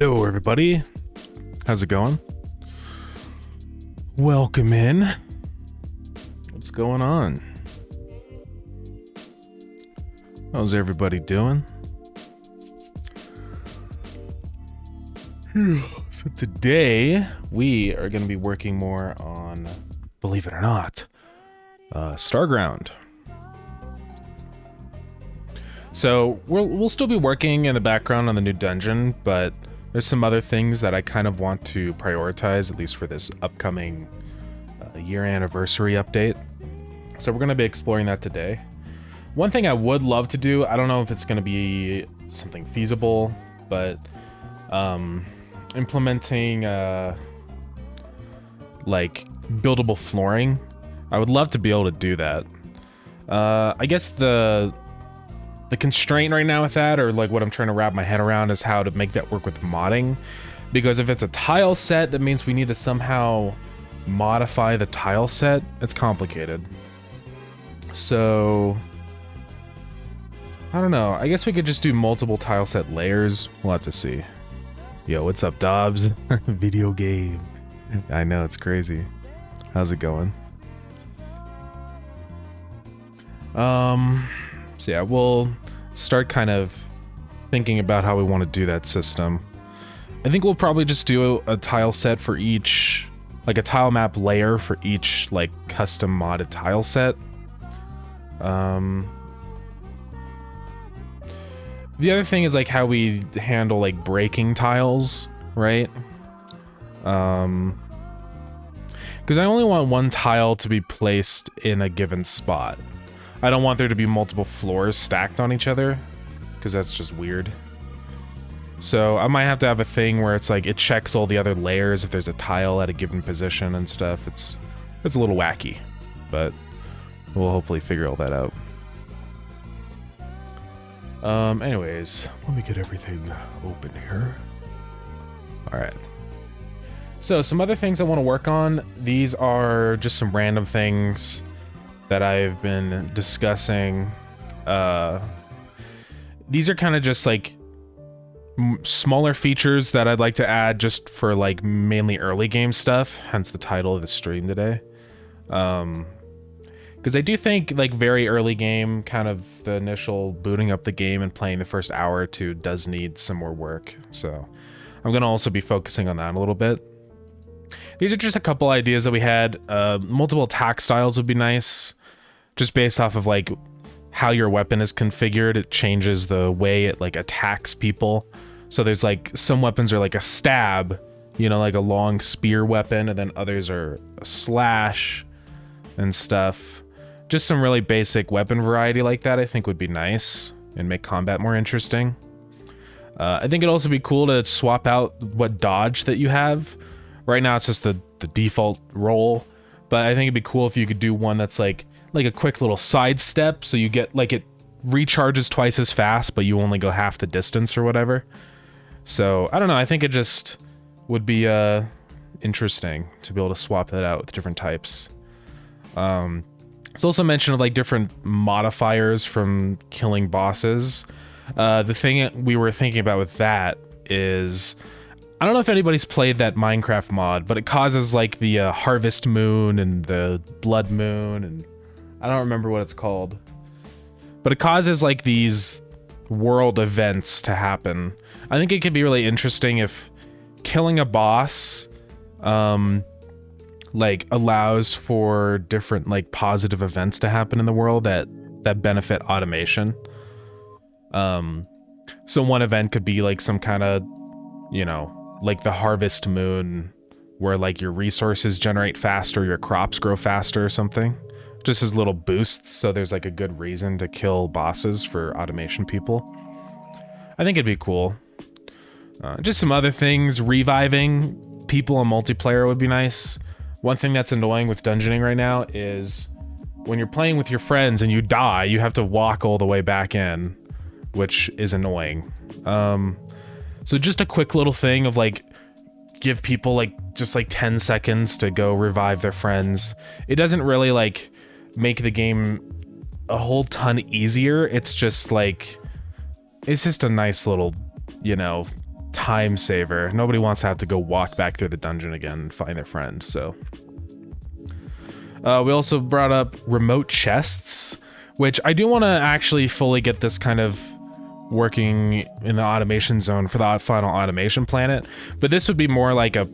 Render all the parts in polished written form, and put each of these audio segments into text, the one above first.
Hello, everybody. How's it going? Welcome in. What's going on? How's everybody doing? So today we are going to be working more on, believe it or not, Starground. So we'll still be working in the background on the new dungeon, but there's some other things that I kind of want to prioritize, at least for this upcoming year anniversary update. So we're going to be exploring that today. One thing I would love to do, I don't know if it's going to be something feasible, but implementing like buildable flooring. I would love to be able to do that. I guess the constraint right now with that, or like what I'm trying to wrap my head around, is how to make that work with modding. Because if it's a tile set, that means we need to somehow modify the tile set. It's complicated. So I don't know. I guess we could just do multiple tile set layers. We'll have to see. Yo, what's up, Dobbs? Video game. I know, it's crazy. How's it going? So yeah, we'll start kind of thinking about how we want to do that system. I think we'll probably just do a tile set for each, like a tile map layer for each like custom modded tile set. The other thing is like how we handle like breaking tiles, right? Because I only want one tile to be placed in a given spot. I don't want there to be multiple floors stacked on each other, because that's just weird. So I might have to have a thing where it's like it checks all the other layers if there's a tile at a given position and stuff. It's a little wacky, but we'll hopefully figure all that out. Anyways, let me get everything open here. All right. So some other things I want to work on. These are just some random things that I've been discussing. These are kind of just like smaller features that I'd like to add just for like mainly early game stuff, hence the title of the stream today. Because I do think like very early game, kind of the initial booting up the game and playing the first hour or two does need some more work. So I'm going to also be focusing on that a little bit. These are just a couple ideas that we had. Multiple attack styles would be nice. Just based off of like how your weapon is configured, it changes the way it like attacks people. So there's like some weapons are like a stab, you know, like a long spear weapon, and then others are a slash and stuff. Just some really basic weapon variety like that I think would be nice and make combat more interesting. I think it'd also be cool to swap out what dodge that you have. Right now it's just the default roll, but I think it'd be cool if you could do one that's like a quick little sidestep, so you get like it recharges twice as fast, but you only go half the distance or whatever. So I don't know, I think it just would be interesting to be able to swap that out with different types. It's also mention of like different modifiers from killing bosses. The thing we were thinking about with that is, I don't know if anybody's played that Minecraft mod, but it causes like the harvest moon and the blood moon, and I don't remember what it's called, but it causes like these world events to happen. I think it could be really interesting if killing a boss like allows for different like positive events to happen in the world that benefit automation. So one event could be like some kind of, you know, like the harvest moon, where like your resources generate faster, your crops grow faster or something. Just as little boosts, so there's like a good reason to kill bosses for automation people. I think it'd be cool. Just some other things, reviving people in multiplayer would be nice. One thing that's annoying with dungeoning right now is when you're playing with your friends and you die, you have to walk all the way back in, which is annoying. So just a quick little thing of like, give people like just like 10 seconds to go revive their friends. It doesn't really like make the game a whole ton easier. It's just like, it's just a nice little, you know, time saver. Nobody wants to have to go walk back through the dungeon again and find their friend, so. We also brought up remote chests, which I do want to actually fully get this kind of working in the automation zone for the final automation planet, but this would be more like a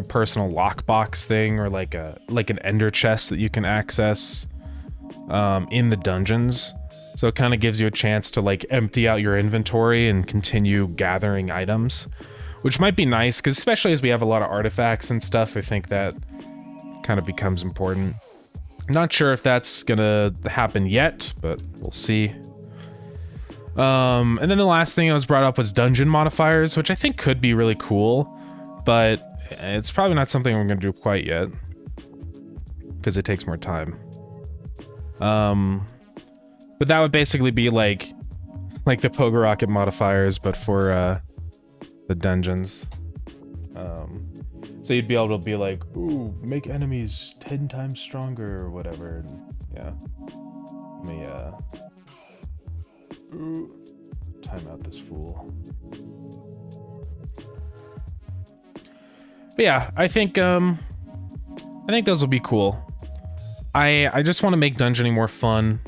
personal lockbox thing, or like an ender chest that you can access in the dungeons. So it kind of gives you a chance to like empty out your inventory and continue gathering items, which might be nice, because especially as we have a lot of artifacts and stuff, I think that kind of becomes important. Not sure if that's gonna happen yet, but we'll see. And then the last thing that was brought up was dungeon modifiers, which I think could be really cool, but it's probably not something we're gonna do quite yet, because it takes more time. But that would basically be like the Pogo Rocket modifiers, but for the dungeons. So you'd be able to be like, ooh, make enemies 10 times stronger or whatever. And yeah. Let me time out this fool. But yeah, I think those will be cool. I just want to make dungeoning more fun.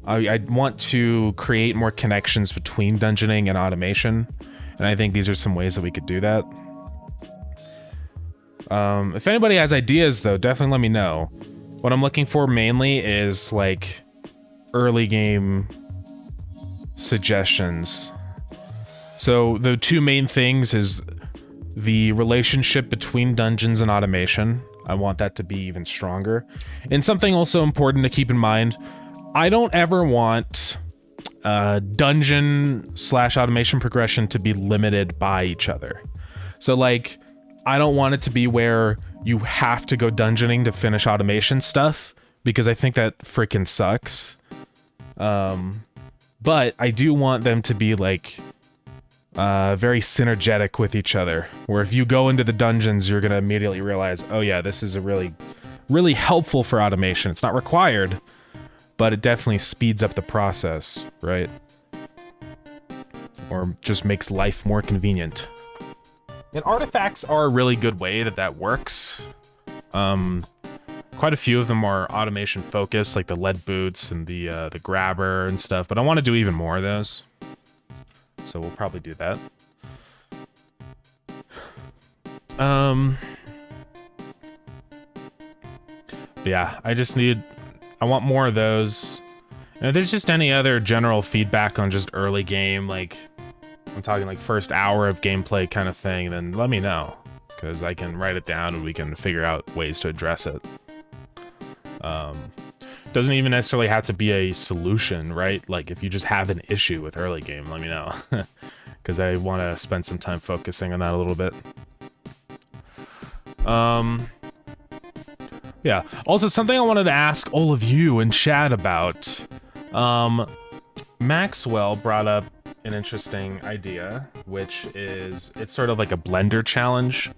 I want to create more connections between dungeoning and automation, and I think these are some ways that we could do that. If anybody has ideas, though, definitely let me know. What I'm looking for mainly is like early game suggestions. So the two main things is the relationship between dungeons and automation. I want that to be even stronger. And something also important to keep in mind, I don't ever want dungeon/automation progression to be limited by each other. So like, I don't want it to be where you have to go dungeoning to finish automation stuff, because I think that freaking sucks. But I do want them to be like very synergetic with each other, where if you go into the dungeons, you're gonna immediately realize, oh yeah, this is a really helpful for automation. It's not required, but it definitely speeds up the process, right? Or just makes life more convenient. And artifacts are a really good way that works. Quite a few of them are automation focused, like the lead boots and the grabber and stuff, but I want to do even more of those. So we'll probably do that. Yeah, I want more of those. And if there's just any other general feedback on just early game, like I'm talking like first hour of gameplay kind of thing, then let me know, because I can write it down and we can figure out ways to address it. Doesn't even necessarily have to be a solution, right? Like if you just have an issue with early game, let me know, because I want to spend some time focusing on that a little bit. Yeah, also something I wanted to ask all of you in chat about. Maxwell brought up an interesting idea, which is it's sort of like a Blender challenge.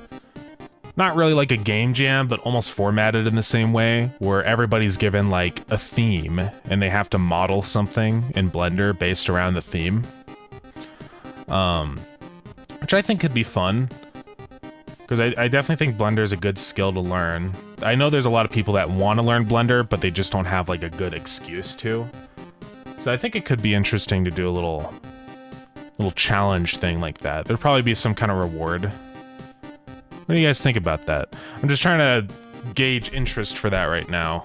Not really like a game jam, but almost formatted in the same way, where everybody's given like a theme and they have to model something in Blender based around the theme. Which I think could be fun, because I definitely think Blender is a good skill to learn. I know there's a lot of people that want to learn Blender, but they just don't have like a good excuse to. So I think it could be interesting to do a little challenge thing like that. There'd probably be some kind of reward. What do you guys think about that? I'm just trying to gauge interest for that right now.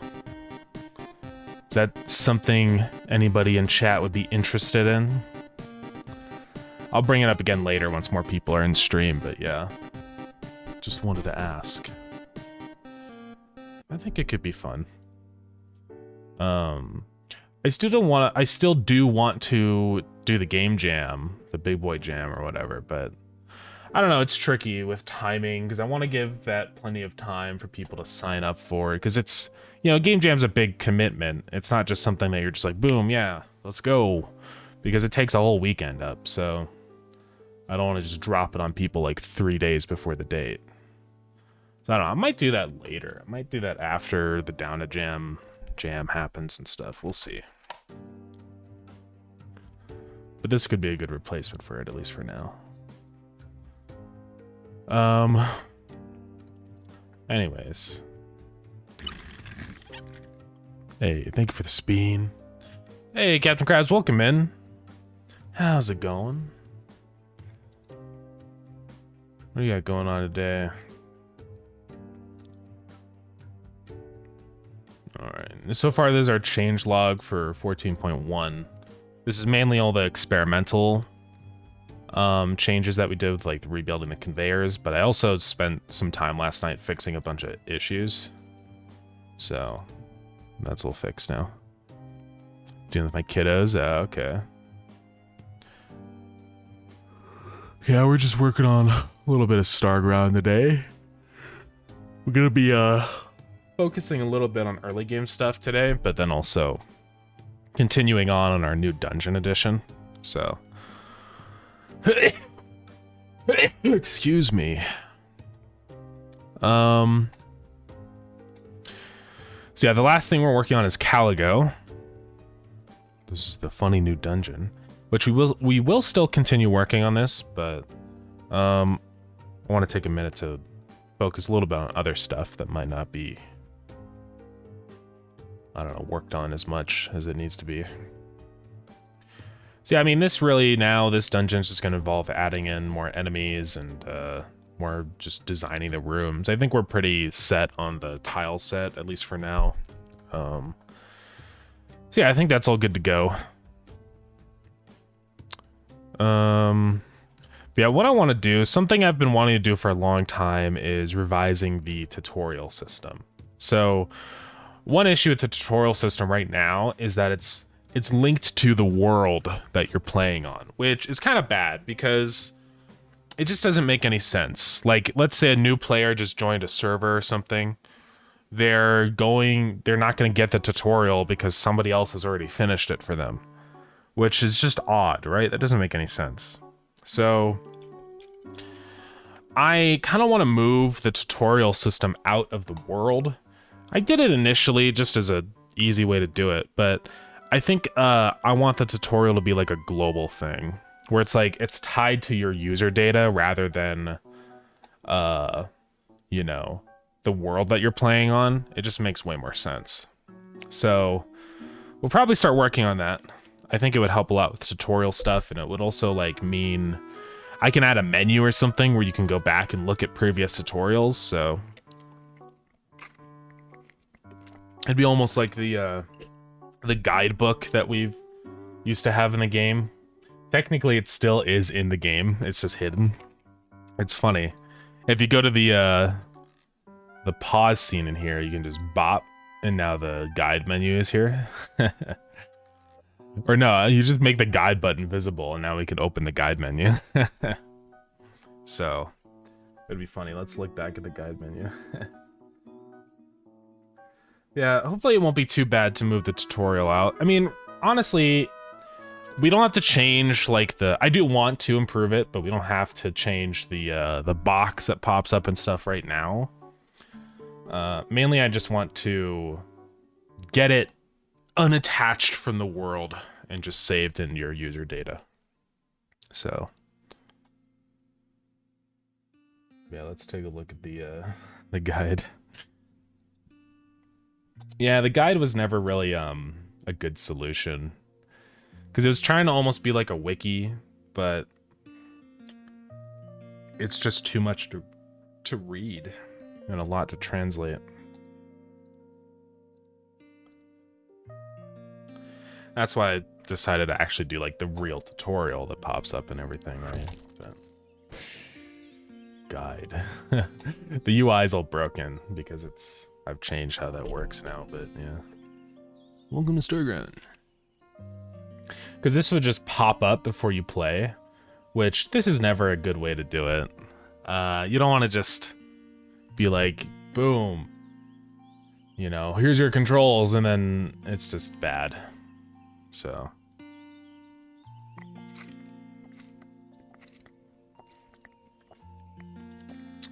Is that something anybody in chat would be interested in? I'll bring it up again later once more people are in stream, but yeah. Just wanted to ask. I think it could be fun. I still do want to do the game jam, the big boy jam or whatever, but I don't know, it's tricky with timing, because I want to give that plenty of time for people to sign up for it, because it's, you know, game jam's a big commitment. It's not just something that you're just like, boom, yeah, let's go, because it takes a whole weekend up, so I don't want to just drop it on people like 3 days before the date. So I don't know, I might do that later. I might do that after the Down to Jam happens and stuff. We'll see. But this could be a good replacement for it, at least for now. Anyways. Hey, thank you for the spin. Hey, Captain Krabs, welcome in. How's it going? What do you got going on today? Alright, so far this is our change log for 14.1. This is mainly all the experimental changes that we did with like rebuilding the conveyors, but I also spent some time last night fixing a bunch of issues. So, that's all fixed now. Dealing with my kiddos, okay. Yeah, we're just working on a little bit of Starground today. We're gonna be focusing a little bit on early game stuff today, but then also continuing on our new dungeon edition. So, excuse me. So yeah, the last thing we're working on is Caligo. This is the funny new dungeon, which we will still continue working on this, but I want to take a minute to focus a little bit on other stuff that might not be, I don't know, worked on as much as it needs to be. So yeah, I mean, this dungeon is just going to involve adding in more enemies and more just designing the rooms. I think we're pretty set on the tile set, at least for now. So yeah, I think that's all good to go. But yeah, what I want to do, something I've been wanting to do for a long time, is revising the tutorial system. So one issue with the tutorial system right now is that it's linked to the world that you're playing on, which is kind of bad because it just doesn't make any sense. Like, let's say a new player just joined a server or something. They're not going to get the tutorial because somebody else has already finished it for them, which is just odd, right? That doesn't make any sense. So I kind of want to move the tutorial system out of the world. I did it initially just as a easy way to do it, but I think I want the tutorial to be like a global thing, where it's like it's tied to your user data rather than, you know, the world that you're playing on. It just makes way more sense. So we'll probably start working on that. I think it would help a lot with tutorial stuff, and it would also like mean I can add a menu or something where you can go back and look at previous tutorials. So it'd be almost like the guidebook that we've used to have in the game. Technically, it still is in the game. It's just hidden. It's funny. If you go to the pause scene in here, you can just bop, and now the guide menu is here. Or no, you just make the guide button visible, and now we can open the guide menu. So, it'd be funny. Let's look back at the guide menu. Yeah, hopefully it won't be too bad to move the tutorial out. I mean, honestly, we don't have to change, like, I do want to improve it, but we don't have to change the box that pops up and stuff right now. Mainly, I just want to get it unattached from the world and just saved in your user data. So, yeah, let's take a look at the guide. Yeah, the guide was never really a good solution, because it was trying to almost be like a wiki, but it's just too much to read and a lot to translate. That's why I decided to actually do like the real tutorial that pops up and everything, right? But guide. The UI is all broken because I've changed how that works now, but yeah. Welcome to Starground. Because this would just pop up before you play, which this is never a good way to do it. You don't want to just be like, boom, you know, here's your controls, and then it's just bad. So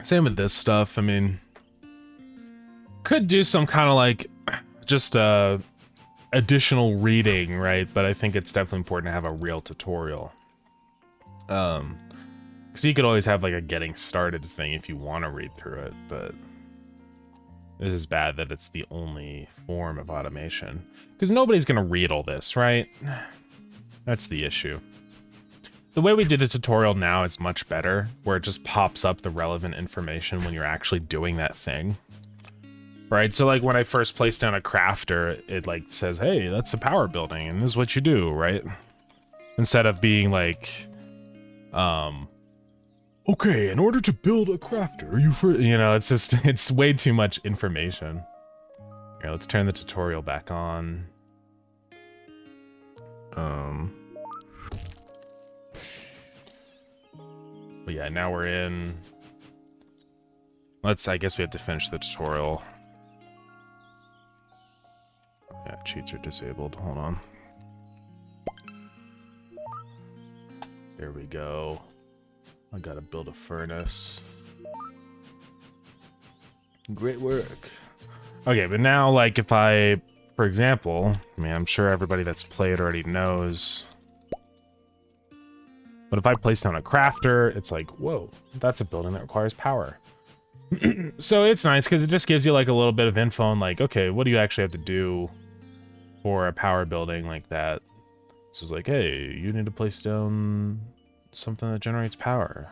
same with this stuff. I mean, could do some kind of like just additional reading, right? But I think it's definitely important to have a real tutorial. Because Because you could always have like a getting started thing if you want to read through it, but this is bad that it's the only form of automation. Because nobody's going to read all this, right? That's the issue. The way we do the tutorial now is much better, where it just pops up the relevant information when you're actually doing that thing. Right, so like when I first place down a crafter, it like says, hey, that's a power building, and this is what you do, right? Instead of being like, okay, in order to build a crafter, you know, it's just, it's way too much information. Here, let's turn the tutorial back on. But yeah, now we're in. I guess we have to finish the tutorial. Yeah, cheats are disabled. Hold on. There we go. I gotta build a furnace. Great work. Okay, but now, like, if I, for example, I mean, I'm sure everybody that's played already knows, but if I place down a crafter, it's like, whoa, that's a building that requires power. So it's nice because it just gives you like a little bit of info on like, okay, what do you actually have to do for a power building like that? This is like, hey, you need to place down something that generates power.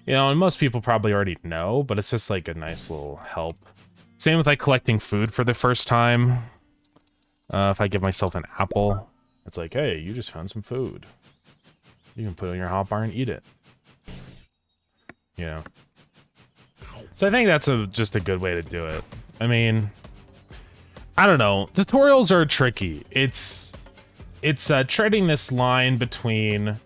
You know, and most people probably already know, but it's just like a nice little help. Same with like collecting food for the first time. If I give myself an apple, it's like, hey, you just found some food. You can put it in your hotbar and eat it. You know. So I think that's just a good way to do it. I mean, I don't know. Tutorials are tricky. It's treading this line between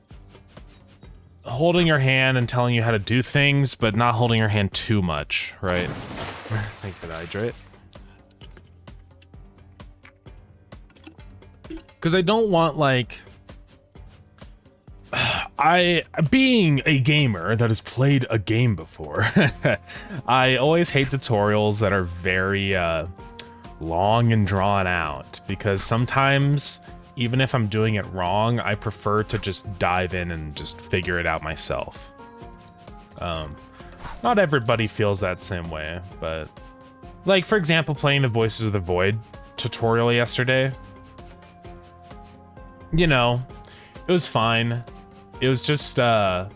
holding your hand and telling you how to do things, but not holding your hand too much, right? Thanks for the hydrate. Because I don't want, like... being a gamer that has played a game before, I always hate tutorials that are very long and drawn out, because sometimes, even if I'm doing it wrong, I prefer to just dive in and just figure it out myself. Not everybody feels that same way, but like, for example, playing the Voices of the Void tutorial yesterday, you know, it was fine. It was just, it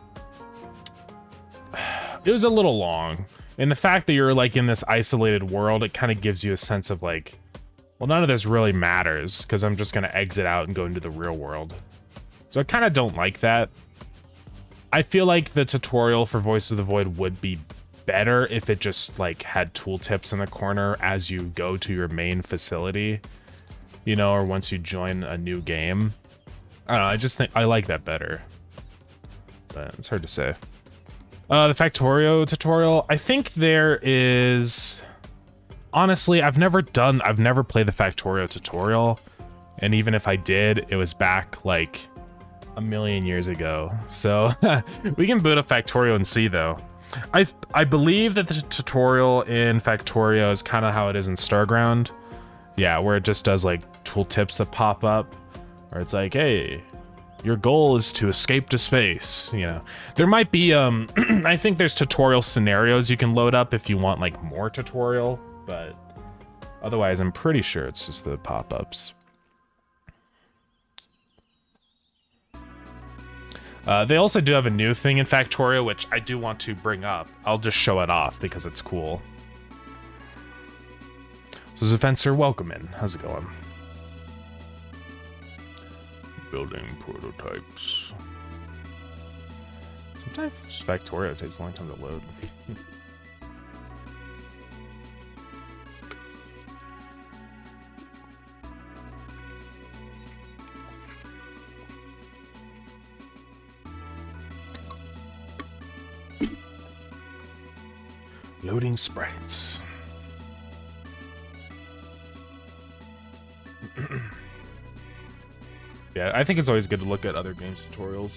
was a little long. And the fact that you're like in this isolated world, it kind of gives you a sense of like, well, none of this really matters because I'm just going to exit out and go into the real world. So I kind of don't like that. I feel like the tutorial for Voice of the Void would be better if it just like had tooltips in the corner as you go to your main facility, you know, or once you join a new game. I don't know, I just think I like that better. But it's hard to say. The Factorio tutorial, I think there is... Honestly, I've never played the Factorio tutorial. And even if I did, it was back like a million years ago. So we can boot up Factorio and see though. I believe that the tutorial in Factorio is kind of how it is in Starground. Yeah, where it just does like tooltips that pop up. Or it's like, hey, your goal is to escape to space, you know. There might be, I think there's tutorial scenarios you can load up if you want, like, more tutorial, but otherwise, I'm pretty sure it's just the pop-ups. They also do have a new thing in Factorio, which I do want to bring up. I'll just show it off because it's cool. So, Zafencer, welcome in. How's it going? Building prototypes. Sometimes Factorio takes a long time to load. Loading sprites. Yeah, I think it's always good to look at other games' tutorials.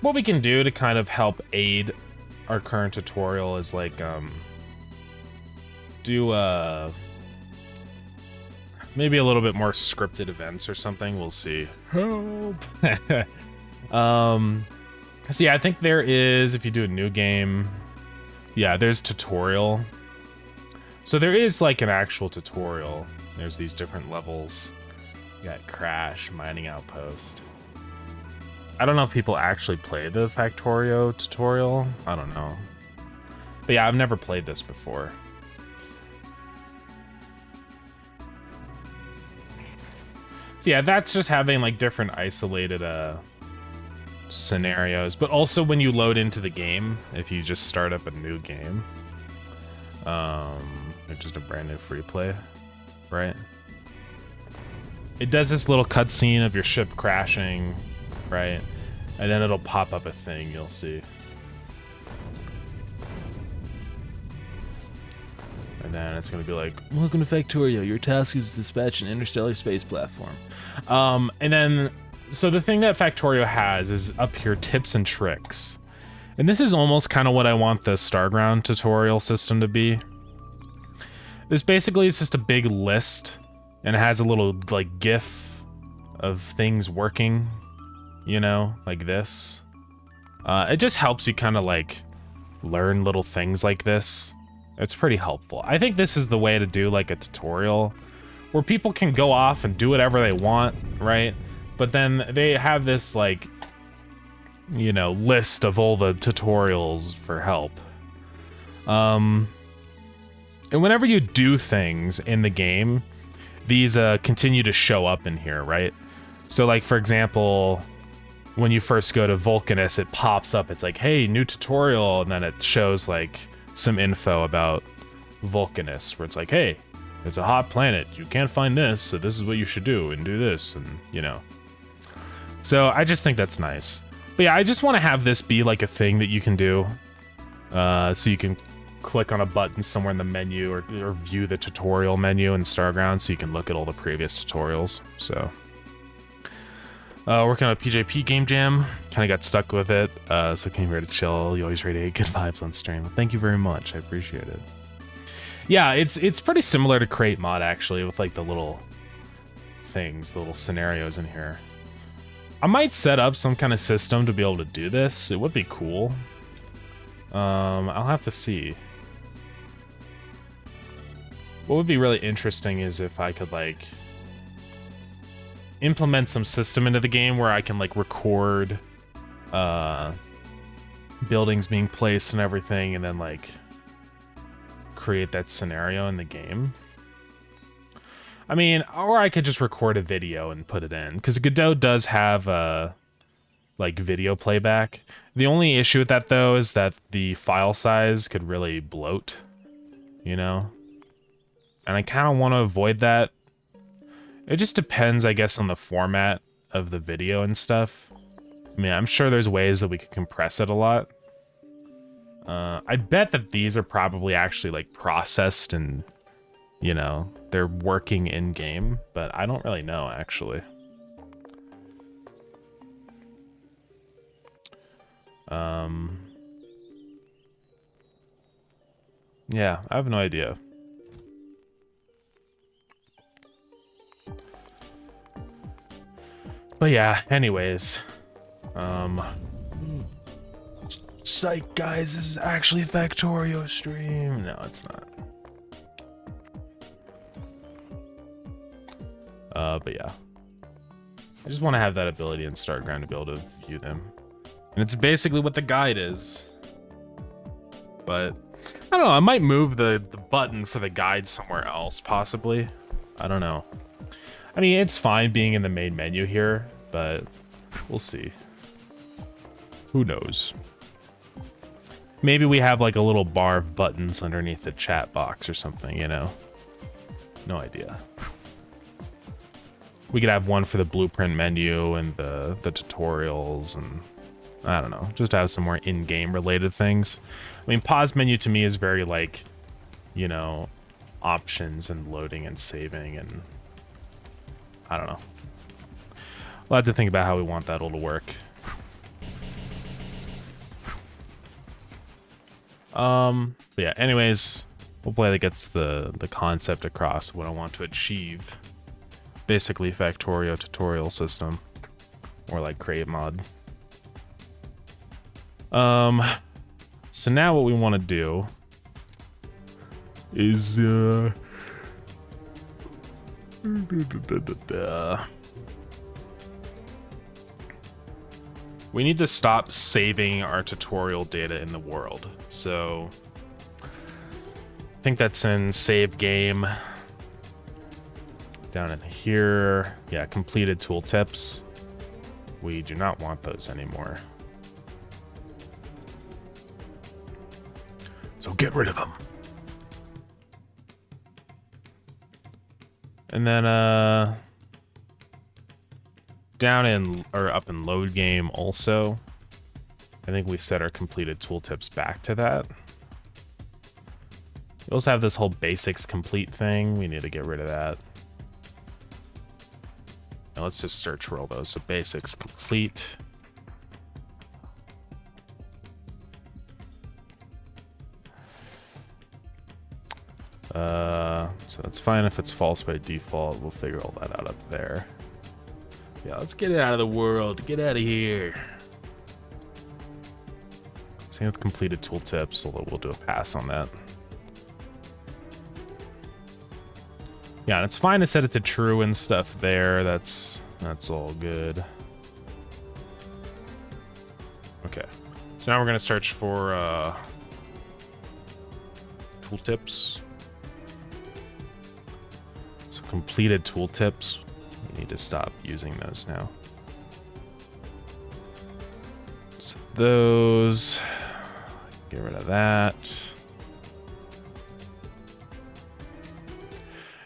What we can do to kind of help aid our current tutorial is like, Maybe a little bit more scripted events or something. We'll see. Help. So yeah, I think there is, if you do a new game, yeah, there's tutorial. So there is like an actual tutorial. There's these different levels. You got Crash, Mining Outpost. I don't know if people actually play the Factorio tutorial. I don't know. But yeah, I've never played this before. So yeah, that's just having like different isolated scenarios, but also when you load into the game, if you just start up a new game, it's just a brand new free play, right? It does this little cutscene of your ship crashing, right? And then it'll pop up a thing, you'll see. And then it's gonna be like, welcome to Factorio, your task is to dispatch an interstellar space platform. And then, so the thing that Factorio has is up here, tips and tricks. And this is almost kind of what I want the Starground tutorial system to be. This basically is just a big list, and it has a little, like, GIF of things working, you know, like this. It just helps you kind of, like, learn little things like this. It's pretty helpful. I think this is the way to do, like, a tutorial where people can go off and do whatever they want, right? But then they have this, like, you know, list of all the tutorials for help. And whenever you do things in the game, these continue to show up in here, right? So, like, for example, when you first go to Vulcanus, it pops up. It's like, hey, new tutorial, and then it shows, like, some info about Vulcanus, where it's like, hey, it's a hot planet. You can't find this, so this is what you should do, and do this, and, you know. So I just think that's nice. But yeah, I just want to have this be like a thing that you can do. So you can click on a button somewhere in the menu or view the tutorial menu in Starground so you can look at all the previous tutorials. So working on a PJP game jam. Kind of got stuck with it. So came here to chill. You always radiate good vibes on stream. Well, thank you very much. I appreciate it. Yeah, it's pretty similar to Crate Mod actually, with like the little things, the little scenarios in here. I might set up some kind of system to be able to do this. It would be cool. I'll have to see. What would be really interesting is if I could, like, implement some system into the game where I can, like, record buildings being placed and everything, and then, like, create that scenario in the game. I mean, or I could just record a video and put it in, because Godot does have like video playback. The only issue with that though is that the file size could really bloat, you know, and I kind of want to avoid that. It just depends, I guess, on the format of the video and stuff. I mean, I'm sure there's ways that we could compress it a lot. I bet that these are probably actually like processed and, you know, they're working in game, but I don't really know actually. Yeah, I have no idea. But yeah, anyways. Psych, guys, this is actually a Factorio stream. No, it's not. But yeah. I just want to have that ability in Starground to be able to view them. And it's basically what the guide is. But I don't know, I might move the button for the guide somewhere else, possibly. I don't know. I mean, it's fine being in the main menu here, but we'll see. Who knows? Maybe we have like a little bar of buttons underneath the chat box or something, you know? No idea. We could have one for the blueprint menu and the tutorials, and I don't know, just have some more in-game related things. I mean, pause menu to me is very like, you know, options and loading and saving, and I don't know. We'll have to think about how we want that all to work. But yeah, anyways, hopefully that gets the concept across, what I want to achieve. basically Factorio tutorial system, or like create mod. So now what we want to do is we need to stop saving our tutorial data in the world. So I think that's in save game. Down in here, yeah, completed tooltips. We do not want those anymore. So get rid of them. And then down in, or up in load game also, I think we set our completed tooltips back to that. We also have this whole basics complete thing. We need to get rid of that. Now let's just search for all those. So basics complete. So that's fine if it's false by default. We'll figure all that out up there. Yeah, let's get it out of the world. Get out of here. Same with completed tooltips, although we'll do a pass on that. Yeah, and it's fine to set it to true and stuff there. That's all good. Okay, so now we're gonna search for tooltips. So completed tooltips. We need to stop using those now. So those, get rid of that.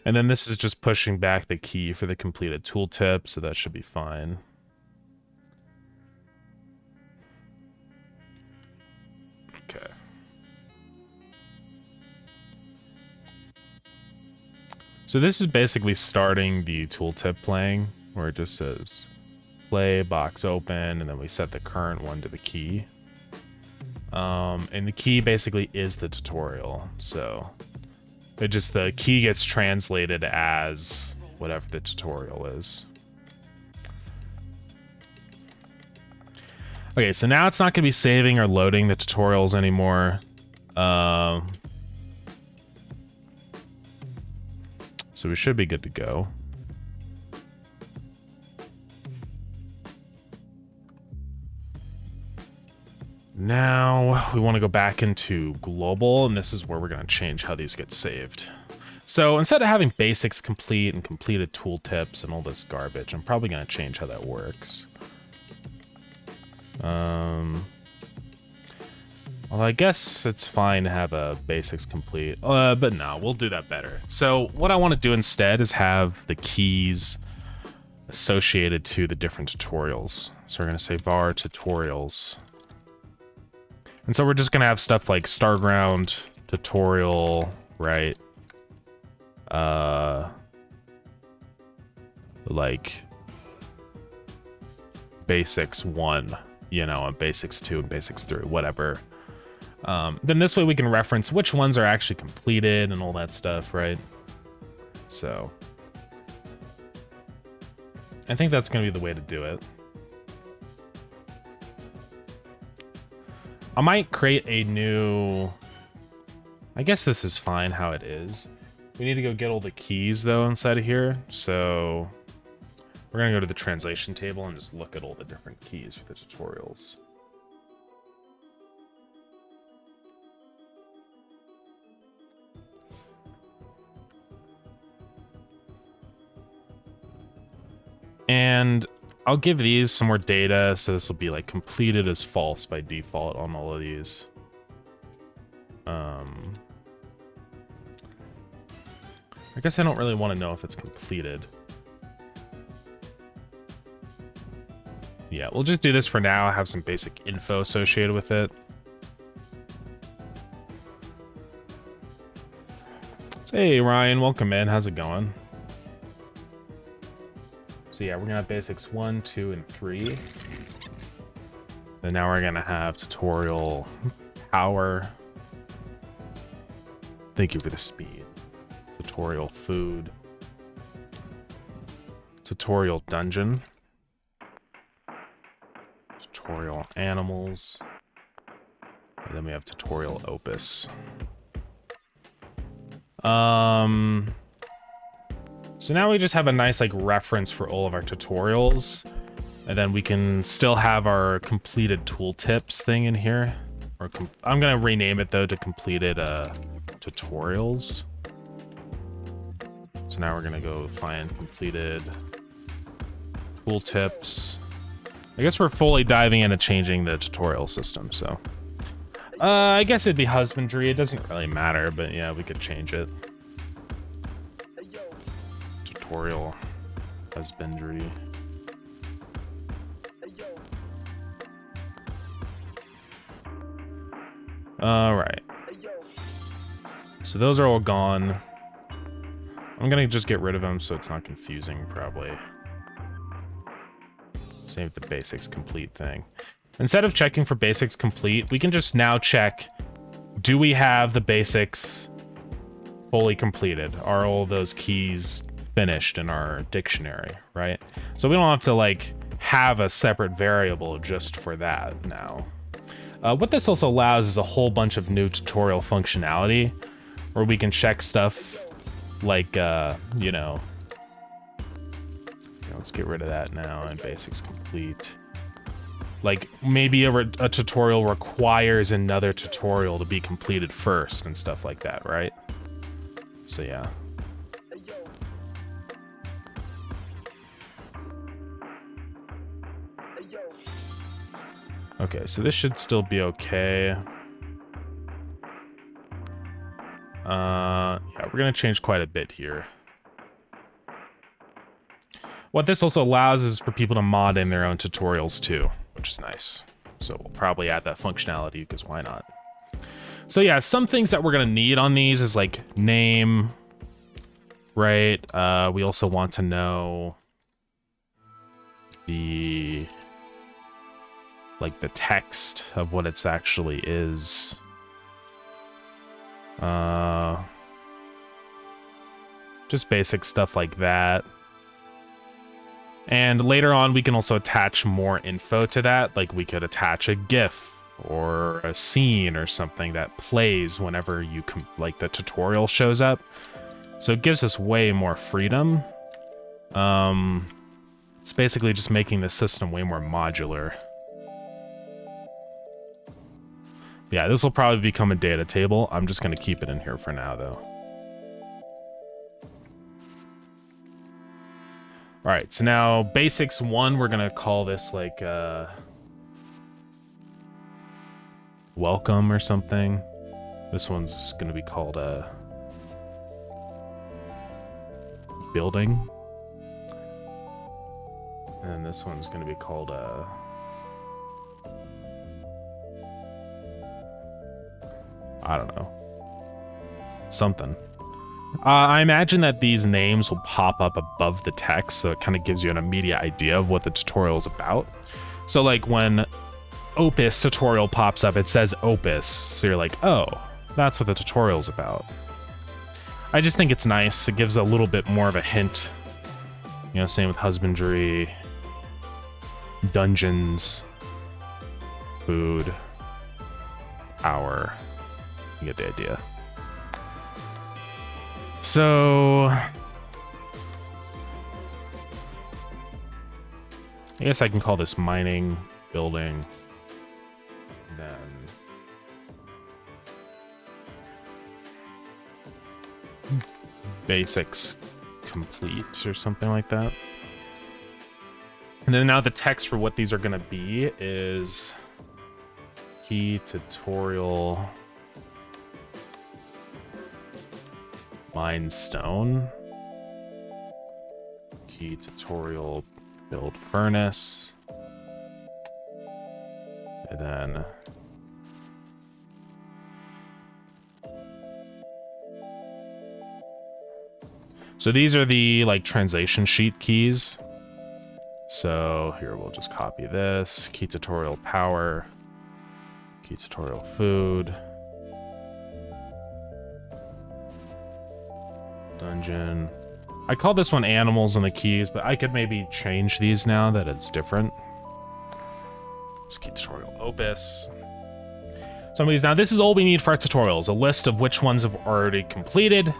And then this is just pushing back the key for the completed tooltip, so that should be fine. Okay. So this is basically starting the tooltip playing, where it just says play, box open, and then we set the current one to the key. And the key basically is the tutorial, so it just, the key gets translated as whatever the tutorial is. Okay, so now it's not going to be saving or loading the tutorials anymore. So we should be good to go. Now we want to go back into global, and this is where we're going to change how these get saved. So instead of having basics complete and completed tooltips and all this garbage, I'm probably going to change how that works. Well, I guess it's fine to have a basics complete, but no, we'll do that better. So what I want to do instead is have the keys associated to the different tutorials. So we're going to say var tutorials. And so we're just going to have stuff like Starground tutorial, right? Like basics 1, you know, and basics 2 and basics 3, whatever. Then this way we can reference which ones are actually completed and all that stuff, right? So I think that's going to be the way to do it. I might create a new, I guess this is fine how it is. We need to go get all the keys though inside of here. So we're going to go to the translation table and just look at all the different keys for the tutorials. And I'll give these some more data, so this will be like completed as false by default on all of these. I guess I don't really want to know if it's completed. Yeah, we'll just do this for now, have some basic info associated with it. So, hey Ryan, welcome in, how's it going? So yeah, we're gonna have basics 1, 2, and 3. Then now we're gonna have tutorial power. Thank you for the speed. Tutorial food. tutorial dungeon, tutorial animals, and then we have tutorial opus. So now we just have a nice like reference for all of our tutorials, and then we can still have our completed tooltips thing in here. Or I'm gonna rename it though to completed tutorials. So now we're gonna go find completed tooltips. I guess we're fully diving into changing the tutorial system, so. I guess it'd be husbandry. It doesn't really matter, but yeah, we could change it. Tutorial husbandry. All right. So those are all gone. I'm gonna just get rid of them so it's not confusing, probably. Same with the basics complete thing. Instead of checking for basics complete, we can just now check, do we have the basics fully completed? Are all those keys finished in our dictionary, right? So we don't have to like have a separate variable just for that now. What this also allows is a whole bunch of new tutorial functionality where we can check stuff like, you know, let's get rid of that now and basics complete. Like maybe a tutorial requires another tutorial to be completed first and stuff like that, right? So yeah. Okay, so this should still be okay. Yeah, we're gonna change quite a bit here. What this also allows is for people to mod in their own tutorials too, which is nice. So we'll probably add that functionality because why not? So yeah, some things that we're gonna need on these is like name, right? We also want to know the text of what it's actually is. Just basic stuff like that. And later on, we can also attach more info to that. Like we could attach a GIF or a scene or something that plays whenever you like the tutorial shows up. So it gives us way more freedom. It's basically just making the system way more modular. Yeah, this will probably become a data table. I'm just going to keep it in here for now, though. All right, so now basics 1, we're going to call this like welcome or something. This one's going to be called building. And this one's going to be called I don't know. Something. I imagine that these names will pop up above the text, so it kind of gives you an immediate idea of what the tutorial is about. So like when Opus tutorial pops up, it says Opus, so you're like, oh, that's what the tutorial's about. I just think it's nice. It gives a little bit more of a hint. You know, same with husbandry, dungeons, food, power. You get the idea. So I guess I can call this mining, building, and then basics complete or something like that. And then now the text for what these are going to be is key tutorial mine stone, key tutorial build furnace, and then so these are the like translation sheet keys. So here we'll just copy this, key tutorial power, key tutorial food, dungeon, I call this one animals and the keys, but I could maybe change these now that it's different. Let's keep tutorial opus. Some of these now, this is all we need for our tutorials. A list of which ones have already completed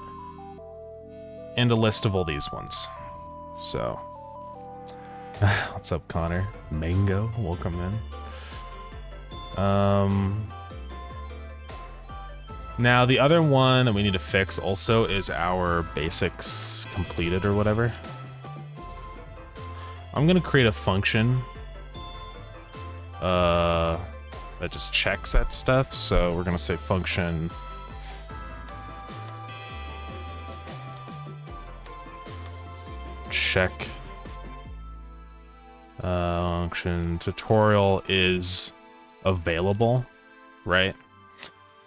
and a list of all these ones. So, what's up, Connor? Mango, welcome in. Now, the other one that we need to fix also is our basics completed or whatever. I'm going to create a function that just checks that stuff. So we're going to say function check function tutorial is available, right?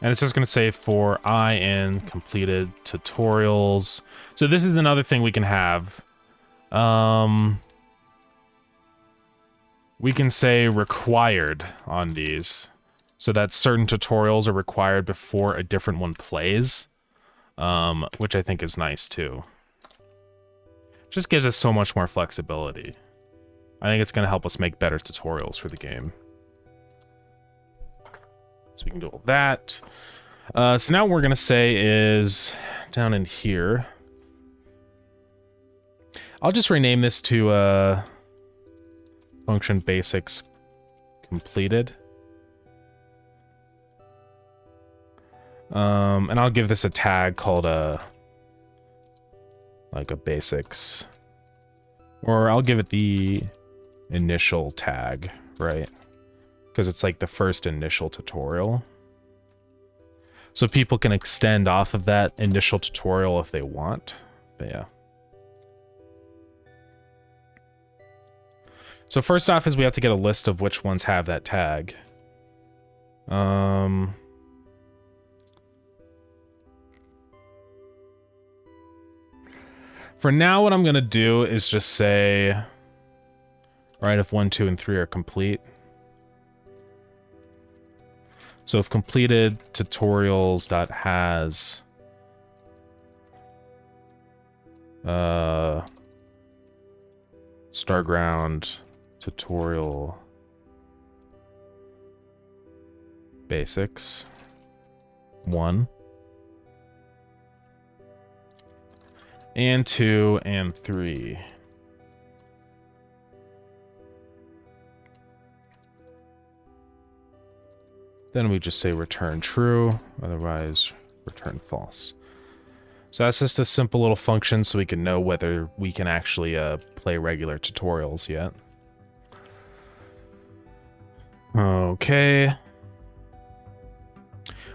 And it's just going to say for I in completed tutorials. So this is another thing we can have. We can say required on these, so that certain tutorials are required before a different one plays, which I think is nice too. Just gives us so much more flexibility. I think it's going to help us make better tutorials for the game. So we can do all that. So now what we're going to say is down in here. I'll just rename this to function basics completed. And I'll give this a tag called like a basics. Or I'll give it the initial tag, right? Because it's like the first initial tutorial. So people can extend off of that initial tutorial if they want. But yeah. So first off is we have to get a list of which ones have that tag. For now, what I'm going to do is just say, all right, if 1, 2, and 3 are complete. So if completed tutorials.has Starground tutorial basics 1 and 2 and 3. Then we just say return true, otherwise return false. So that's just a simple little function so we can know whether we can actually play regular tutorials yet. Okay.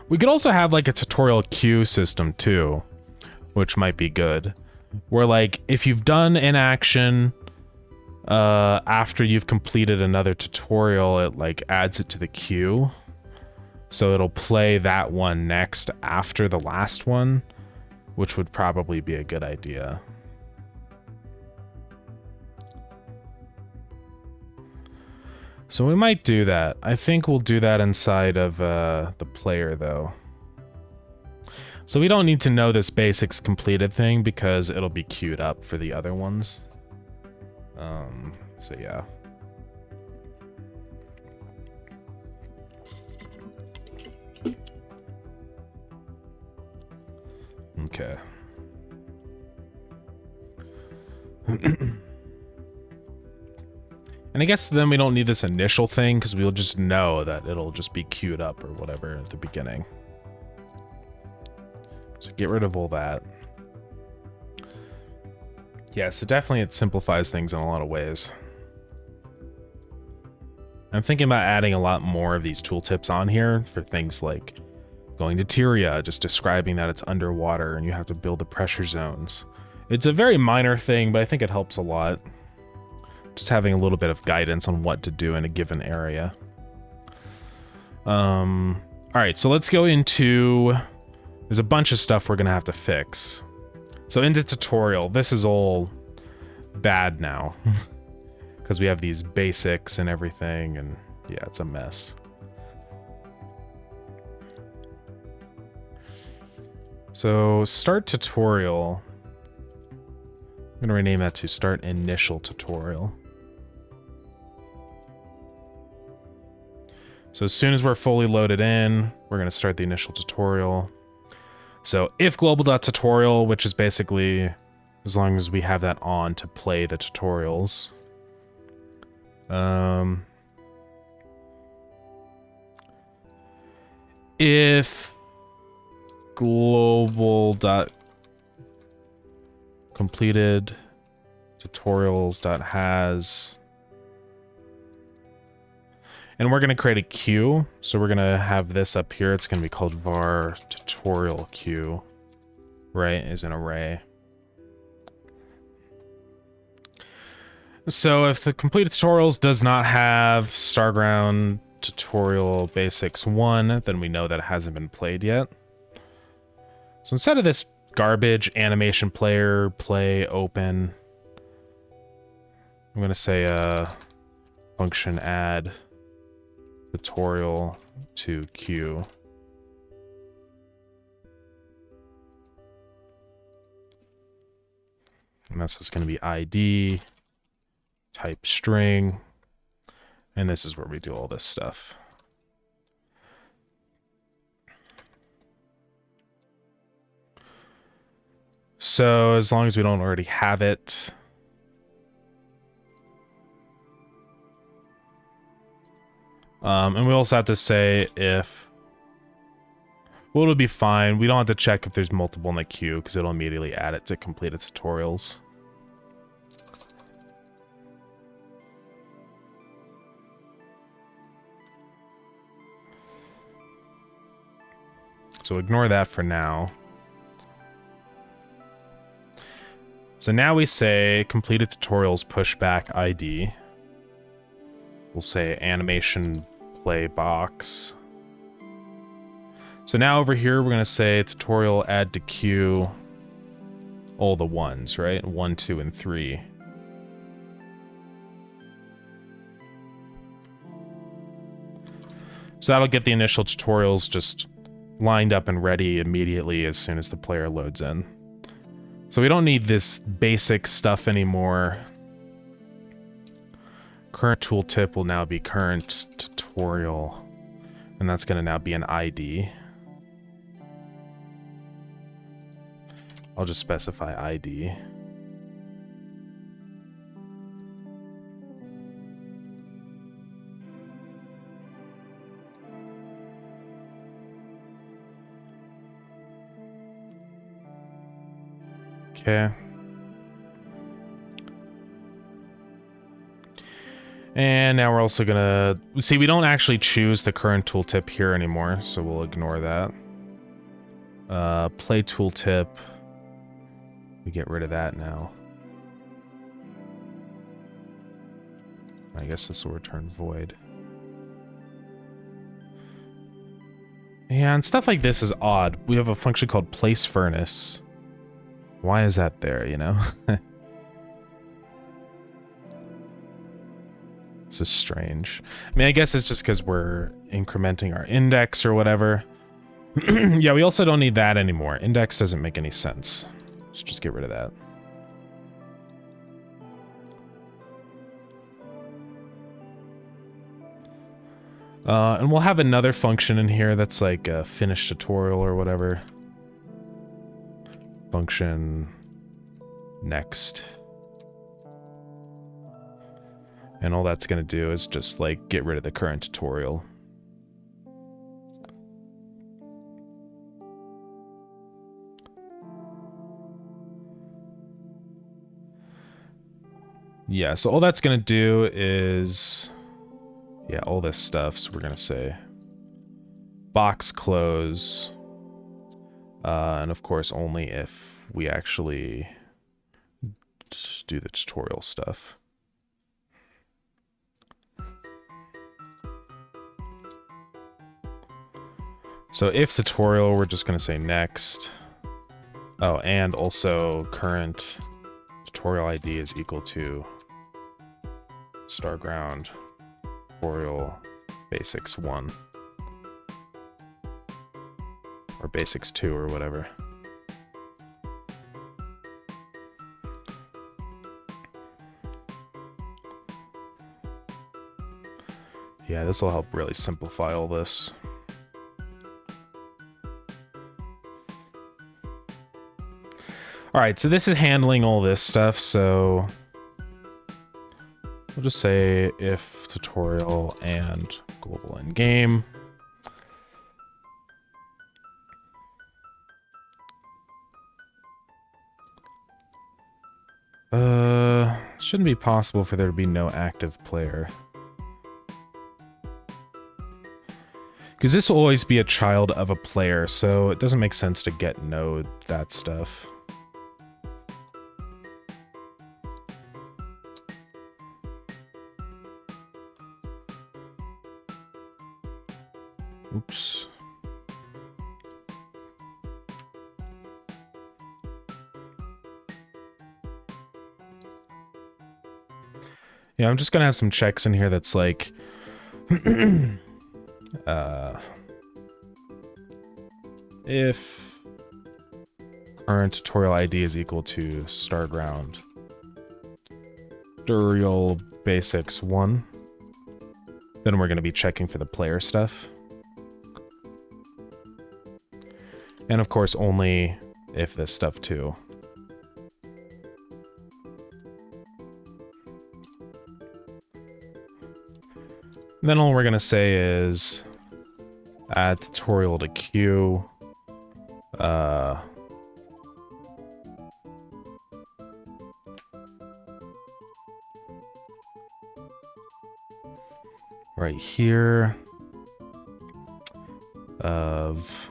We could also have like a tutorial queue system too, which might be good. Where like if you've done an action after you've completed another tutorial, it like adds it to the queue. So it'll play that one next after the last one, which would probably be a good idea. So we might do that. I think we'll do that inside of the player though. So we don't need to know this basics completed thing because it'll be queued up for the other ones. So yeah. Okay. And I guess then we don't need this initial thing because we'll just know that it'll just be queued up or whatever at the beginning. So get rid of all that. Yeah, so definitely it simplifies things in a lot of ways. I'm thinking about adding a lot more of these tooltips on here for things like going to Tyria, just describing that it's underwater and you have to build the pressure zones. It's a very minor thing, but I think it helps a lot. Just having a little bit of guidance on what to do in a given area. All right, so let's go into... There's a bunch of stuff we're going to have to fix. So into tutorial, this is all bad now. Because we have these basics and everything, and yeah, it's a mess. So start tutorial. I'm gonna rename that to start initial tutorial. So as soon as we're fully loaded in, we're gonna start the initial tutorial. So if global.tutorial, which is basically as long as we have that on to play the tutorials. If global.completed tutorials.has, and we're going to create a queue, so we're going to have this up here. It's going to be called var tutorial queue, right, is an array. So if the completed tutorials does not have Starground tutorial basics 1, then we know that it hasn't been played yet. So instead of this garbage animation player play open, I'm going to say function add tutorial to queue. And this is going to be ID, type string, and this is where we do all this stuff. So as long as we don't already have it, and we also have to say if, well, it'll be fine. We don't have to check if there's multiple in the queue because it'll immediately add it to completed tutorials. So ignore that for now. So now we say completed tutorials pushback ID. We'll say animation play box. So now over here, we're going to say tutorial add to queue all the ones, right? 1, 2, and 3. So that'll get the initial tutorials just lined up and ready immediately as soon as the player loads in. So we don't need this basic stuff anymore. Current tooltip will now be current tutorial, and that's going to now be an ID. I'll just specify ID. Okay. And now we're also gonna see, we don't actually choose the current tooltip here anymore, so we'll ignore that. Play tooltip, we get rid of that now. I guess this will return void. Yeah, and stuff like this is odd. We have a function called place furnace. Why is that there, you know? This is strange. I mean, I guess it's just because we're incrementing our index or whatever. Yeah, we also don't need that anymore. Index doesn't make any sense. Let's just get rid of that. And we'll have another function in here that's like a finish tutorial or whatever. Function next. And all that's going to do is just like get rid of the current tutorial. Yeah, so all that's going to do is, yeah, all this stuff. So we're going to say box close. And of course, only if we actually do the tutorial stuff. So if tutorial, we're just going to say next. Oh, and also current tutorial ID is equal to Starground tutorial basics 1. Or basics 2 or whatever. Yeah, this will help really simplify all this. All right, so this is handling all this stuff, so we'll just say if tutorial and global end game. Shouldn't be possible for there to be no active player. Because this will always be a child of a player, so it doesn't make sense to get node that stuff. Oops. Yeah, I'm just gonna have some checks in here that's like if current tutorial ID is equal to Starground tutorial basics 1, then we're gonna be checking for the player stuff. And of course only if this stuff too. Then all we're gonna say is add tutorial to queue. Right here of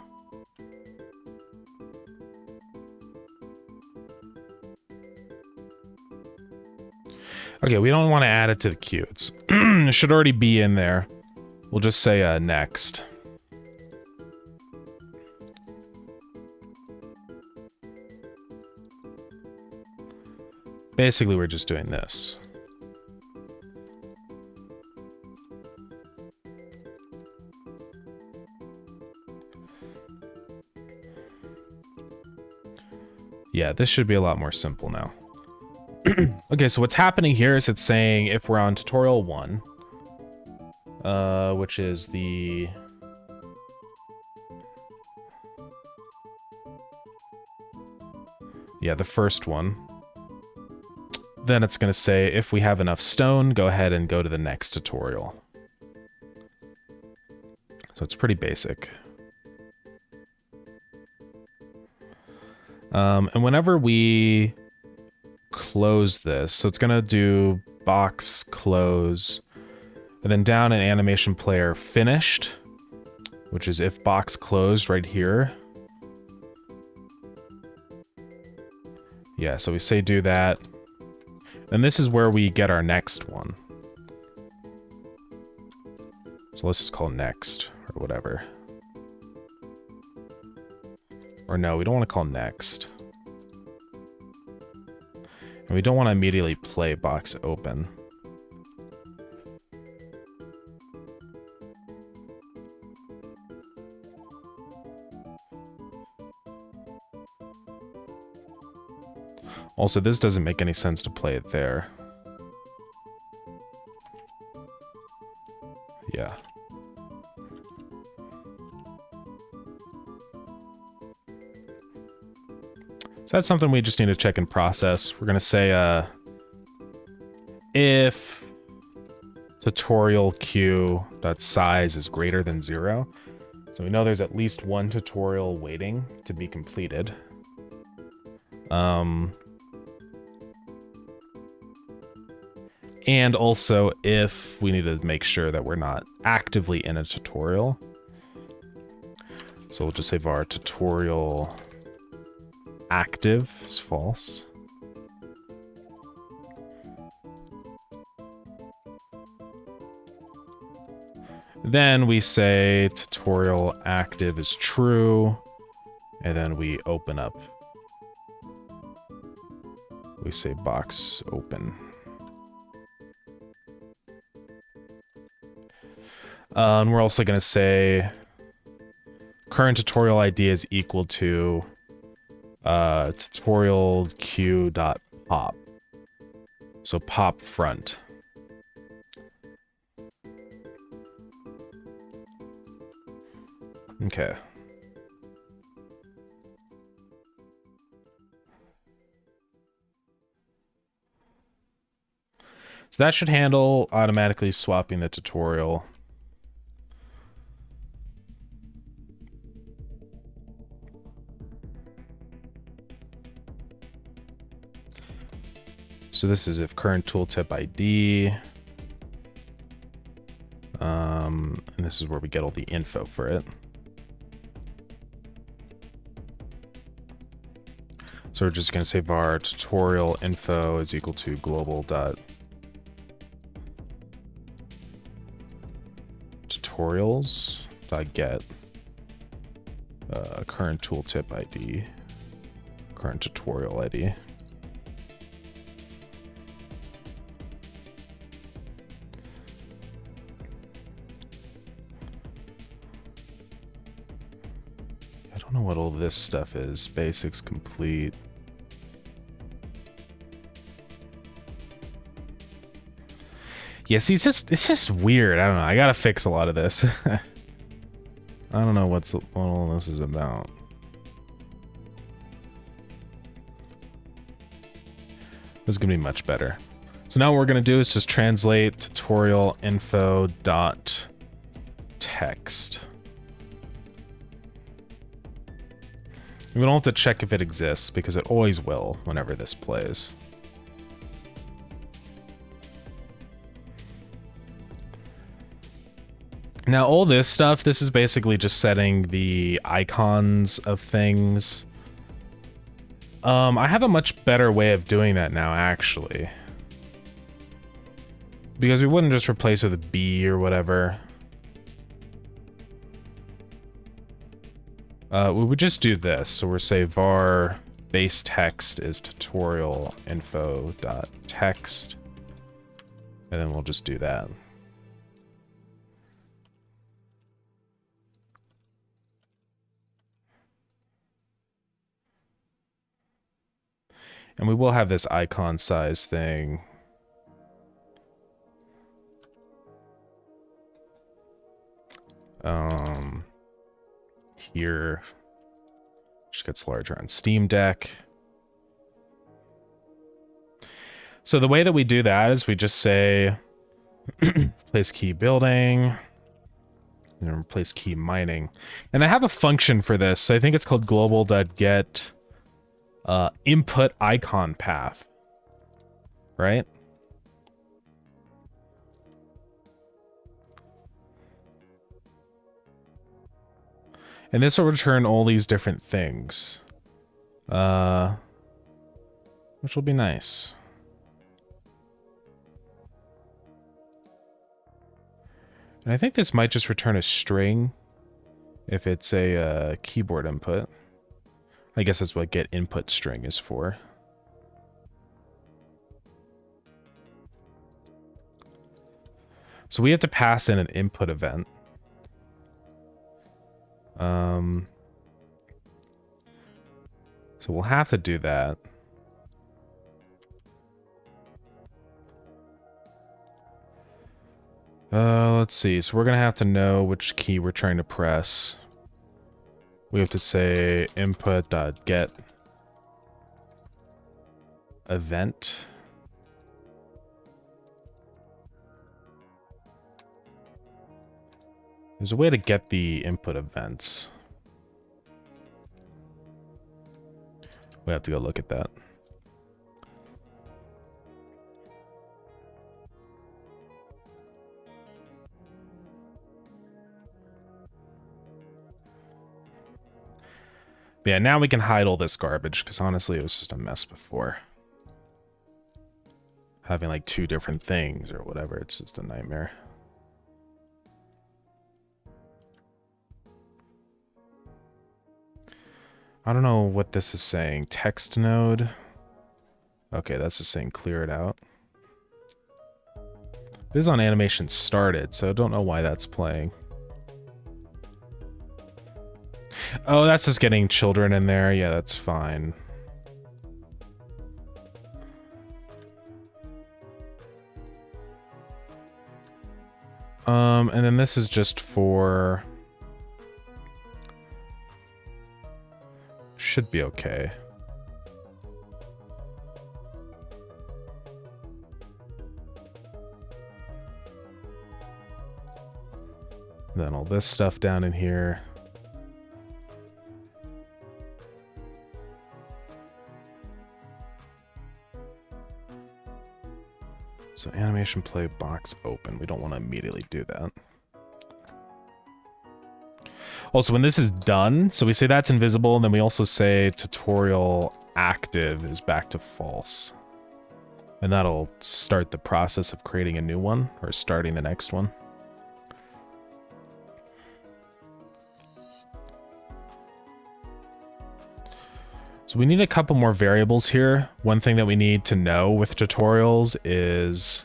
okay, we don't want to add it to the queue. It should already be in there. We'll just say next. Basically, we're just doing this. Yeah, this should be a lot more simple now. Okay, so what's happening here is it's saying if we're on tutorial 1, which is the first one, then it's going to say if we have enough stone, go ahead and go to the next tutorial. So it's pretty basic. And whenever we close this, so it's gonna do box close, and then down in animation player finished, which is if box closed right here. Yeah, so we say do that, and this is where we get our next one. So let's just call it next or whatever. Or no, we don't want to call next. And we don't want to immediately play box open. Also, this doesn't make any sense to play it there. Yeah. So that's something we just need to check and process. We're going to say if tutorial queue.size is greater than 0. So we know there's at least one tutorial waiting to be completed. And also if we need to make sure that we're not actively in a tutorial. So we'll just say var tutorial active is false. Then we say tutorial active is true, and then we open up. We say box open. And we're also going to say current tutorial ID is equal to tutorial queue.pop. So pop front. Okay. So that should handle automatically swapping the tutorial. So this is if current tooltip ID. And this is where we get all the info for it. So we're just going to say var tutorial info is equal to global dot tutorials dot get current tooltip ID, current tutorial ID. I don't know what all this stuff is. Basics complete. Yeah, see, it's just weird. I don't know. I gotta fix a lot of this. I don't know what all this is about. This is gonna be much better. So now what we're gonna do is just translate tutorial info dot text. We don't have to check if it exists because it always will whenever this plays. Now all this stuff, this is basically just setting the icons of things. I have a much better way of doing that now, actually. Because we wouldn't just replace with a B or whatever. We would just do this. So we're say var base text is tutorial info dot text. And then we'll just do that. And we will have this icon size thing. Here just gets larger on Steam Deck. So the way that we do that is we just say replace key building and replace key mining. And I have a function for this. I think it's called global.get input icon path, right? And this will return all these different things, which will be nice. And I think this might just return a string if it's a keyboard input. I guess that's what get input string is for. So we have to pass in an input event. So we'll have to do that. Let's see. So we're going to have to know which key we're trying to press. We have to say input.get event. There's a way to get the input events. We have to go look at that. But yeah, now we can hide all this garbage, because honestly it was just a mess before. Having like two different things or whatever, it's just a nightmare. I don't know what this is saying. Text node. Okay, that's just saying clear it out. This is on animation started, so I don't know why that's playing. Oh, that's just getting children in there. Yeah, that's fine. And then this is just for Should be okay. Then all this stuff down in here. So animation play box open. We don't want to immediately do that. Also, when this is done, so we say that's invisible, and then we also say tutorial active is back to false. And that'll start the process of creating a new one, or starting the next one. So we need a couple more variables here. One thing that we need to know with tutorials is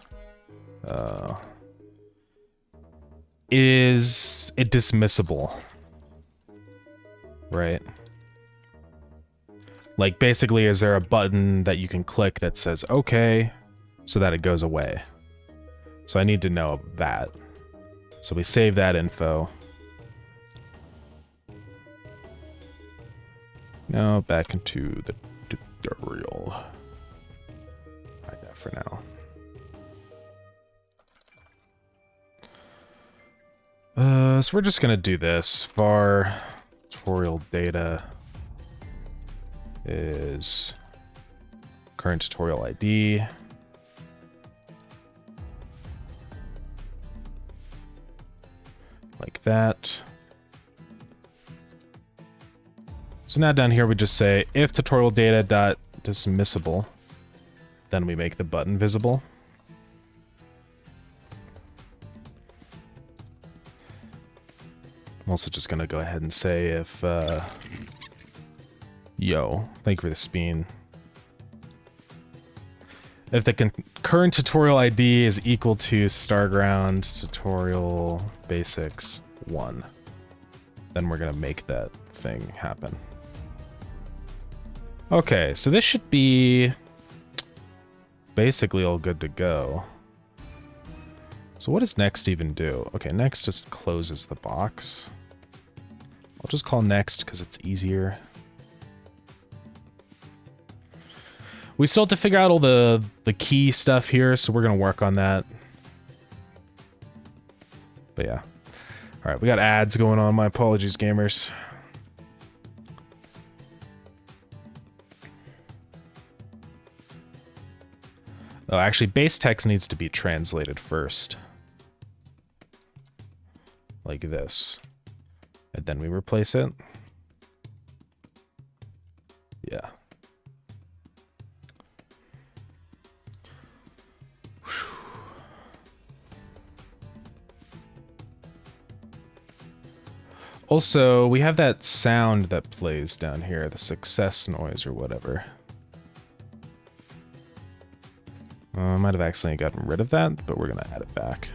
it dismissible? Right? Like, basically, is there a button that you can click that says okay, so that it goes away? So I need to know that. So we save that info. Now back into the tutorial. Hide that for now. So we're just gonna do this. Var tutorial data is current tutorial ID. Like that. So now down here we just say if tutorial data dot dismissible, then we make the button visible. I'm also just gonna go ahead and say if yo, thank you for the spin. If the current tutorial ID is equal to Starground tutorial basics 1, then we're gonna make that thing happen. Okay, so this should be basically all good to go. So what does next even do? Okay, next just closes the box. I'll just call next because it's easier. We still have to figure out all the key stuff here, so we're gonna work on that. But yeah. Alright, we got ads going on. My apologies, gamers. Oh, actually, base text needs to be translated first. Like this. And then we replace it. Yeah. Also, we have that sound that plays down here, the success noise or whatever. I might have accidentally gotten rid of that, but we're going to add it back.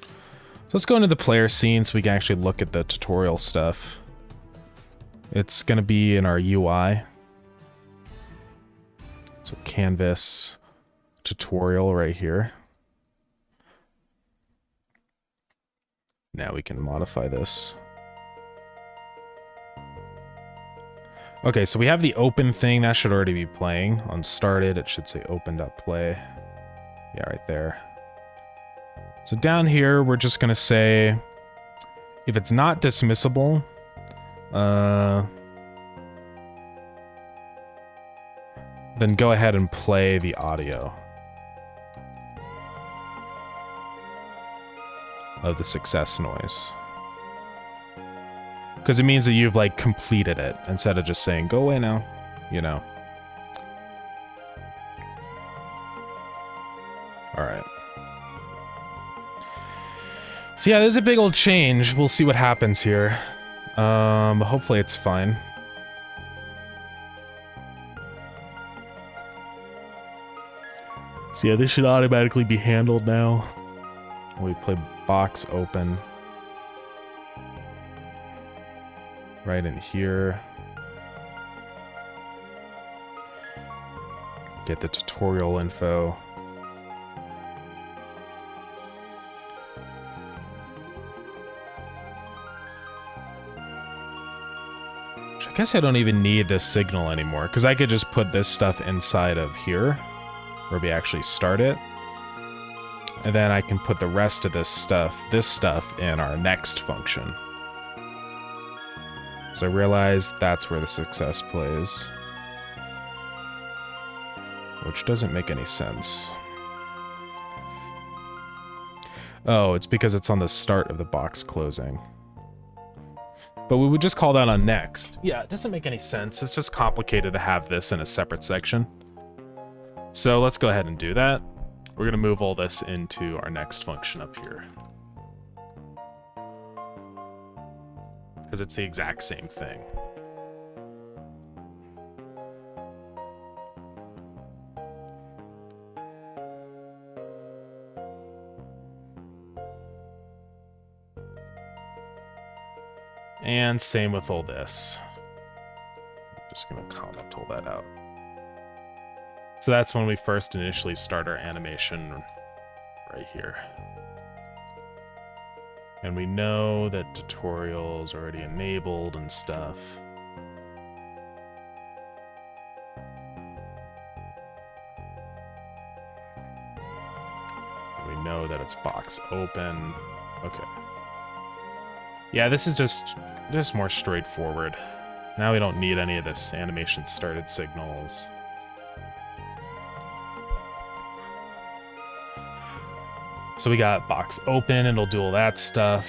So let's go into the player scene so we can actually look at the tutorial stuff. It's going to be in our UI. So canvas tutorial right here. Now we can modify this. Okay, so we have the open thing. That should already be playing. On started, it should say open.play. Yeah, right there. So down here, we're just going to say, if it's not dismissible, then go ahead and play the audio of the success noise. Because it means that you've, like, completed it, instead of just saying, go away now, you know. Alright. So yeah, there's a big old change. We'll see what happens here. Hopefully it's fine. So yeah, this should automatically be handled now. We play box open. Right in here. Get the tutorial info. I guess I don't even need this signal anymore, because I could just put this stuff inside of here, where we actually start it. And then I can put the rest of this stuff in our next function. So I realize that's where the success plays. Which doesn't make any sense. Oh, it's because it's on the start of the box closing. But we would just call that on next. Yeah, it doesn't make any sense. It's just complicated to have this in a separate section. So let's go ahead and do that. We're going to move all this into our next function up here. Because it's the exact same thing. And same with all this. I'm just going to comment all that out. So that's when we first initially start our animation right here. And we know that tutorial's already enabled and stuff. We know that it's box open. Okay. Yeah, this is just more straightforward. Now we don't need any of this animation started signals. So we got box open, it'll do all that stuff.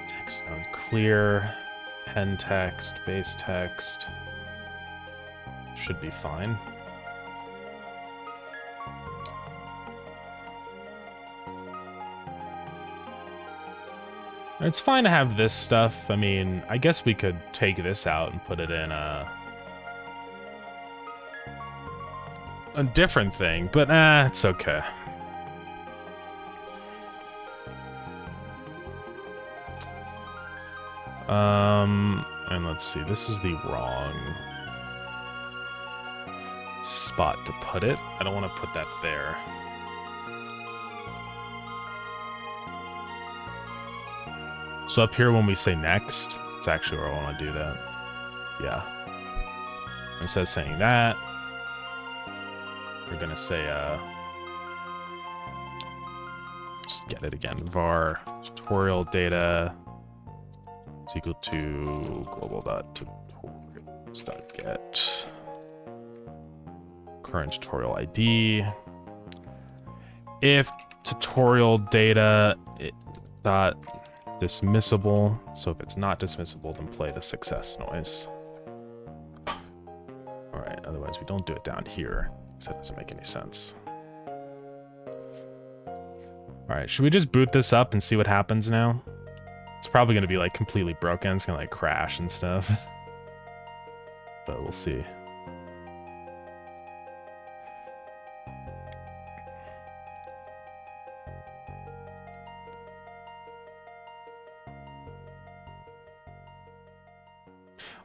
Text sound clear, pen text, base text. Should be fine. It's fine to have this stuff. I mean, I guess we could take this out and put it in a different thing, but it's okay. And let's see, this is the wrong spot to put it. I don't want to put that there. So up here when we say next, it's actually where I want to do that. Yeah. Instead of saying that, we're going to say, just get it again, var tutorial data is equal to global.tutorials.get current tutorial ID. If tutorial data dot dismissible, so if it's not dismissible, then play the success noise. All right, otherwise we don't do it down here, so that doesn't make any sense. All right, should we just boot this up and see what happens now? It's probably going to be like completely broken. It's going to like crash and stuff. But we'll see.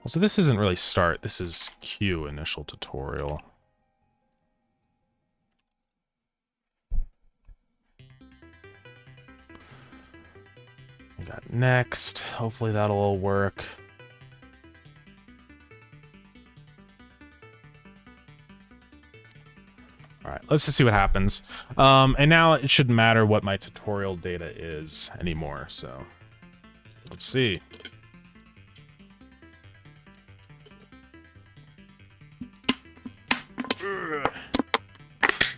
Also, this isn't really start. This is Q initial tutorial. We got next. Hopefully that'll all work. All right, let's just see what happens. And now it shouldn't matter what my tutorial data is anymore. So let's see.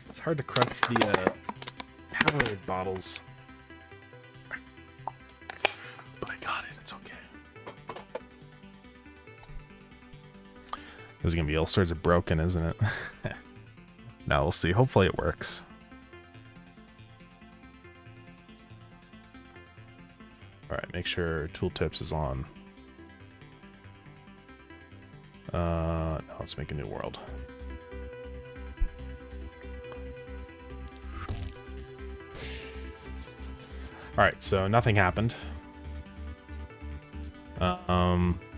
It's hard to crush the Powerade bottles. But I got it, it's okay. This is gonna be all sorts of broken, isn't it? Now we'll see. Hopefully it works. Alright, make sure tooltips is on. Now let's make a new world. Alright, so nothing happened.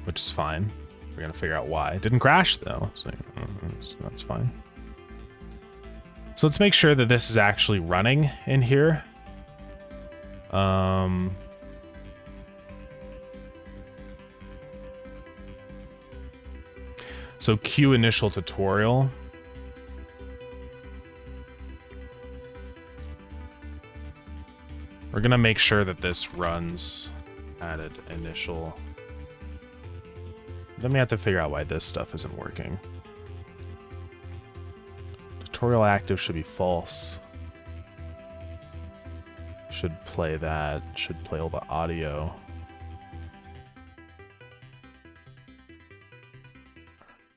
Which is fine. We're gonna figure out why. It didn't crash though, so that's fine. So let's make sure that this is actually running in here. So cue initial tutorial. We're gonna make sure that this runs added initial. Then we have to figure out why this stuff isn't working. Tutorial active should be false. Should play that. Should play all the audio.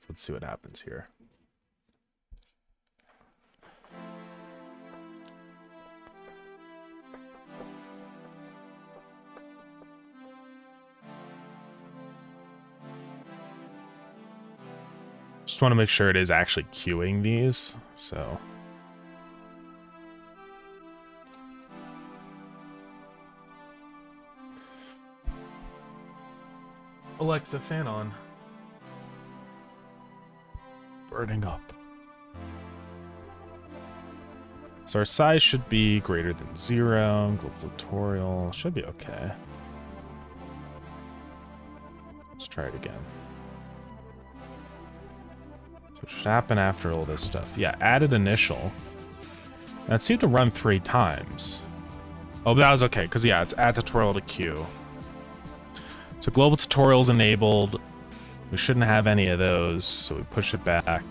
Let's see what happens here. Just want to make sure it is actually queuing these, so. Alexa, fan on. Burning up. So our size should be greater than 0. Global tutorial should be okay. Let's try it again. So it should happen after all this stuff. Yeah, added initial. That seemed to run 3 times. Oh, but that was okay, because yeah, it's add tutorial to queue. So global tutorials enabled. We shouldn't have any of those, so we push it back.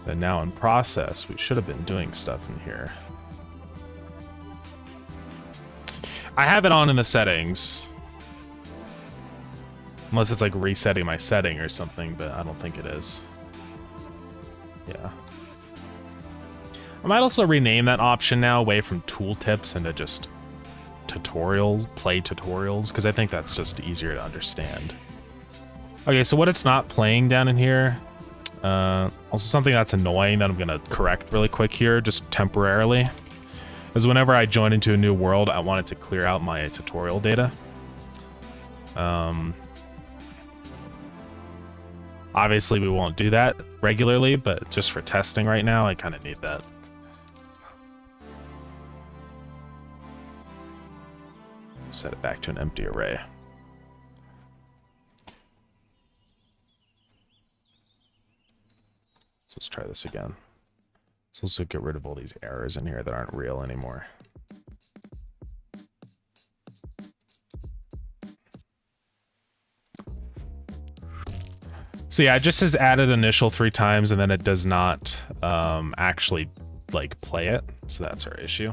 Then now in process, we should have been doing stuff in here. I have it on in the settings. Unless it's like resetting my setting or something, but I don't think it is. Yeah. I might also rename that option now away from tooltips into just tutorials, play tutorials, because I think that's just easier to understand. Okay, so what it's not playing down in here, also something that's annoying that I'm going to correct really quick here, just temporarily, is whenever I join into a new world, I want it to clear out my tutorial data. Obviously, we won't do that regularly, but just for testing right now, I kind of need that. Set it back to an empty array. So let's try this again. So let's get rid of all these errors in here that aren't real anymore. So yeah, it just says added initial 3 times, and then it does not actually like play it. So that's our issue.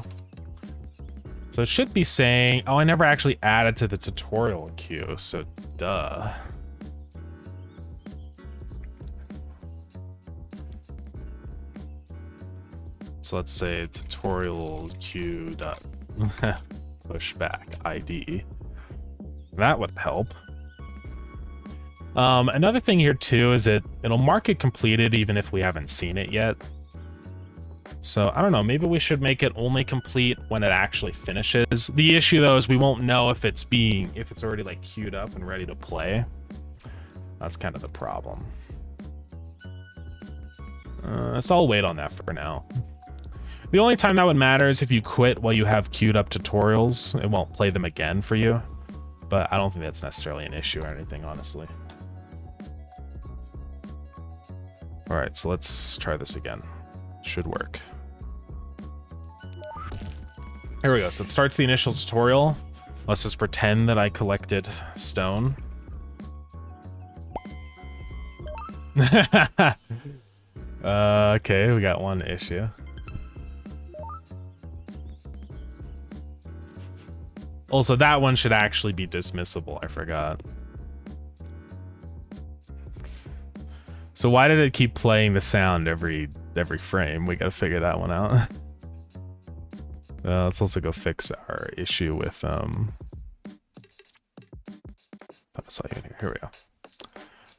So it should be saying, oh, I never actually added to the tutorial queue, so duh. So let's say tutorial queue dot pushback ID. That would help. Another thing here too is it'll mark it completed even if we haven't seen it yet. So I don't know, maybe we should make it only complete when it actually finishes. The issue though is we won't know if it's already like queued up and ready to play. That's kind of the problem. So I'll wait on that for now. The only time that would matter is if you quit while you have queued up tutorials. It won't play them again for you, but I don't think that's necessarily an issue or anything, honestly. All right, so let's try this again. Should work. Here we go. So it starts the initial tutorial. Let's just pretend that I collected stone. Okay, we got one issue. Also, that one should actually be dismissible. I forgot. So why did it keep playing the sound every frame? We gotta figure that one out. Let's also go fix our issue with here we go.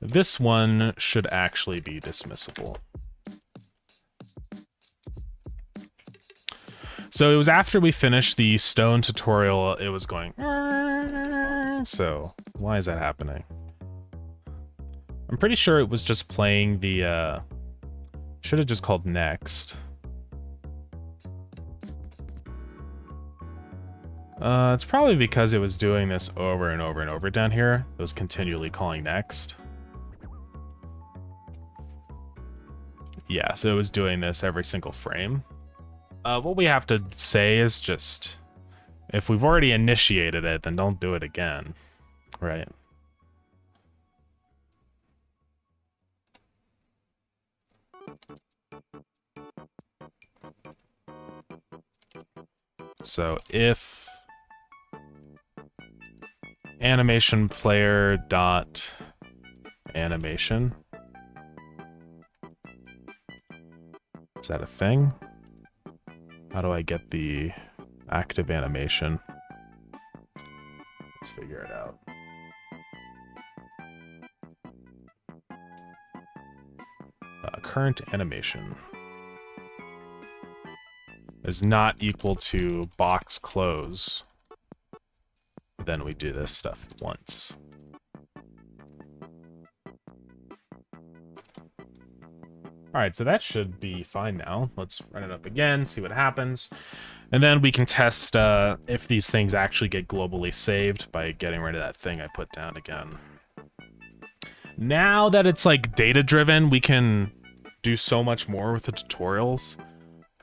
This one should actually be dismissible. So it was after we finished the stone tutorial, it was going. So why is that happening? I'm pretty sure it was just playing the, should have just called next. It's probably because it was doing this over and over and over down here. It was continually calling next. Yeah, so it was doing this every single frame. What we have to say is just, if we've already initiated it, then don't do it again, right? So if animation player dot animation, is that a thing? How do I get the active animation? Let's figure it out. Current animation is not equal to box close. Then we do this stuff once. Alright, so that should be fine now. Let's run it up again, see what happens. And then we can test if these things actually get globally saved by getting rid of that thing I put down again. Now that it's like data-driven, we can do so much more with the tutorials.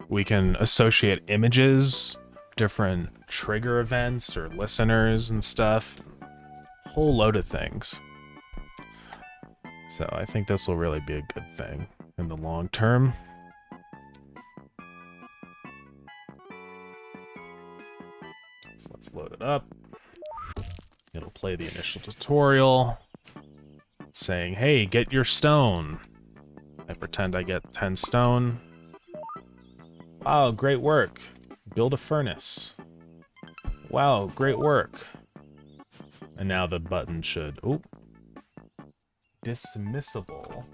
We can associate images, different trigger events or listeners and stuff. A whole load of things. So I think this will really be a good thing in the long term. So let's load it up. It'll play the initial tutorial saying, hey, get your stone. I pretend I get 10 stone. Wow, great work. Build a furnace. Wow, great work. And now the button should... Oop. Dismissible.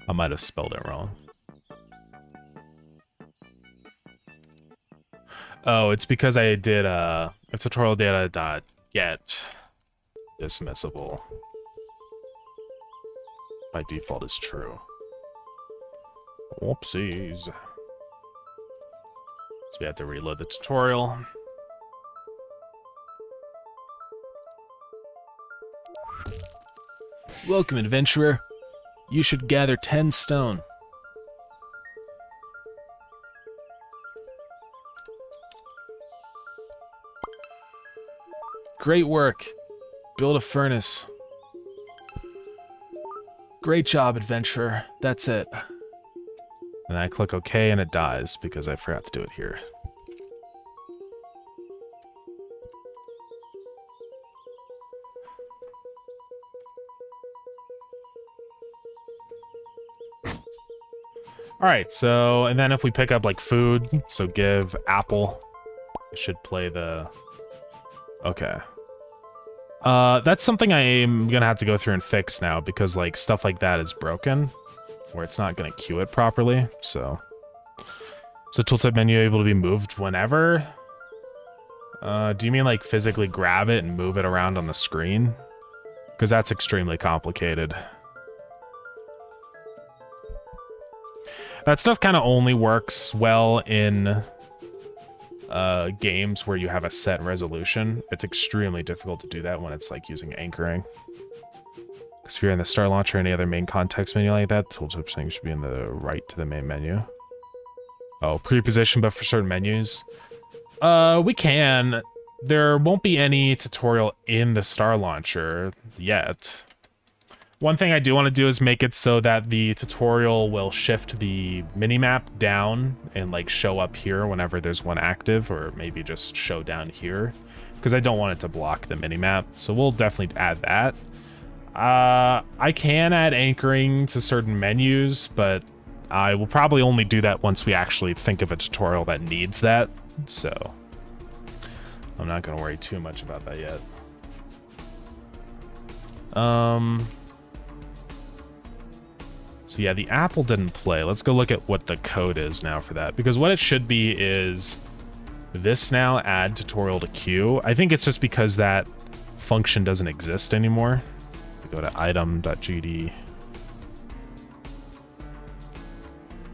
I might have spelled it wrong. Oh, it's because I did if tutorial data dot get dismissible. By default is true. Whoopsies. So we have to reload the tutorial. Welcome, adventurer. You should gather 10 stone. Great work. Build a furnace. Great job, adventurer. That's it. And I click OK and it dies because I forgot to do it here. Alright, so, and then if we pick up, like, food, so give apple, it should play the... Okay. That's something I'm gonna have to go through and fix now, because, like, stuff like that is broken, where it's not gonna queue it properly, so... Is the tooltip menu able to be moved whenever? Do you mean, like, physically grab it and move it around on the screen? Because that's extremely complicated. That stuff kind of only works well in games where you have a set resolution. It's extremely difficult to do that when it's like using anchoring. Because if you're in the Star Launcher or any other main context menu like that, the tooltip thing should be in the right to the main menu. Oh, pre-position, but for certain menus. We can. There won't be any tutorial in the Star Launcher yet. One thing I do want to do is make it so that the tutorial will shift the minimap down and like show up here whenever there's one active, or maybe just show down here, because I don't want it to block the minimap. So we'll definitely add that. I can add anchoring to certain menus, but I will probably only do that once we actually think of a tutorial that needs that. So I'm not going to worry too much about that yet. So yeah, the apple didn't play. Let's go look at what the code is now for that. Because what it should be is this now, add tutorial to queue. I think it's just because that function doesn't exist anymore. We go to item.gd.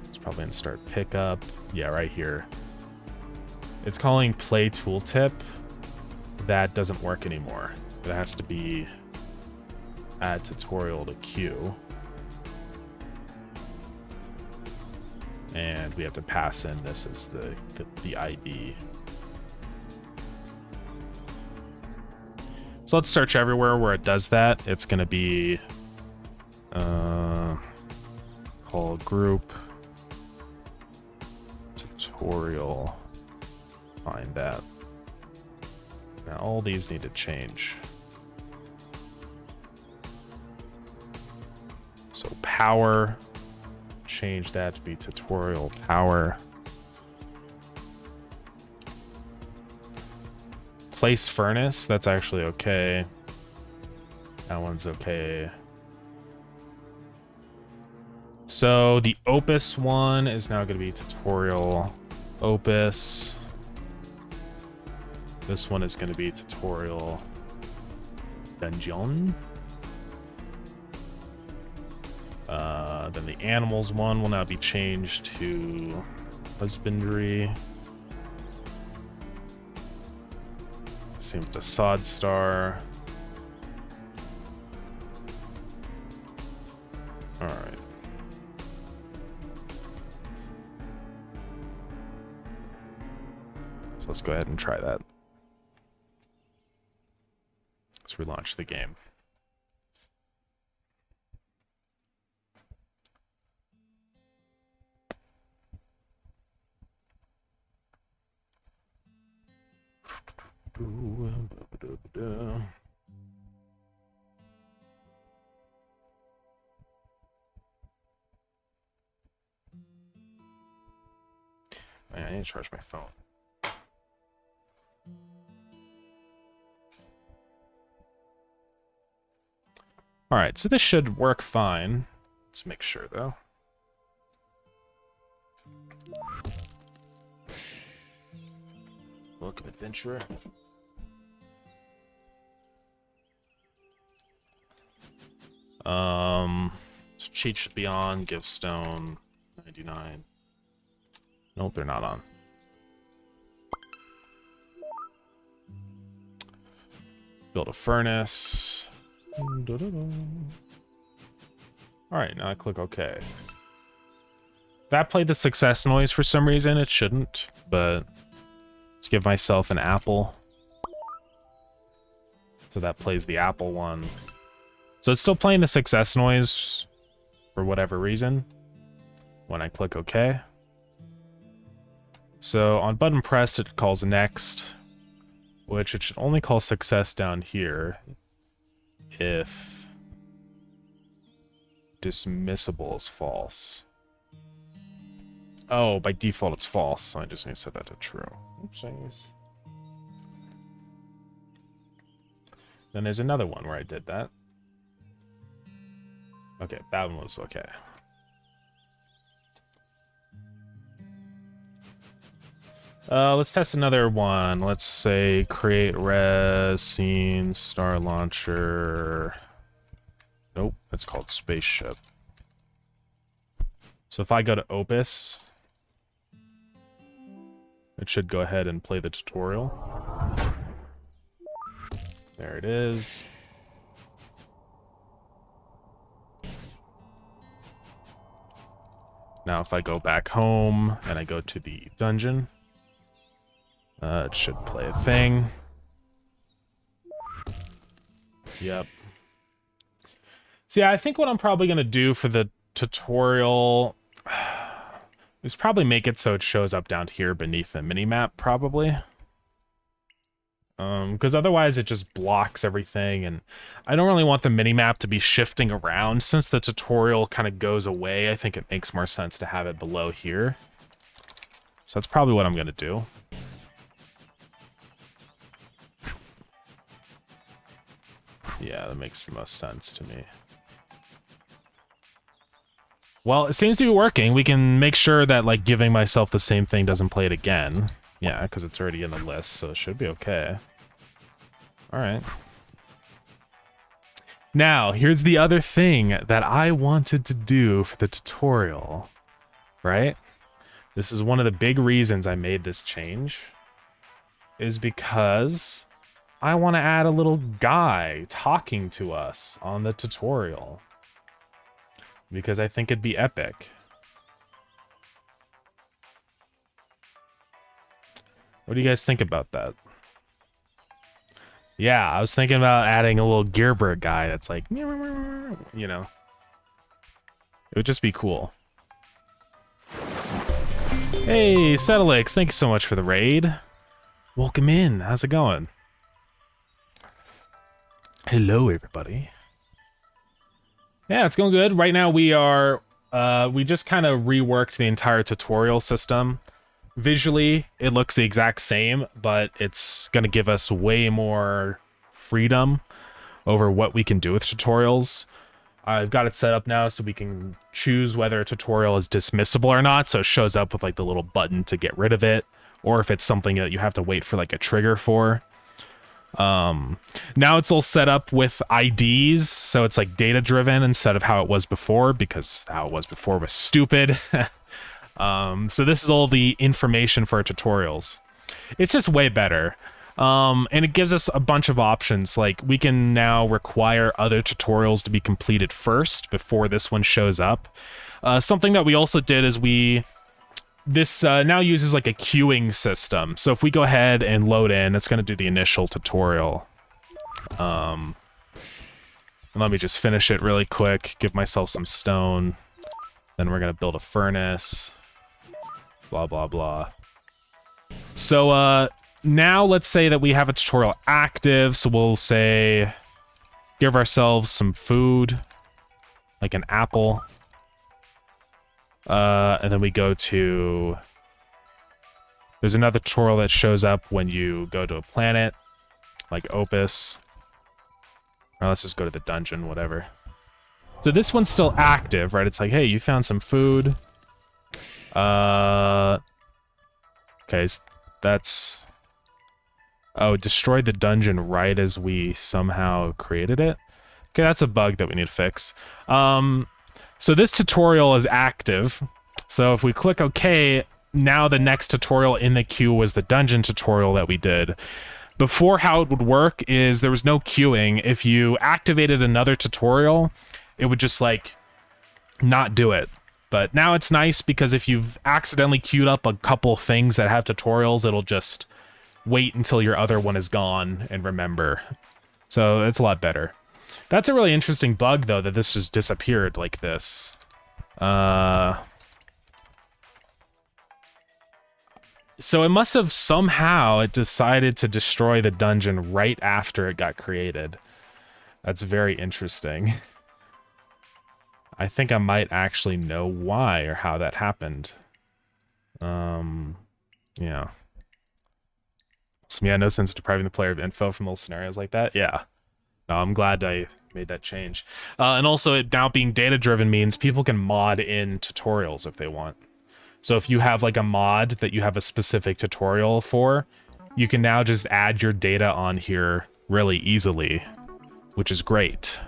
It's probably in start pickup. Yeah, right here. It's calling play tooltip. That doesn't work anymore. It has to be add tutorial to queue. And we have to pass in this as the ID. So let's search everywhere where it does that. It's going to be call group tutorial. Find that. Now all these need to change. So power, change that to be tutorial power. Place furnace, that's actually okay. That one's okay. So the Opus one is now going to be tutorial Opus. This one is going to be tutorial dungeon. Then the animals one will now be changed to husbandry. Same with the sod star. All right. So let's go ahead and try that. Let's relaunch the game. I need to charge my phone. All right, so this should work fine. Let's make sure, though. Welcome, adventurer. So cheat should be on. Give stone 99. Nope, they're not on. Build a furnace. Alright, now I click OK. That played the success noise for some reason. It shouldn't, but let's give myself an apple. So that plays the apple one. So it's still playing the success noise for whatever reason when I click OK. So on button pressed, it calls next, which it should only call success down here if dismissible is false. Oh, by default it's false, so I just need to set that to true. Oopsies. Then there's another one where I did that. Okay, that one was okay. Let's test another one. Let's say create res scene star launcher. Nope, it's called spaceship. So if I go to Opus, it should go ahead and play the tutorial. There it is. Now if I go back home and I go to the dungeon, it should play a thing. Yep. See, I think what I'm probably going to do for the tutorial is probably make it so it shows up down here beneath the minimap, probably. Because otherwise it just blocks everything, and I don't really want the minimap to be shifting around. Since the tutorial kind of goes away, I think it makes more sense to have it below here. So that's probably what I'm going to do. Yeah, that makes the most sense to me. Well, it seems to be working. We can make sure that, like, giving myself the same thing doesn't play it again. Yeah, because it's already in the list, so it should be okay. Alright. Now, here's the other thing that I wanted to do for the tutorial. Right? This is one of the big reasons I made this change. Is because I want to add a little guy talking to us on the tutorial. Because I think it'd be epic. What do you guys think about that? Yeah, I was thinking about adding a little Gearbird guy that's like, you know. It would just be cool. Hey, Settlix, thank you so much for the raid. Welcome in. How's it going? Hello, everybody. Yeah, it's going good. Right now we are, we just kind of reworked the entire tutorial system. Visually, it looks the exact same, but it's going to give us way more freedom over what we can do with tutorials. I've got it set up now so we can choose whether a tutorial is dismissible or not, so it shows up with like the little button to get rid of it, or if it's something that you have to wait for like a trigger for. Now it's all set up with IDs, so it's like data driven instead of how it was before, because how it was before was stupid. So this is all the information for our tutorials. It's just way better. And it gives us a bunch of options. Like, we can now require other tutorials to be completed first before this one shows up. Something that we also did is this now uses like a queuing system. So if we go ahead and load in, it's going to do the initial tutorial. And let me just finish it really quick, give myself some stone. Then we're going to build a furnace. Blah, blah, blah. So, now let's say that we have a tutorial active, so we'll say give ourselves some food, like an apple. And then we go to... There's another tutorial that shows up when you go to a planet, like Opus. Or let's just go to the dungeon, whatever. So this one's still active, right? It's like, hey, you found some food. Okay, so that's... Oh, destroyed the dungeon right as we somehow created it? Okay, that's a bug that we need to fix. So this tutorial is active. So if we click OK, now the next tutorial in the queue was the dungeon tutorial that we did. Before, how it would work is there was no queuing. If you activated another tutorial, it would just like not do it. But now it's nice because if you've accidentally queued up a couple things that have tutorials, it'll just wait until your other one is gone and remember. So it's a lot better. That's a really interesting bug, though, that this just disappeared like this. So it must have somehow it decided to destroy the dungeon right after it got created. That's very interesting. I think I might actually know why or how that happened. Yeah. So yeah, no sense depriving the player of info from little scenarios like that. Yeah. No, I'm glad I made that change. And also, it now being data-driven means people can mod in tutorials if they want. So if you have like a mod that you have a specific tutorial for, you can now just add your data on here really easily, which is great.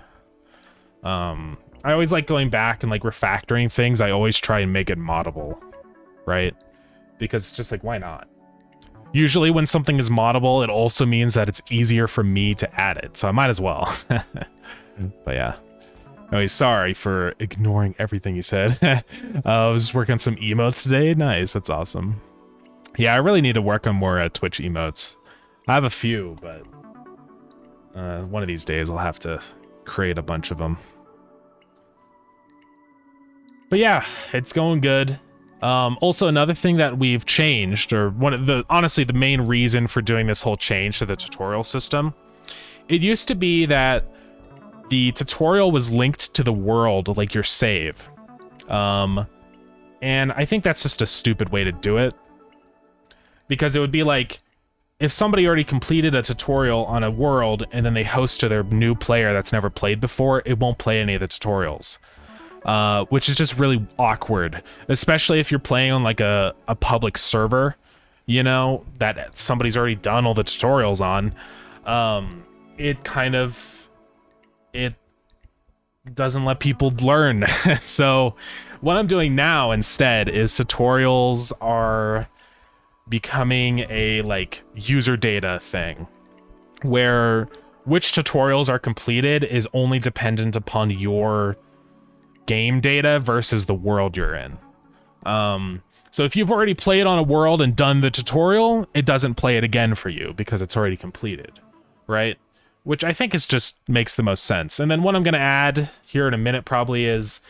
I always like going back and like refactoring things. I always try and make it moddable, right? Because it's just like, why not? Usually when something is moddable, it also means that it's easier for me to add it, so I might as well. But yeah. Anyways, sorry for ignoring everything you said. I was working on some emotes today. Nice, that's awesome. Yeah, I really need to work on more Twitch emotes. I have a few, but one of these days I'll have to create a bunch of them. But yeah, it's going good. Also, another thing that we've changed, or honestly, the main reason for doing this whole change to the tutorial system, it used to be that the tutorial was linked to the world, like your save. And I think that's just a stupid way to do it. Because it would be like, if somebody already completed a tutorial on a world, and then they host to their new player that's never played before, it won't play any of the tutorials. Which is just really awkward, especially if you're playing on like a public server, you know, that somebody's already done all the tutorials on. It doesn't let people learn. So what I'm doing now instead is tutorials are becoming a like user data thing, where which tutorials are completed is only dependent upon your game data versus the world you're in. So if you've already played on a world and done the tutorial, it doesn't play it again for you because it's already completed, right? Which I think is just makes the most sense. And then what I'm going to add here in a minute probably is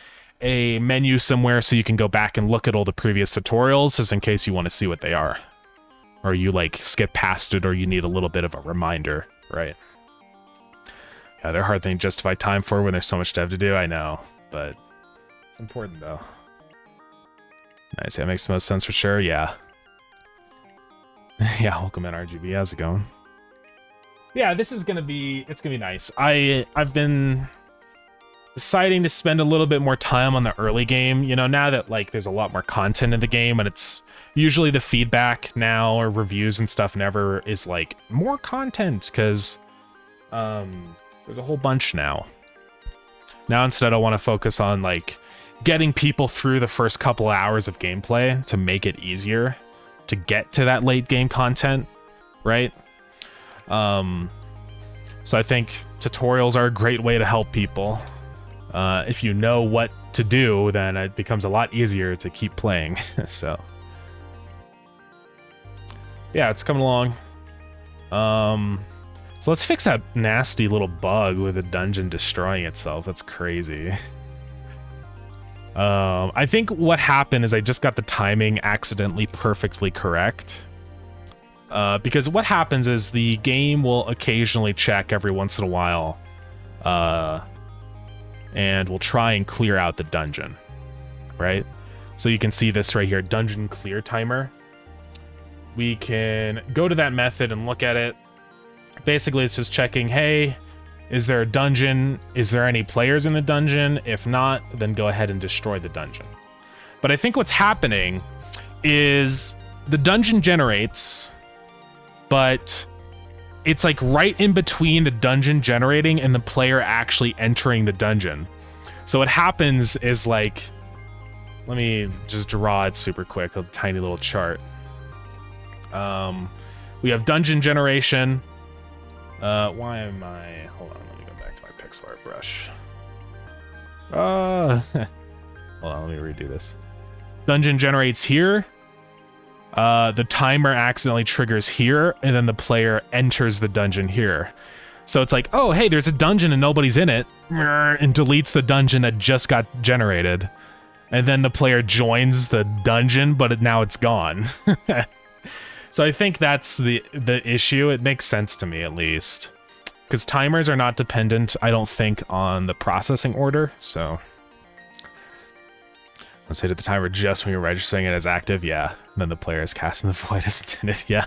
a menu somewhere so you can go back and look at all the previous tutorials just in case you want to see what they are. Or you like skip past it or you need a little bit of a reminder, right? Yeah, they're a hard thing to justify time for when there's so much dev to do, I know. But it's important though. Nice, that makes the most sense for sure, yeah. Yeah, welcome in RGB, how's it going? Yeah, this is gonna be, it's gonna be nice. I've been deciding to spend a little bit more time on the early game, you know, now that like there's a lot more content in the game, and it's usually the feedback now or reviews and stuff never is like more content, because there's a whole bunch now. Now instead I want to focus on like getting people through the first couple hours of gameplay to make it easier to get to that late game content, right? So I think tutorials are a great way to help people. If you know what to do, then it becomes a lot easier to keep playing. So yeah, it's coming along. So let's fix that nasty little bug with the dungeon destroying itself. That's crazy. I think what happened is I just got the timing accidentally perfectly correct. Because what happens is the game will occasionally check every once in a while, and we'll try and clear out the dungeon, right? So you can see this right here, dungeon clear timer. We can go to that method and look at it. Basically, it's just checking, hey, is there a dungeon? Is there any players in the dungeon? If not, then go ahead and destroy the dungeon. But I think what's happening is the dungeon generates, but it's like right in between the dungeon generating and the player actually entering the dungeon. So what happens is like, let me just draw it super quick, a tiny little chart. We have dungeon generation. Why am I, hold on, let me go back to my pixel art brush. Hold on, let me redo this. Dungeon generates here. The timer accidentally triggers here, and then the player enters the dungeon here. So it's like, oh, hey, there's a dungeon and nobody's in it, and deletes the dungeon that just got generated. And then the player joins the dungeon, but now it's gone. So I think that's the issue. It makes sense to me, at least. Because timers are not dependent, I don't think, on the processing order, so... Let's hit the timer just when you're registering it as active, yeah. And then the player is casting the void as intended, yeah.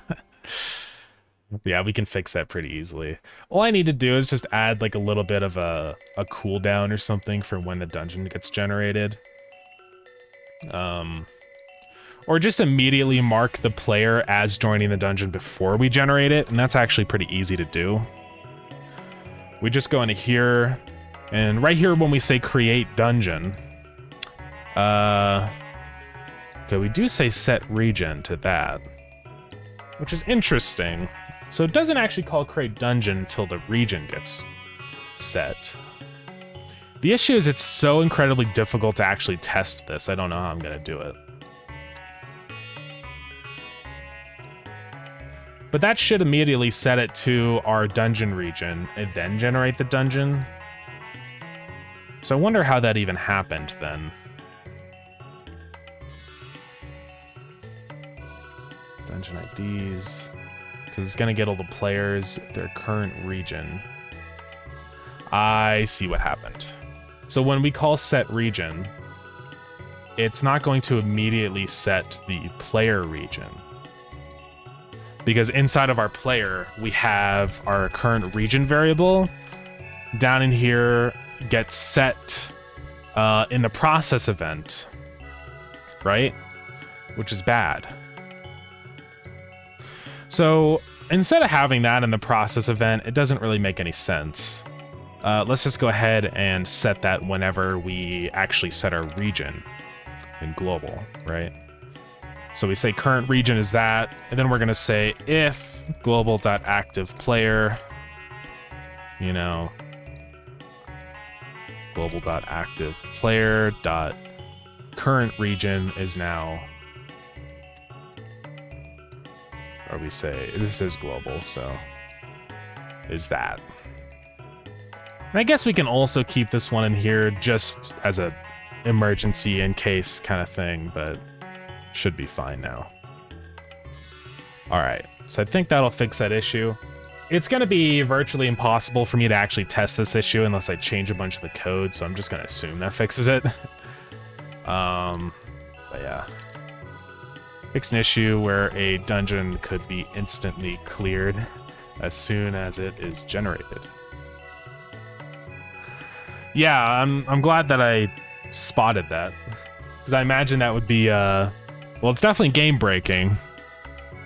Yeah, we can fix that pretty easily. All I need to do is just add like a little bit of a cooldown or something for when the dungeon gets generated. Or just immediately mark the player as joining the dungeon before we generate it, and that's actually pretty easy to do. We just go into here, and right here when we say create dungeon, okay, we do say set region to that, which is interesting. So it doesn't actually call create dungeon until the region gets set. The issue is it's so incredibly difficult to actually test this. I don't know how I'm gonna do it. But that should immediately set it to our dungeon region and then generate the dungeon. So I wonder how that even happened then. Dungeon IDs, because it's gonna get all the players, their current region. I see what happened. So when we call set region, it's not going to immediately set the player region, because inside of our player, we have our current region variable. Down in here, gets set in the process event, right? Which is bad. So instead of having that in the process event, it doesn't really make any sense. Let's just go ahead and set that whenever we actually set our region in global, right? So we say current region is that, and then we're gonna say if global.activePlayer, you know, global.activePlayer dot current region is now, or we say, this is global, so is that. And I guess we can also keep this one in here just as a emergency in case kind of thing, but should be fine now. All right, so I think that'll fix that issue. It's going to be virtually impossible for me to actually test this issue unless I change a bunch of the code, so I'm just going to assume that fixes it. But yeah. Fix an issue where a dungeon could be instantly cleared as soon as it is generated. Yeah, I'm glad that I spotted that, because I imagine that would be, well, it's definitely game breaking.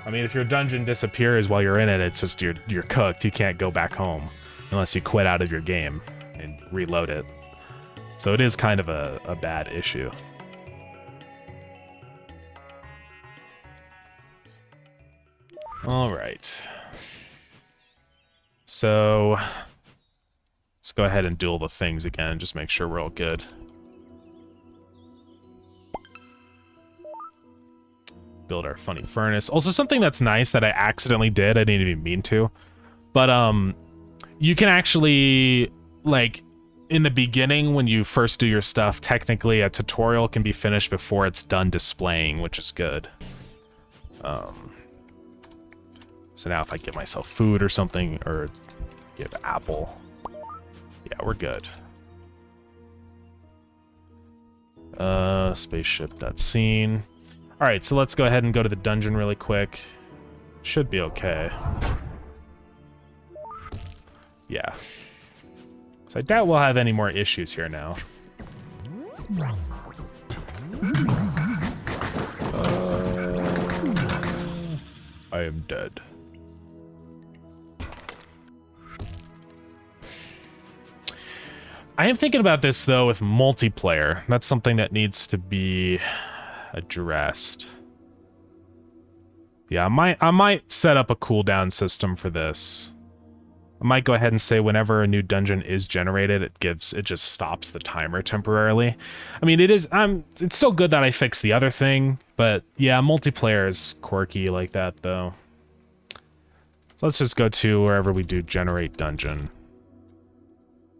I mean, if your dungeon disappears while you're in it, it's just you're cooked. You can't go back home unless you quit out of your game and reload it. So it is kind of a bad issue. All right. So let's go ahead and do all the things again, just make sure we're all good. Build our funny furnace. Also, something that's nice that I accidentally did, I didn't even mean to, but you can actually, like, in the beginning when you first do your stuff, technically a tutorial can be finished before it's done displaying, which is good. So now if I get myself food or something, or get an apple, yeah, we're good. Spaceship.scene. All right, so let's go ahead and go to the dungeon really quick. Should be okay. Yeah. So I doubt we'll have any more issues here now. I am dead. I am thinking about this, though, with multiplayer. That's something that needs to be addressed. Yeah, I might set up a cooldown system for this. I might go ahead and say whenever a new dungeon is generated, it just stops the timer temporarily. I mean, it's still good that I fixed the other thing, but yeah, multiplayer is quirky like that, though. So let's just go to wherever we do generate dungeon.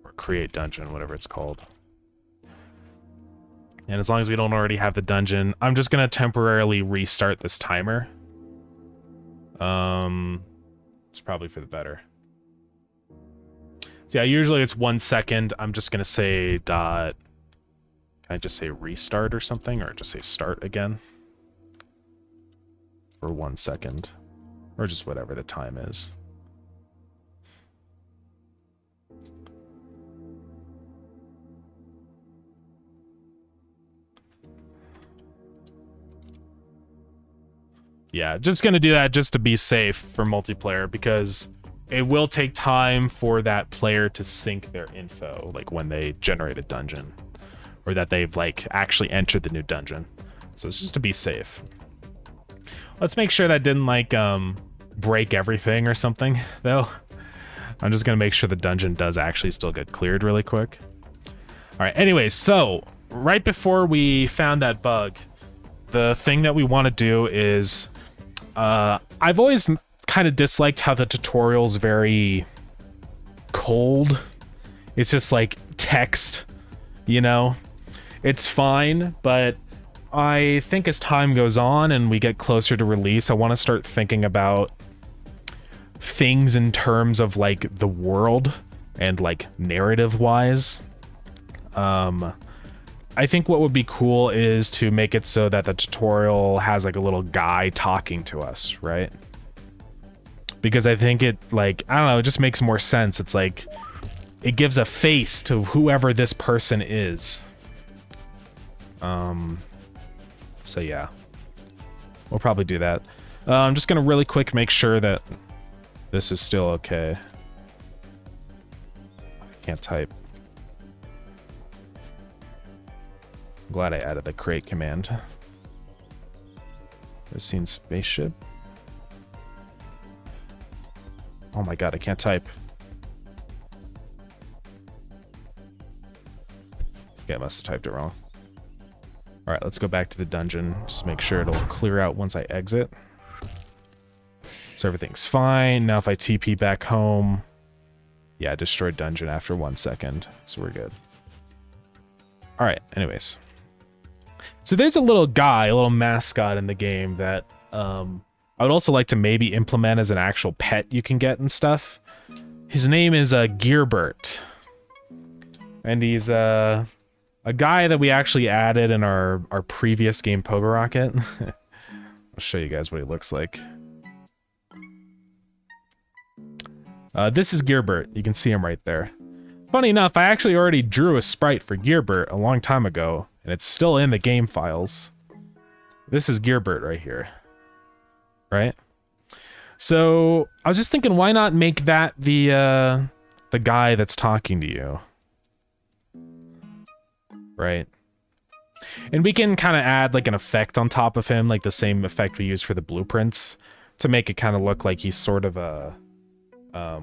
Or create dungeon, whatever it's called. And as long as we don't already have the dungeon, I'm just going to temporarily restart this timer. It's probably for the better. So yeah, usually it's 1 second. I'm just going to say dot... Can I just say restart or something? Or just say start again? For 1 second. Or just whatever the time is. Yeah, just gonna do that just to be safe for multiplayer, because it will take time for that player to sync their info, like when they generate a dungeon, or that they've like actually entered the new dungeon. So it's just to be safe. Let's make sure that didn't like break everything or something, though. I'm just gonna make sure the dungeon does actually still get cleared really quick. All right, anyways, so right before we found that bug, the thing that we want to do is I've always kind of disliked how the tutorial's very cold. It's just like text, you know? It's fine, but I think as time goes on and we get closer to release, I want to start thinking about things in terms of like the world and like narrative-wise. I think what would be cool is to make it so that the tutorial has like a little guy talking to us, right? Because I think it, like, I don't know, it just makes more sense. It's like, it gives a face to whoever this person is. So yeah, we'll probably do that. I'm just gonna really quick make sure that this is still okay. I can't type. I'm glad I added the create command. I've seen spaceship. Oh my god, I can't type. Okay, I must have typed it wrong. All right, let's go back to the dungeon. Just make sure it'll clear out once I exit. So everything's fine. Now if I TP back home, yeah, destroyed dungeon after 1 second. So we're good. All right, anyways. So there's a little guy, a little mascot in the game that I would also like to maybe implement as an actual pet you can get and stuff. His name is Gearbert. And he's a guy that we actually added in our previous game, Pogo Rocket. I'll show you guys what he looks like. This is Gearbert. You can see him right there. Funny enough, I actually already drew a sprite for Gearbert a long time ago, and it's still in the game files. This is Gearbert right here. Right? So, I was just thinking, why not make that the guy that's talking to you? Right. And we can kind of add like an effect on top of him, like the same effect we use for the blueprints, to make it kind of look like he's sort of a,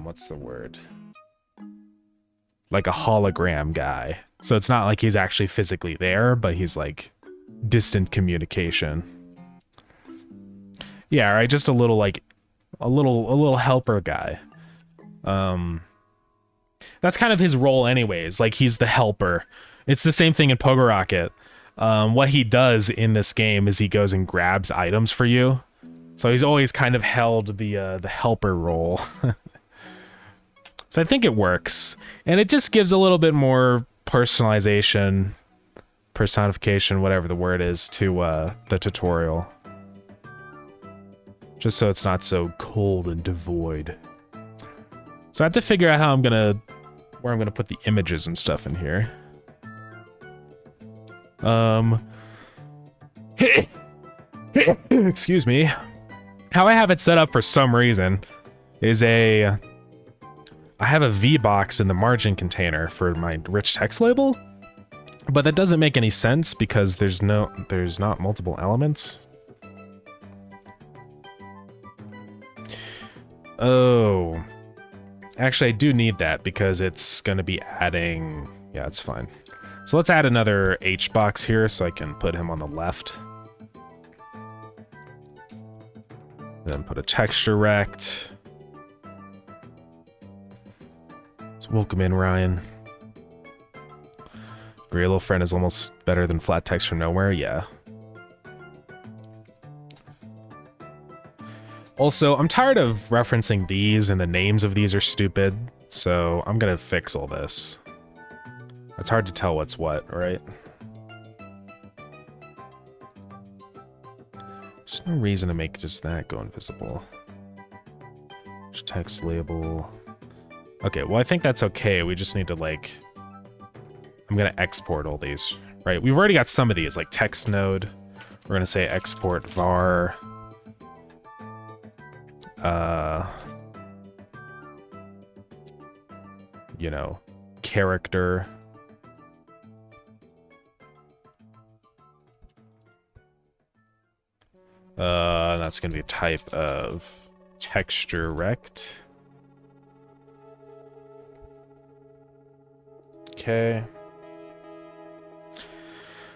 what's the word? Like a hologram guy. So it's not like he's actually physically there, but he's like distant communication. Yeah, right, just a little like, a little helper guy. That's kind of his role anyways, like he's the helper. It's the same thing in Pogo Rocket. What he does in this game is he goes and grabs items for you. So he's always kind of held the helper role. So I think it works. And it just gives a little bit more personalization, personification, whatever the word is, to the tutorial. Just so it's not so cold and devoid. So I have to figure out how where I'm gonna put the images and stuff in here. Excuse me. How I have it set up for some reason is I have a V-box in the margin container for my rich text label, but that doesn't make any sense because there's not multiple elements. Oh, actually I do need that because it's gonna be adding, yeah, it's fine. So let's add another H box here so I can put him on the left. Then put a texture rect. So welcome in, Ryan. Great little friend is almost better than flat text from nowhere, yeah. Also, I'm tired of referencing these and the names of these are stupid, so I'm gonna fix all this. It's hard to tell what's what, right? There's no reason to make just that go invisible. Just text label. Okay, well, I think that's okay. We just need to, like... I'm gonna export all these, right? We've already got some of these, like text node. We're gonna say export var. You know, character. That's gonna be a type of texture rect. Okay.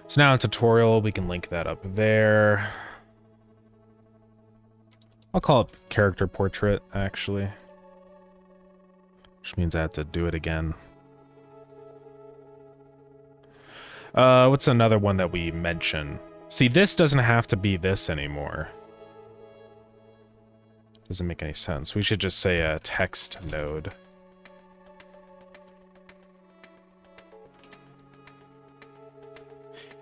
So now in tutorial, we can link that up there. I'll call it character portrait, actually. Which means I have to do it again. What's another one that we mention? See, this doesn't have to be this anymore. Doesn't make any sense. We should just say a text node.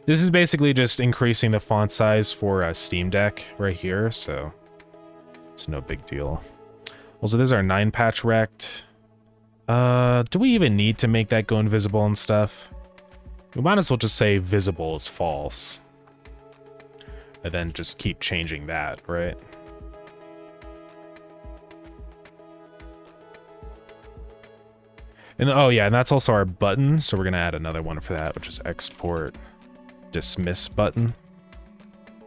This is basically just increasing the font size for Steam Deck right here, so it's no big deal. Also, this is our 9-patch rect. Do we even need to make that go invisible and stuff? We might as well just say visible is false. And then just keep changing that, right? And oh yeah, and that's also our button, so we're gonna add another one for that, which is export dismiss button.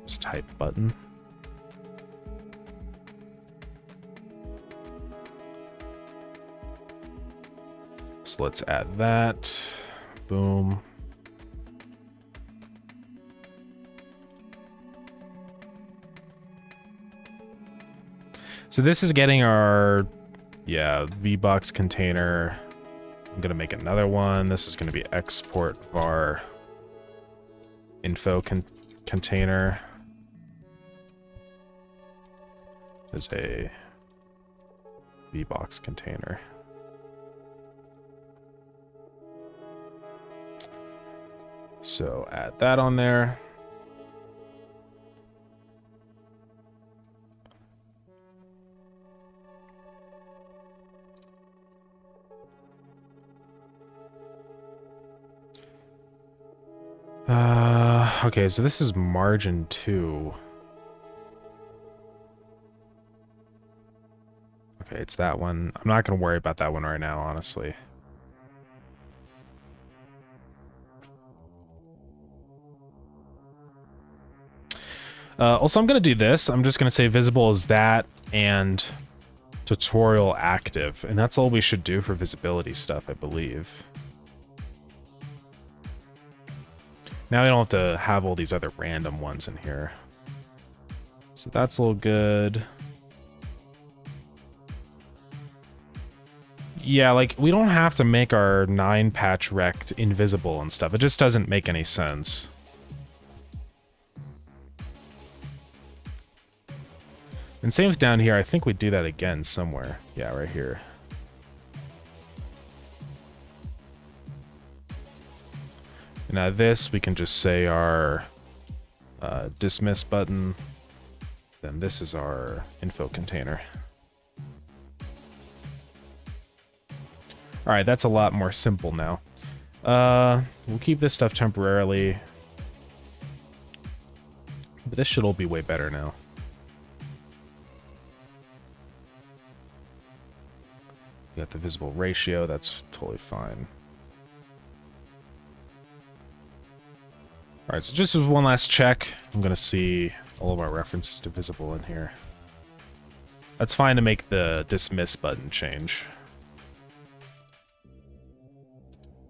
Just type button. So let's add that. Boom. So this is getting our, yeah, VBox container. I'm gonna make another one. This is gonna be export var info container. There's a VBox container. So add that on there. Okay, so this is margin 2. Okay, it's that one. I'm not going to worry about that one right now, honestly. Also, I'm going to do this. I'm just going to say visible is that and tutorial active. And that's all we should do for visibility stuff, I believe. Now we don't have to have all these other random ones in here. So that's a little good. Yeah, like, we don't have to make our 9-patch rect invisible and stuff. It just doesn't make any sense. And same with down here. I think we do that again somewhere. Yeah, right here. And now this, we can just say our dismiss button. Then this is our info container. All right, that's a lot more simple now. We'll keep this stuff temporarily. But this should all be way better now. We got the visible ratio, that's totally fine. All right, so just as one last check, I'm gonna see all of our references to visible in here. That's fine to make the dismiss button change.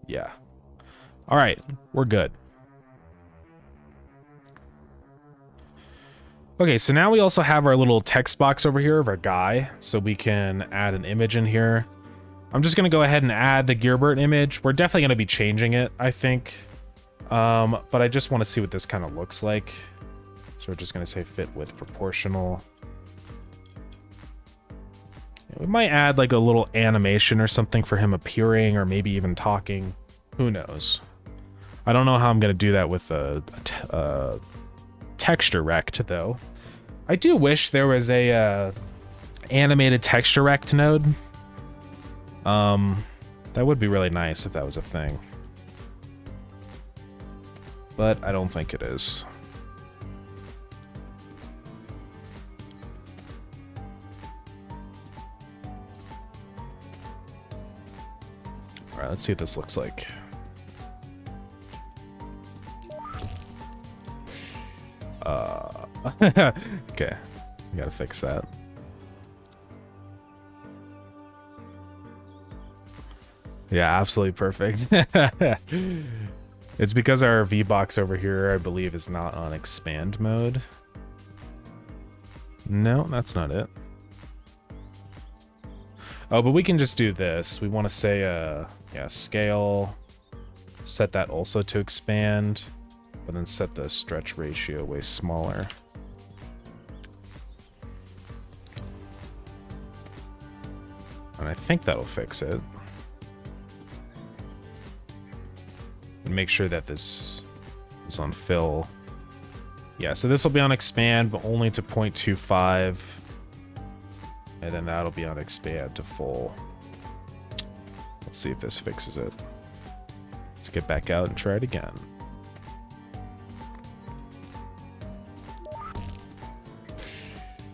Yeah. All right, we're good. Okay, so now we also have our little text box over here of our guy, so we can add an image in here. I'm just gonna go ahead and add the Gearbert image. We're definitely gonna be changing it, I think. But I just want to see what this kind of looks like. So we're just gonna say fit with proportional. We might add like a little animation or something for him appearing, or maybe even talking. Who knows? I don't know how I'm gonna do that with a texture rect though. I do wish there was a animated texture rect node. That would be really nice if that was a thing. But I don't think it is. All right, let's see what this looks like. Okay, we gotta fix that. Yeah, absolutely perfect. It's because our VBox over here, I believe, is not on expand mode. No, that's not it. Oh, but we can just do this. We want to say, yeah, scale, set that also to expand, but then set the stretch ratio way smaller. And I think that'll fix it. And make sure that this is on fill. Yeah, so this will be on expand, but only to 0.25. And then that'll be on expand to full. Let's see if this fixes it. Let's get back out and try it again.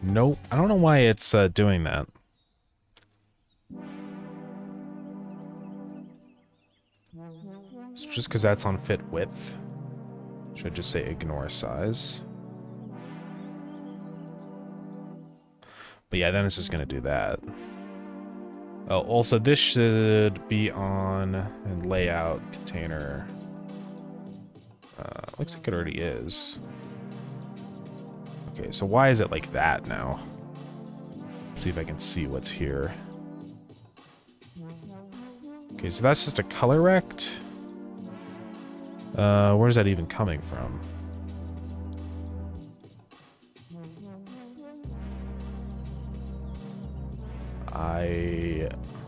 Nope, I don't know why it's doing that. It's just because that's on fit width. Should I just say ignore size? But yeah, then it's just going to do that. Oh, also this should be on and layout container. Looks like it already is. Okay, so why is it like that now? Let's see if I can see what's here. Okay, so that's just a color rect. Where's that even coming from?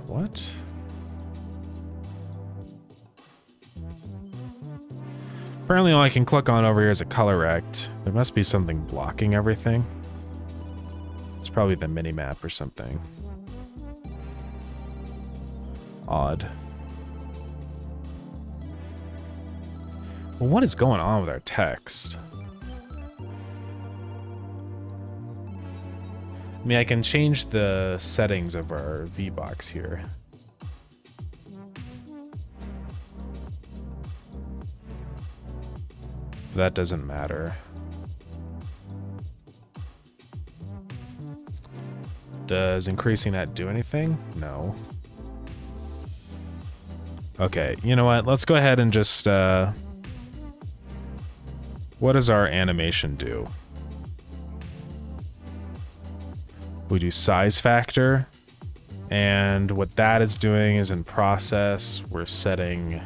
What? Apparently all I can click on over here is a color rect. There must be something blocking everything. It's probably the mini-map or something. Odd. Well, what is going on with our text? I mean, I can change the settings of our V-Box here. But that doesn't matter. Does increasing that do anything? No. Okay, you know what? Let's go ahead and just, what does our animation do? We do size factor, and what that is doing is in process, we're setting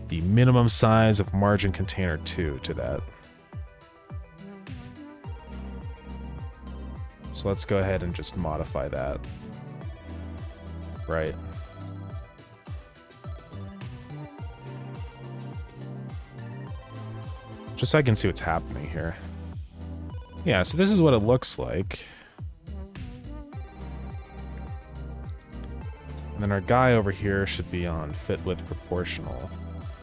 the minimum size of margin container 2 to that. So let's go ahead and just modify that. Right. Just so I can see what's happening here. Yeah, so this is what it looks like. And then our guy over here should be on fit width proportional.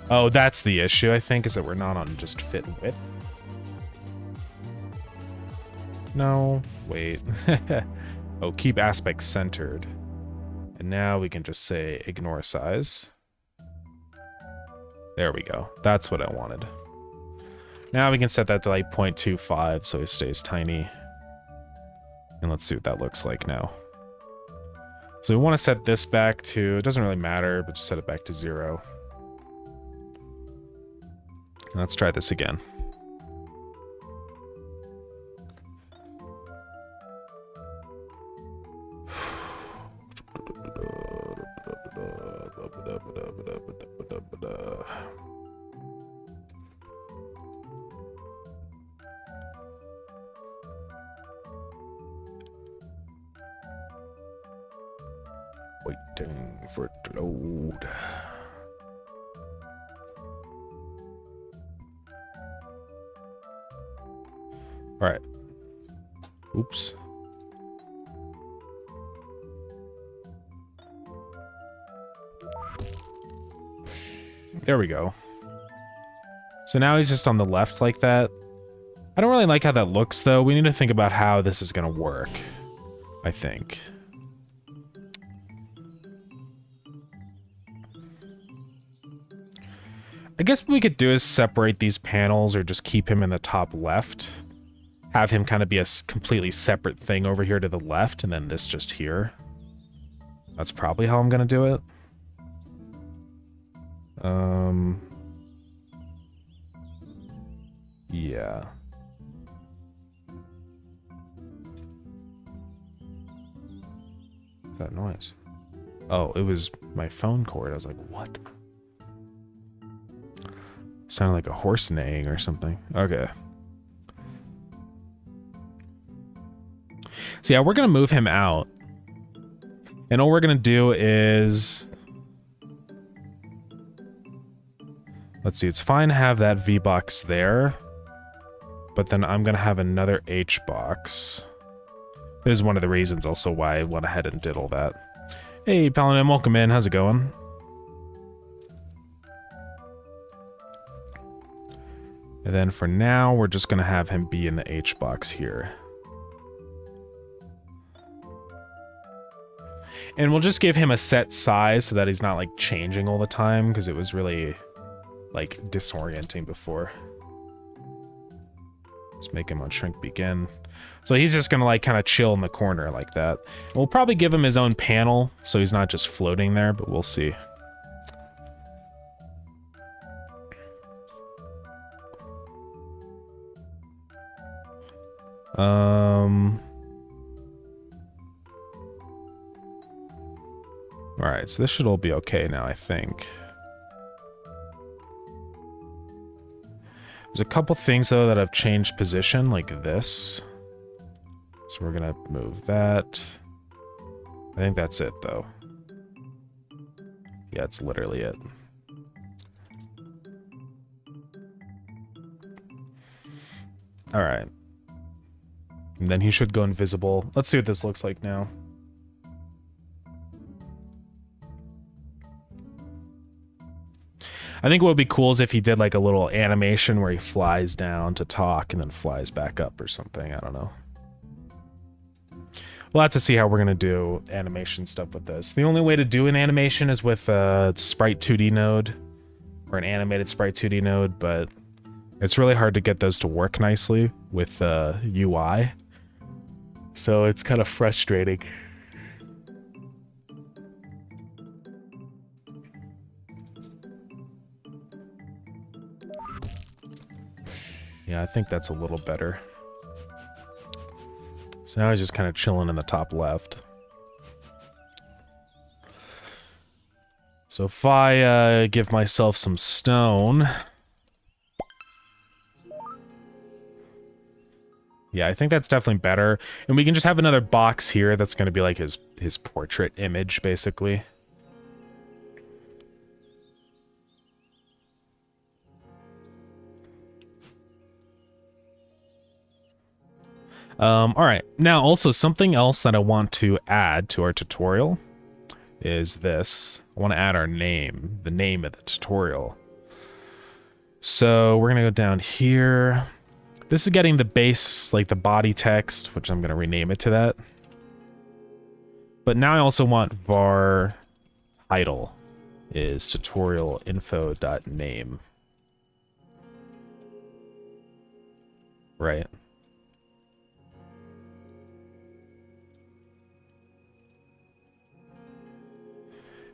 Oh, that's the issue, I think, is that we're not on just fit width. No, wait. Oh, keep aspect centered. And now we can just say ignore size. There we go. That's what I wanted. Now we can set that to like 0.25 so it stays tiny. And let's see what that looks like now. So we want to set this back to, it doesn't really matter, but just set it back to 0. And let's try this again. Waiting for it to load. All right. Oops. There we go. So now he's just on the left like that. I don't really like how that looks, though. We need to think about how this is going to work, I think. I guess what we could do is separate these panels or just keep him in the top left. Have him kind of be a completely separate thing over here to the left, and then this just here. That's probably how I'm going to do it. Yeah. What's that noise? Oh, it was my phone cord. I was like, what? Sounded like a horse neighing or something. Okay. So yeah, we're going to move him out. And all we're going to do is... Let's see, it's fine to have that V-box there. But then I'm going to have another H-box. This is one of the reasons also why I went ahead and did all that. Hey, Paladin, welcome in. How's it going? And then for now, we're just going to have him be in the H-box here. And we'll just give him a set size so that he's not, like, changing all the time, because it was really, like, disorienting before. Let's make him on shrink begin. So he's just going to, like, kind of chill in the corner like that. We'll probably give him his own panel, so he's not just floating there, but we'll see. right, so this should all be okay now, I think. There's a couple things, though, that have changed position, like this. So we're gonna move that. I think that's it, though. Yeah, it's literally it. All right. And then he should go invisible. Let's see what this looks like now. I think what would be cool is if he did like a little animation where he flies down to talk and then flies back up or something. I don't know. We'll have to see how we're going to do animation stuff with this. The only way to do an animation is with a Sprite 2D node or an animated Sprite 2D node, but it's really hard to get those to work nicely with UI. So it's kind of frustrating. Yeah, I think that's a little better. So now he's just kind of chilling in the top left. So if I give myself some stone... Yeah, I think that's definitely better. And we can just have another box here that's going to be like his portrait image, basically. All right. Now, also, something else that I want to add to our tutorial is this. I want to add our name, the name of the tutorial. So we're going to go down here. This is getting the base, like the body text, which I'm going to rename it to that. But now I also want var title is tutorial info.name. Right.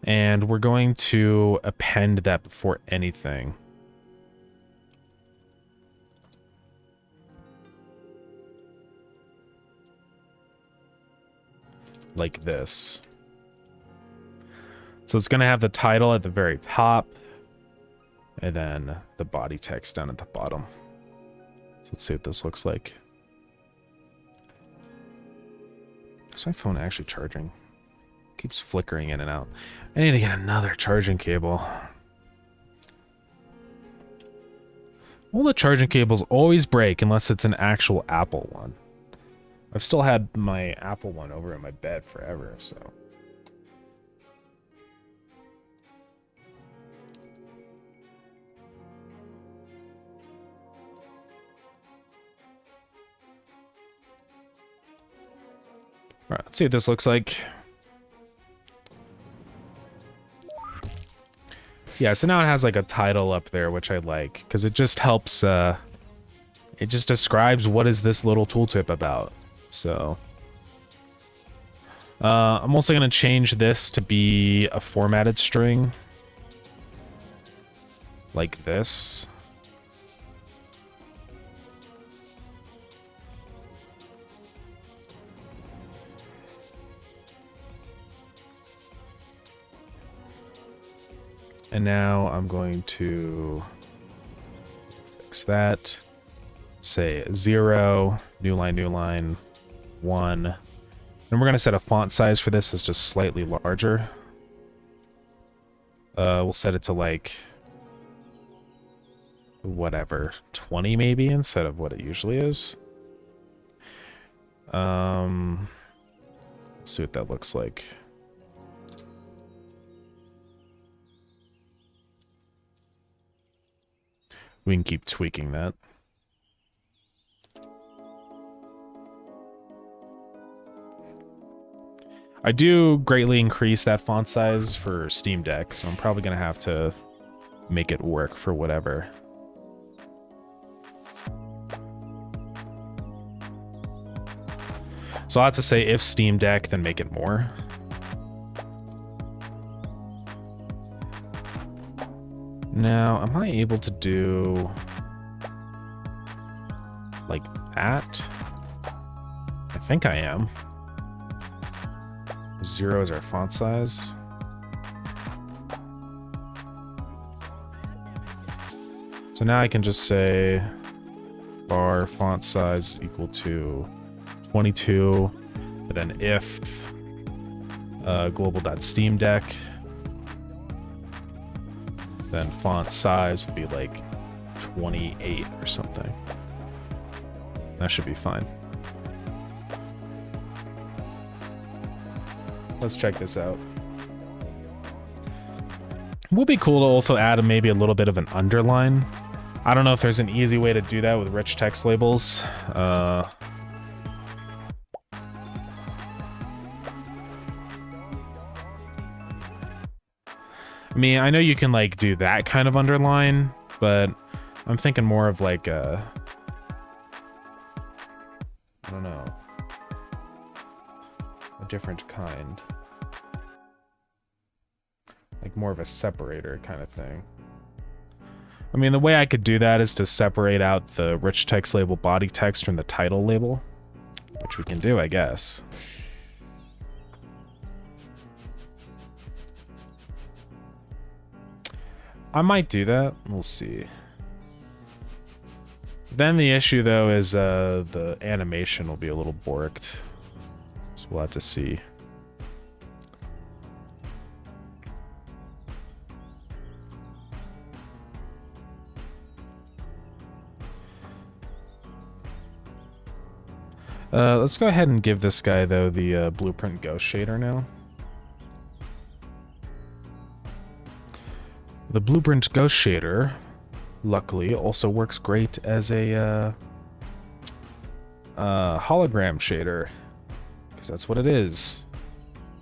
And we're going to append that before anything. Like this. So it's going to have the title at the very top and then the body text down at the bottom. So let's see what this looks like. Is my phone actually charging? It keeps flickering in and out. I need to get another charging cable. All the charging cables always break unless it's an actual Apple one. I've still had my Apple one over in my bed forever, so. All right, let's see what this looks like. Yeah, so now it has like a title up there, which I like, because it just helps, it just describes what is this little tooltip about. So, I'm also going to change this to be a formatted string. Like this. And now I'm going to fix that. Say 0, new line, 1. And we're going to set a font size for this as just slightly larger. We'll set it to like, whatever, 20 maybe instead of what it usually is. Let's see what that looks like. We can keep tweaking that. I do greatly increase that font size for Steam Deck, so I'm probably going to have to make it work for whatever. So I'll have to say if Steam Deck, then make it more. Now, am I able to do like that? I think I am. 0 is our font size. So now I can just say bar font size equal to 22, but then if global.steamdeck, then font size would be like 28 or something. That should be fine. Let's check this out. It would be cool to also add maybe a little bit of an underline. I don't know if there's an easy way to do that with rich text labels. I mean, I know you can like do that kind of underline, but I'm thinking more of like a, I don't know, a different kind. Like more of a separator kind of thing. I mean, the way I could do that is to separate out the rich text label body text from the title label, which we can do, I guess. I might do that. We'll see. Then the issue, though, is the animation will be a little borked. So we'll have to see. Let's go ahead and give this guy, though, the Blueprint Ghost shader now. The Blueprint Ghost shader, luckily, also works great as a hologram shader, because that's what it is.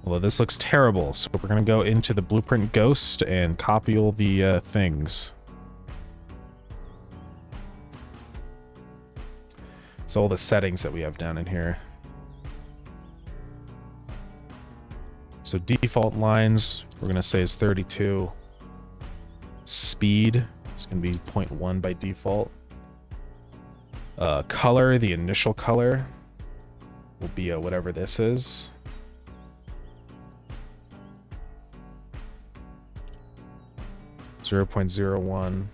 Although this looks terrible, so we're going to go into the Blueprint Ghost and copy all the things. So all the settings that we have down in here. So default lines, we're going to say is 32. Speed is going to be 0.1 by default. Color, the initial color, will be whatever this is. .01,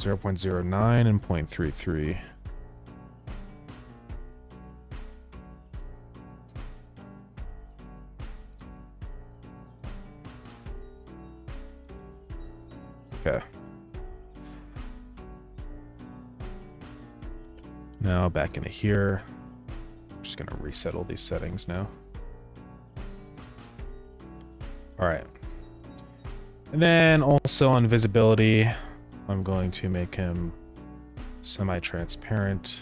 0.09, and 0.33. Okay. Now back into here. I'm just gonna reset all these settings now. All right. And then also on visibility, I'm going to make him semi-transparent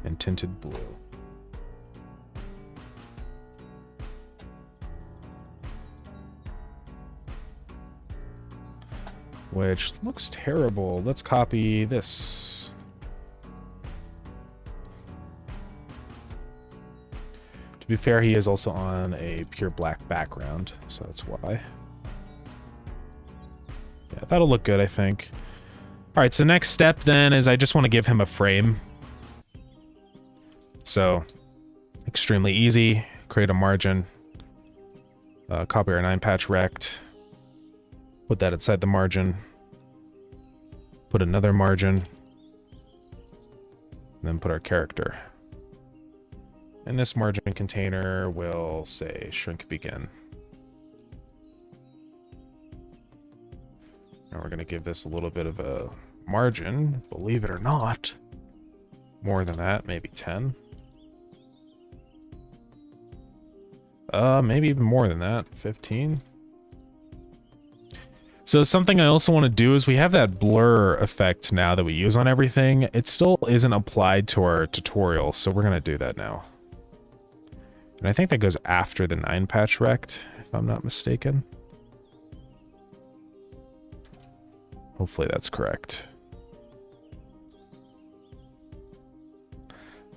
and tinted blue. Which looks terrible. Let's copy this. To be fair, he is also on a pure black background, so that's why. Yeah, that'll look good, I think. All right, so next step then is I just want to give him a frame. So, extremely easy. Create a margin. Copy our 9-patch rect. Put that inside the margin. Put another margin. And then put our character. And this margin container will say shrink begin. Now we're going to give this a little bit of a margin, believe it or not. More than that, maybe 10. Maybe even more than that, 15. So something I also want to do is we have that blur effect now that we use on everything. It still isn't applied to our tutorial, so we're going to do that now. And I think that goes after the 9-patch rect, if I'm not mistaken. Hopefully that's correct.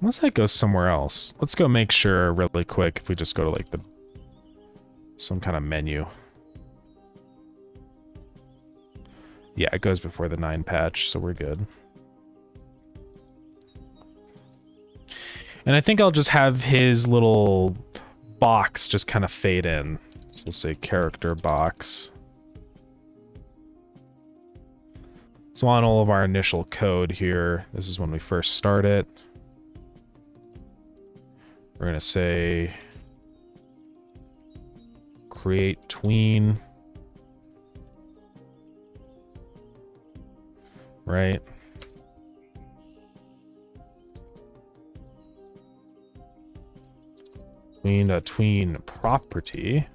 Unless that goes somewhere else. Let's go make sure really quick if we just go to like some kind of menu. Yeah, it goes before the 9-patch, so we're good. And I think I'll just have his little box just kind of fade in. So we'll say character box. So on all of our initial code here, this is when we first start it. We're going to say create tween. Right? Tween property.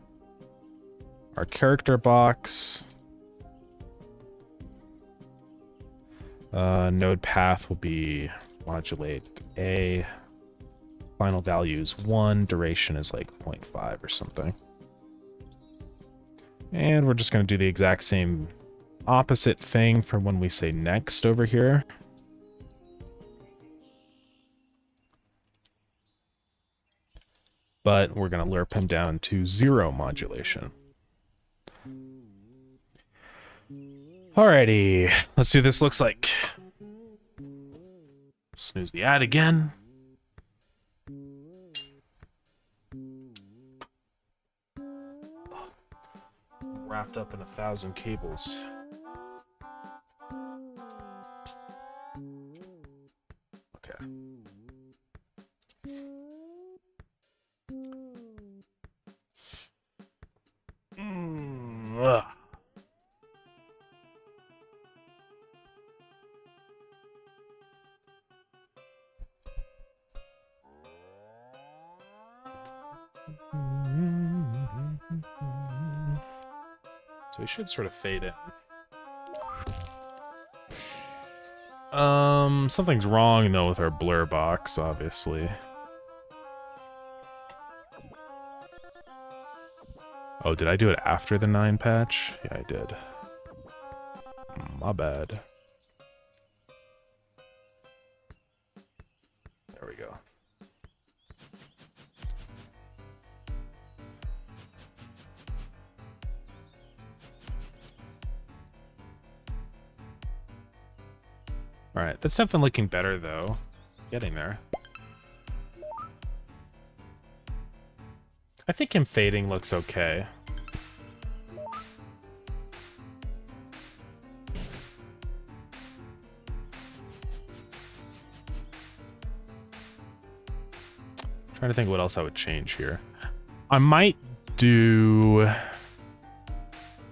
Our character box. Node path will be modulate A. Final value is 1. Duration is like 0.5 or something. And we're just going to do the exact same opposite thing for when we say next over here. But we're going to lerp him down to 0 modulation. Alrighty, let's see what this looks like. Snooze the ad again. Wrapped up in 1,000 cables. Okay. Ugh. So we should sort of fade in. Something's wrong though with our blur box, obviously. Oh, did I do it after the 9 patch? Yeah, I did. My bad. There we go. Alright, that's definitely looking better, though. Getting there. I think him fading looks okay. Trying to think what else I would change here. I might do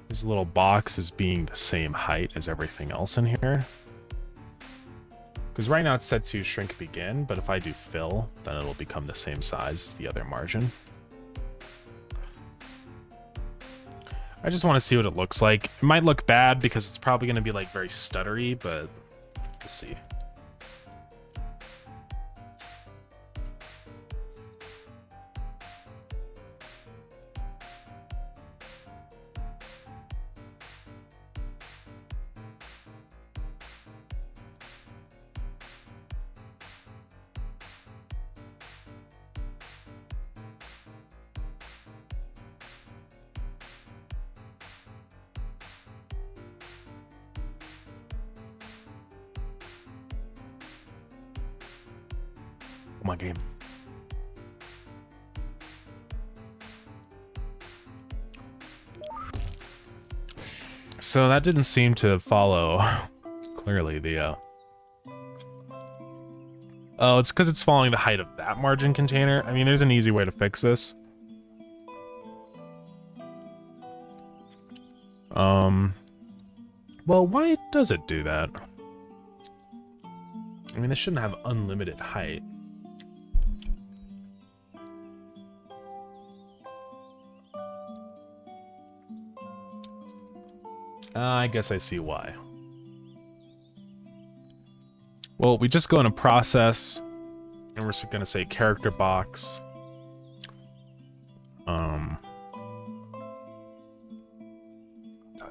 this little box as being the same height as everything else in here. Because right now it's set to shrink begin, but if I do fill, then it'll become the same size as the other margin. I just want to see what it looks like. It might look bad because it's probably going to be like very stuttery, but we'll see. My game. So that didn't seem to follow clearly the oh, it's because it's following the height of that margin container. I mean, there's an easy way to fix this. Well, why does it do that? I mean, this shouldn't have unlimited height. I guess I see why. Well, we just go into process, and we're going to say character box.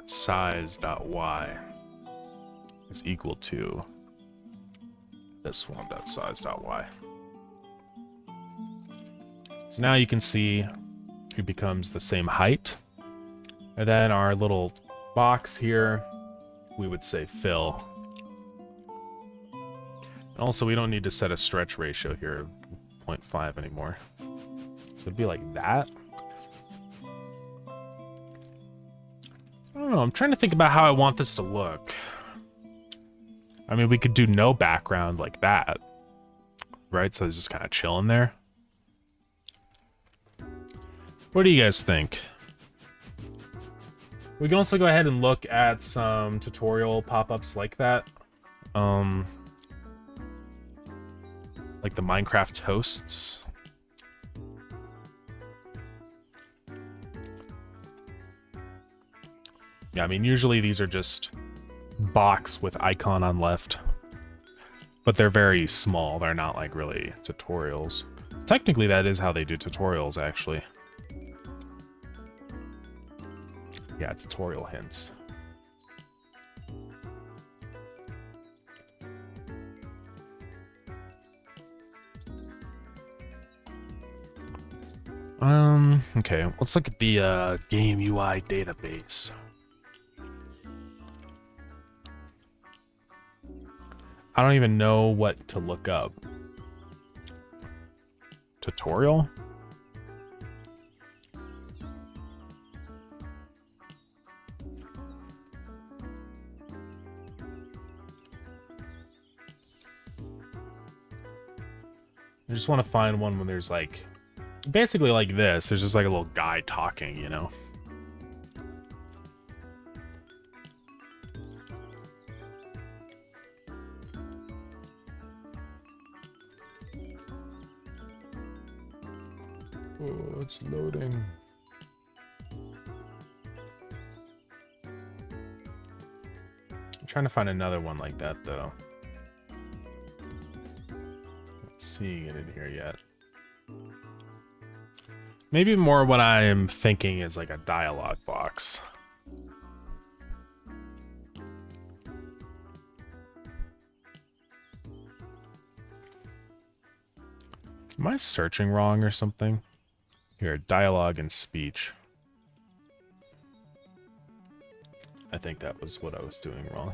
.size.y is equal to this one, .size.y. So now you can see it becomes the same height. And then our little box here, we would say fill. And also, we don't need to set a stretch ratio here of 0.5 anymore. So it'd be like that. I don't know, I'm trying to think about how I want this to look. I mean, we could do no background like that, right? So it's just kind of chilling there. What do you guys think? We can also go ahead and look at some tutorial pop-ups like that. Like the Minecraft hosts. Yeah, I mean, usually these are just box with icon on left. But they're very small. They're not like really tutorials. Technically, that is how they do tutorials, actually. Yeah, tutorial hints. Okay, let's look at the game UI database. I don't even know what to look up. Tutorial? I just want to find one when there's like, basically like this. There's just like a little guy talking, you know? Oh, it's loading. I'm trying to find another one like that, though. Not seeing it in here yet. Maybe more what I am thinking is like a dialogue box. Am I searching wrong or something? Here, dialogue and speech. I think that was what I was doing wrong.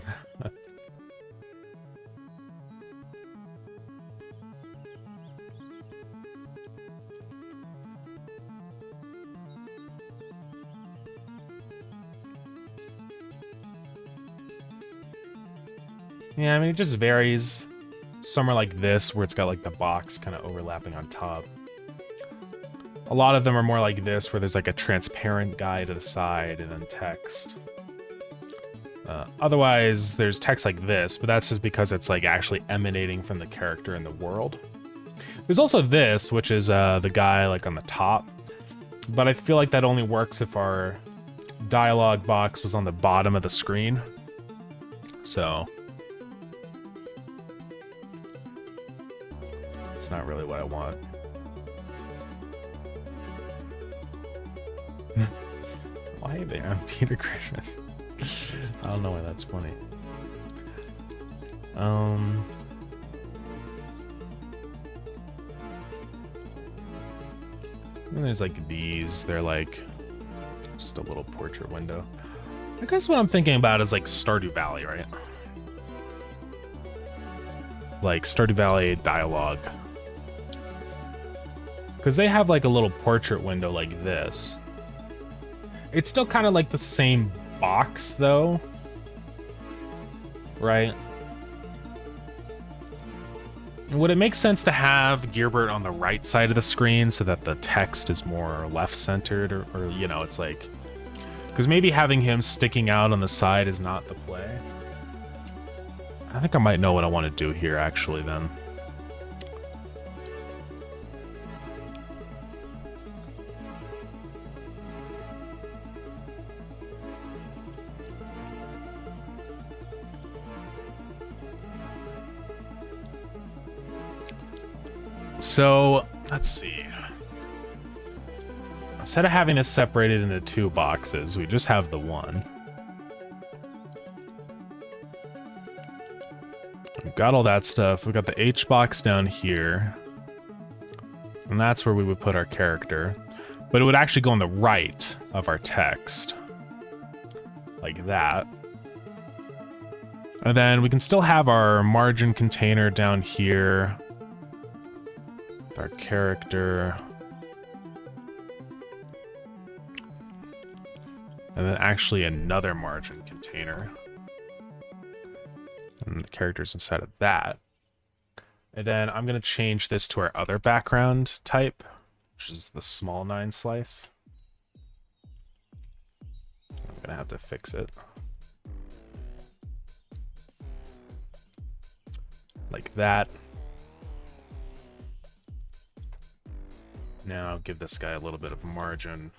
Yeah, I mean, it just varies. Some are like this, where it's got like the box kind of overlapping on top. A lot of them are more like this, where there's like a transparent guy to the side and then text. Otherwise, there's text like this, but that's just because it's like actually emanating from the character in the world. There's also this, which is the guy like on the top. But I feel like that only works if our dialogue box was on the bottom of the screen. So it's not really what I want. Why there? I'm Peter Griffin. I don't know why that's funny. And there's like these. They're like just a little portrait window. I guess what I'm thinking about is like Stardew Valley, right? Like Stardew Valley dialogue. Because they have like a little portrait window like this. It's still kind of like the same box though. Right? Would it make sense to have Gearbert on the right side of the screen so that the text is more left-centered? Or you know, it's like... Because maybe having him sticking out on the side is not the play. I think I might know what I want to do here, actually, then. So, let's see. Instead of having it separated into two boxes, we just have the one. We've got all that stuff. We've got the H box down here. And that's where we would put our character. But it would actually go on the right of our text. Like that. And then we can still have our margin container down here. With our character. And then actually another margin container. And the character's inside of that. And then I'm going to change this to our other background type, which is the small 9 slice. I'm going to have to fix it. Like that. Now give this guy a little bit of margin.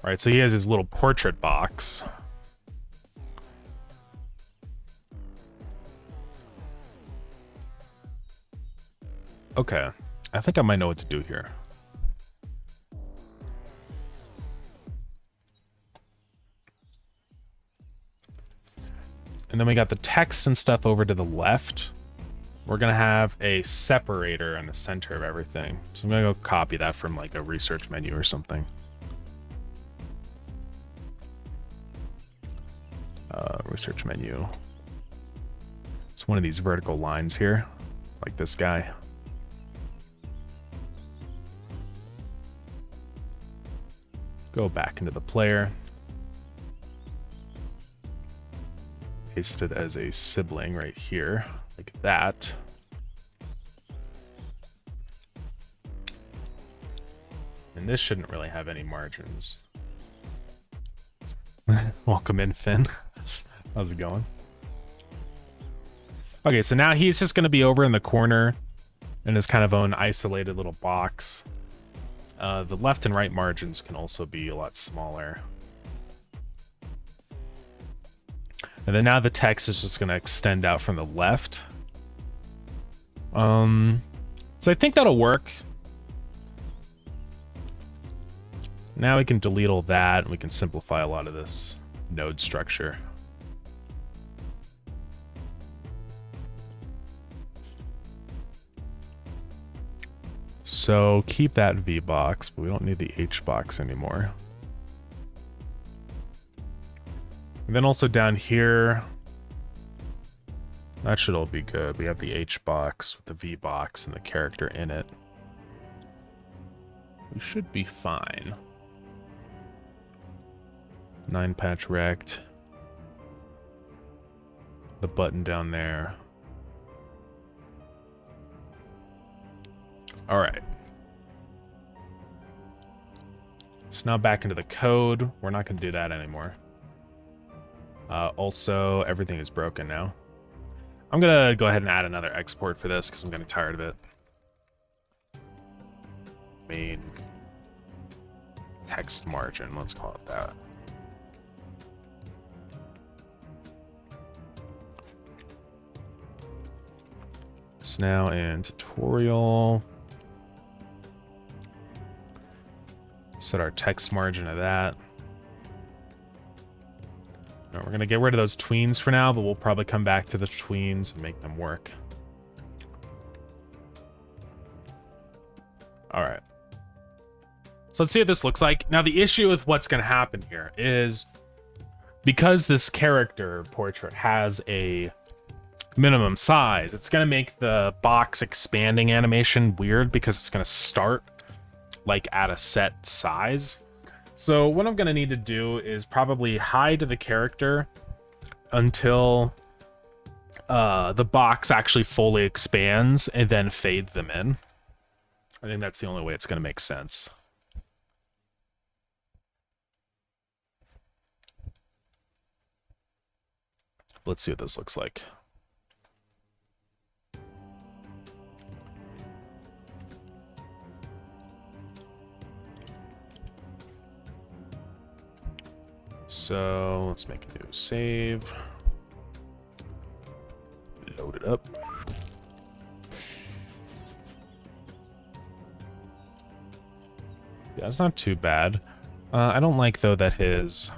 All right, so he has his little portrait box. Okay, I think I might know what to do here. And then we got the text and stuff over to the left. We're gonna have a separator in the center of everything. So I'm gonna go copy that from like a research menu or something. Research menu. It's one of these vertical lines here, like this guy. Go back into the player. Paste it as a sibling right here, like that. And this shouldn't really have any margins. Welcome in, Finn. How's it going? Okay, so now he's just going to be over in the corner in his kind of own isolated little box. The left and right margins can also be a lot smaller. And then now the text is just going to extend out from the left. So I think that'll work. Now we can delete all that, and we can simplify a lot of this node structure. So keep that V box, but we don't need the H box anymore. And then also down here, that should all be good. We have the H box with the V box and the character in it. We should be fine. 9 patch rect. The button down there. All right. So now back into the code. We're not going to do that anymore. Also, everything is broken now. I'm going to go ahead and add another export for this because I'm getting tired of it. Main text margin, let's call it that. So now in tutorial, set our text margin to that. Now we're going to get rid of those tweens for now, but we'll probably come back to the tweens and make them work. All right. So let's see what this looks like. Now the issue with what's going to happen here is because this character portrait has a minimum size, it's going to make the box expanding animation weird because it's going to start like at a set size. So what I'm going to need to do is probably hide the character until the box actually fully expands and then fade them in. I think that's the only way it's going to make sense. Let's see what this looks like. So let's make a new save. Load it up. Yeah, it's not too bad. I don't like, though, that his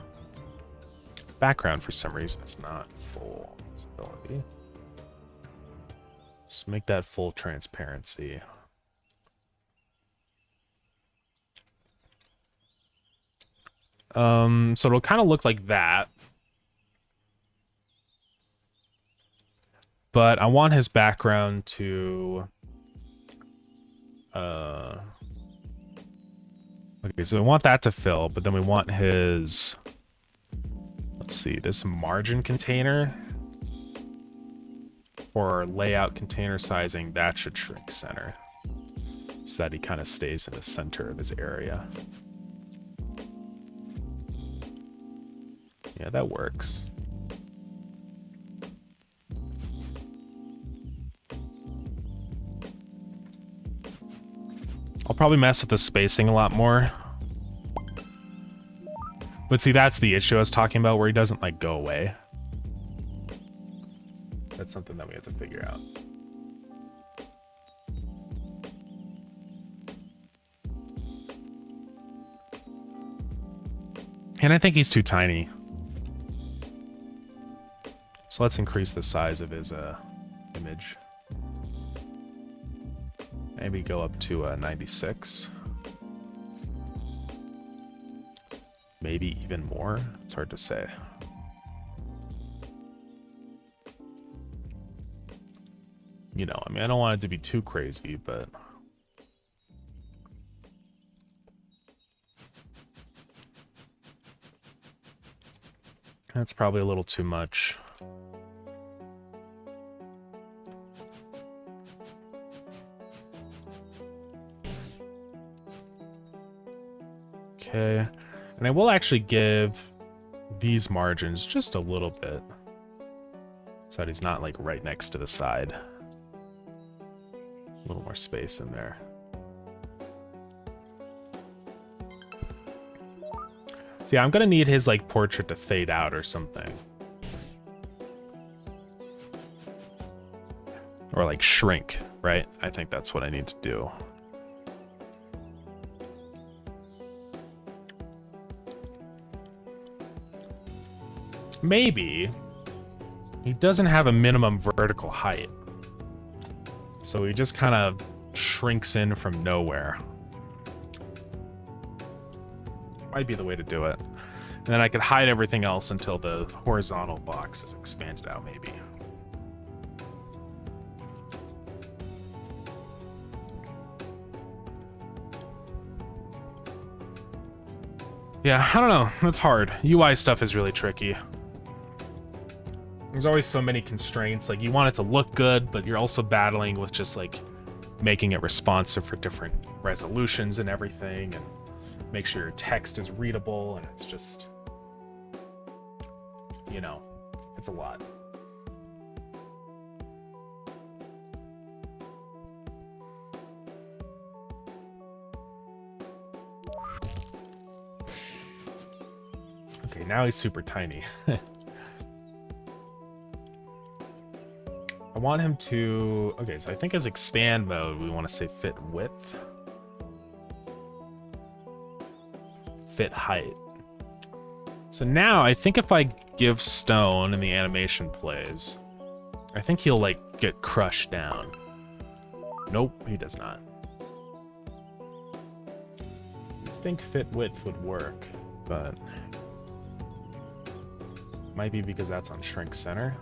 background, for some reason, is not full visibility. Just make that full transparency. So it'll kind of look like that. But I want his background to... Okay, so we want that to fill, but then we want his... let's see, this margin container or layout container sizing, that should shrink center so that he kind of stays in the center of his area. Yeah, that works. I'll probably mess with the spacing a lot more. But see, that's the issue I was talking about, where he doesn't, like, go away. That's something that we have to figure out. And I think he's too tiny. So let's increase the size of his image. Maybe go up to 96. Maybe even more. It's hard to say. You know, I mean, I don't want it to be too crazy, but... that's probably a little too much. Okay. And I will actually give these margins just a little bit, so that he's not, like, right next to the side. A little more space in there. So yeah, I'm gonna need his, like, portrait to fade out or something. Or, like, shrink, right? I think that's what I need to do. Maybe he doesn't have a minimum vertical height, so he just kind of shrinks in from nowhere. Might be the way to do it. And then I could hide everything else until the horizontal box is expanded out, maybe. Yeah, I don't know. It's hard. UI stuff is really tricky. There's always so many constraints. Like, you want it to look good, but you're also battling with just, like, making it responsive for different resolutions and everything, and make sure your text is readable, and it's just, you know, it's a lot. Okay, now he's super tiny. I want him to... okay, so I think as expand mode, we want to say fit width. Fit height. So now, I think if I give stone and the animation plays, I think he'll, like, get crushed down. Nope, he does not. I think fit width would work, but... might be because that's on shrink center.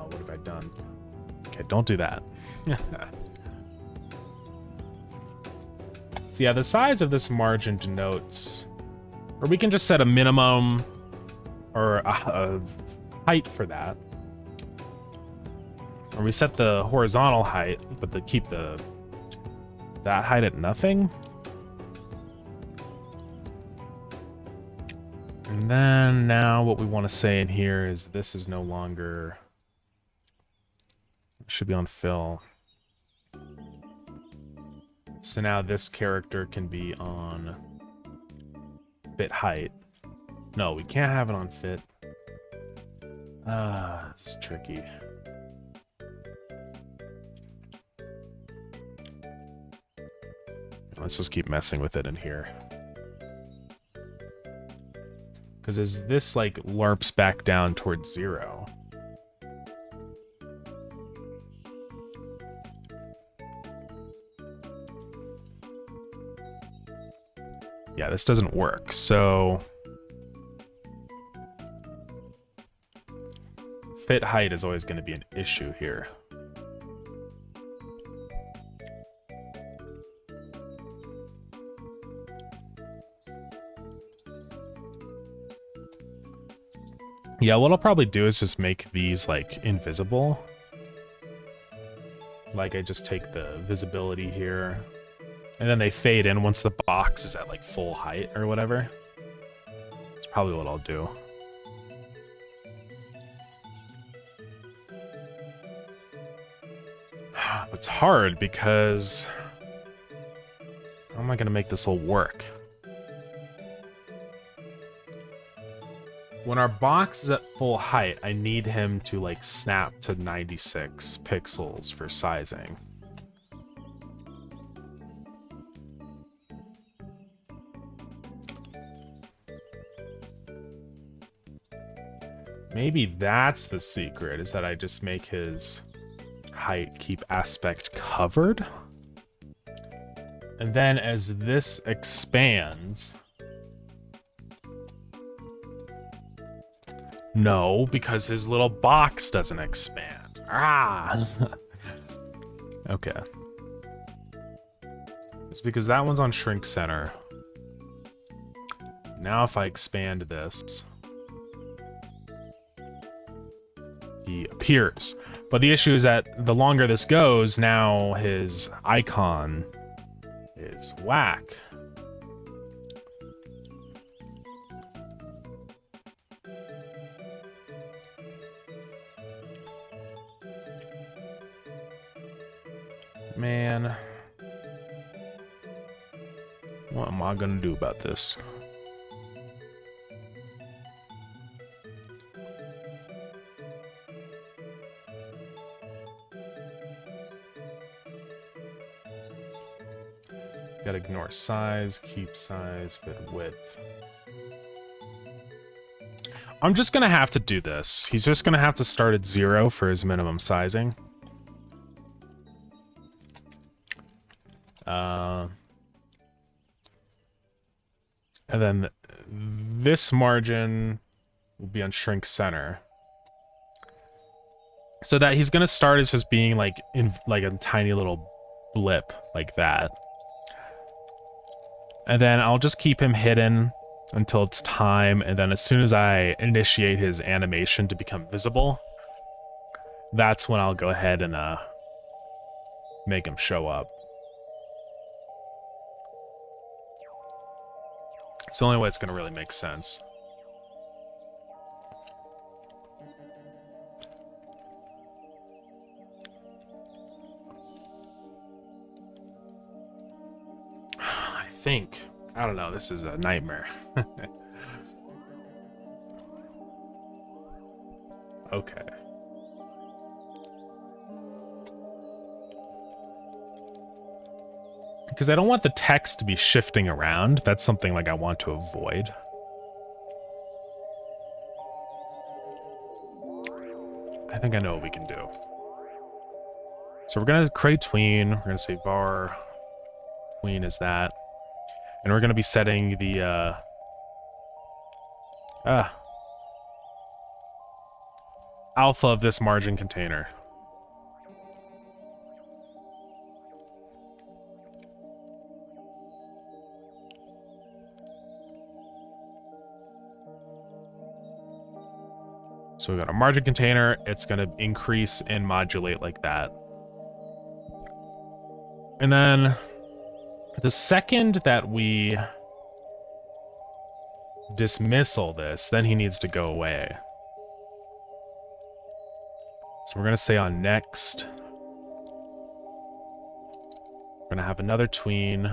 What have I done? Okay, don't do that. So yeah, the size of this margin denotes, or we can just set a minimum or a height for that. Or we set the horizontal height, but keep that height at nothing. And then now what we want to say in here is this is no longer... should be on fill. So now this character can be on fit height. No, we can't have it on fit. This is tricky. Let's just keep messing with it in here. Because as this, like, larps back down towards 0... yeah, this doesn't work, so... fit height is always going to be an issue here. Yeah, what I'll probably do is just make these, like, invisible. Like, I just take the visibility here, and then they fade in once the box is at, like, full height or whatever. That's probably what I'll do. It's hard because... how am I going to make this all work? When our box is at full height, I need him to, like, snap to 96 pixels for sizing. Maybe that's the secret, is that I just make his height keep aspect covered. And then as this expands... no, because his little box doesn't expand. Ah! Okay. It's because that one's on shrink center. Now if I expand this, he appears. But the issue is that the longer this goes, now his icon is whack. Man, what am I gonna do about this? Gotta ignore size, keep size, fit width. I'm just gonna have to do this. He's just gonna have to start at 0 for his minimum sizing. And then this margin will be on shrink center. So that he's gonna start as just being like in like a tiny little blip like that. And then I'll just keep him hidden until it's time, and then as soon as I initiate his animation to become visible, that's when I'll go ahead and make him show up. It's the only way it's going to really make sense. I think. I don't know. This is a nightmare. Okay. Because I don't want the text to be shifting around. That's something like I want to avoid. I think I know what we can do. So we're going to create tween. We're going to say var tween is that. And we're going to be setting the alpha of this margin container. So we got a margin container. It's going to increase and modulate like that. And then the second that we dismiss all this, then he needs to go away. So we're going to say on next. We're going to have another tween.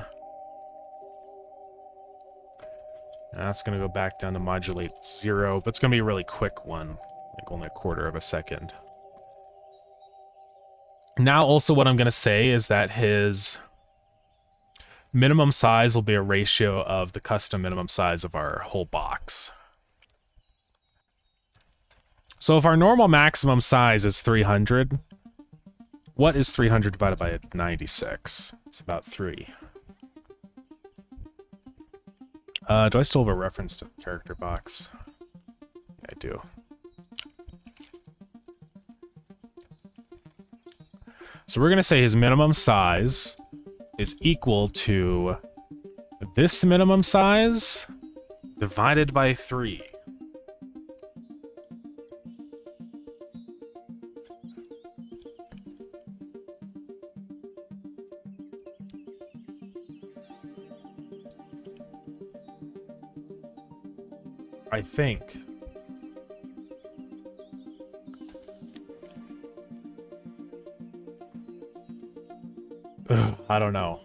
And that's going to go back down to modulate 0, but it's going to be a really quick one. Like only a quarter of a second. Now also what I'm going to say is that his minimum size will be a ratio of the custom minimum size of our whole box. So if our normal maximum size is 300, what is 300 divided by 96? It's about 3. Do I still have a reference to the character box? Yeah, I do. So we're going to say his minimum size is equal to this minimum size divided by 3. I think. Ugh, I don't know.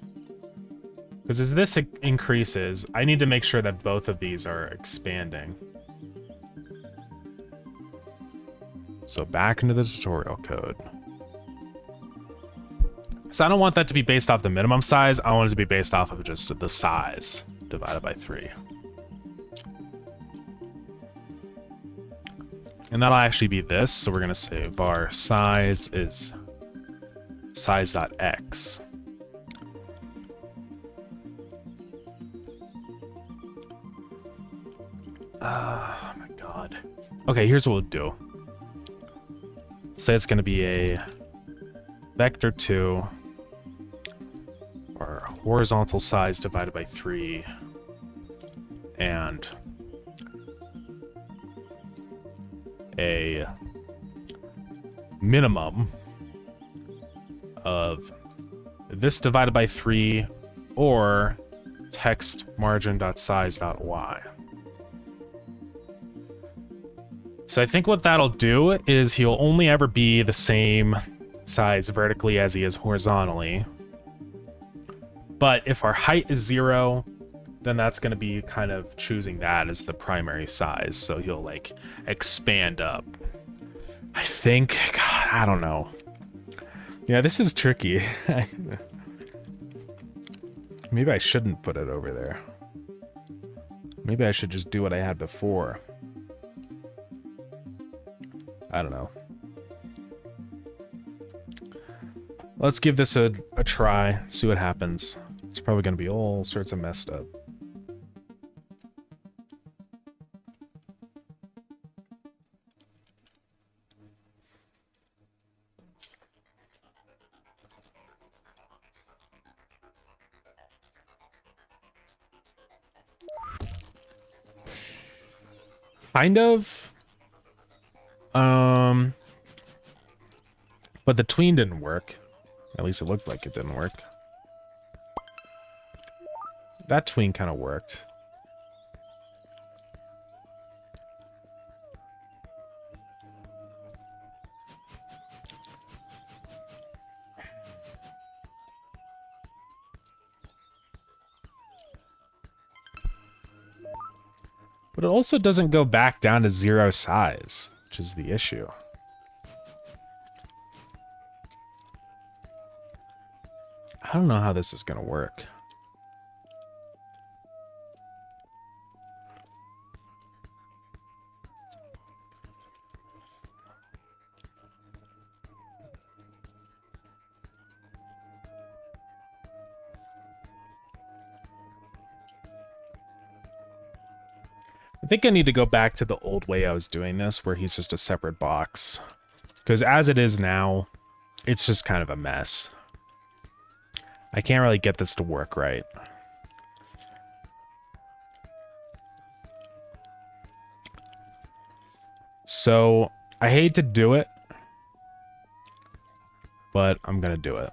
Because as this increases, I need to make sure that both of these are expanding. So back into the tutorial code. So I don't want that to be based off the minimum size. I want it to be based off of just the size divided by 3. And that'll actually be this. So we're going to say var size is size.x. Oh my god. Okay, here's what we'll do. Say it's going to be a vector 2 or horizontal size divided by 3 and a minimum of this divided by 3 or text margin.size.y. So I think what that'll do is he'll only ever be the same size vertically as he is horizontally. But if our height is 0, then that's going to be kind of choosing that as the primary size. So he'll like expand up. I think, God, I don't know. Yeah, this is tricky. Maybe I shouldn't put it over there. Maybe I should just do what I had before. I don't know. Let's give this a try, see what happens. It's probably going to be all sorts of messed up. Kind of. But the tween didn't work. At least it looked like it didn't work. That tween kind of worked. But it also doesn't go back down to 0 size, which is the issue. I don't know how this is going to work. I think I need to go back to the old way I was doing this, where he's just a separate box. Because as it is now, it's just kind of a mess. I can't really get this to work right. So, I hate to do it, but I'm gonna do it.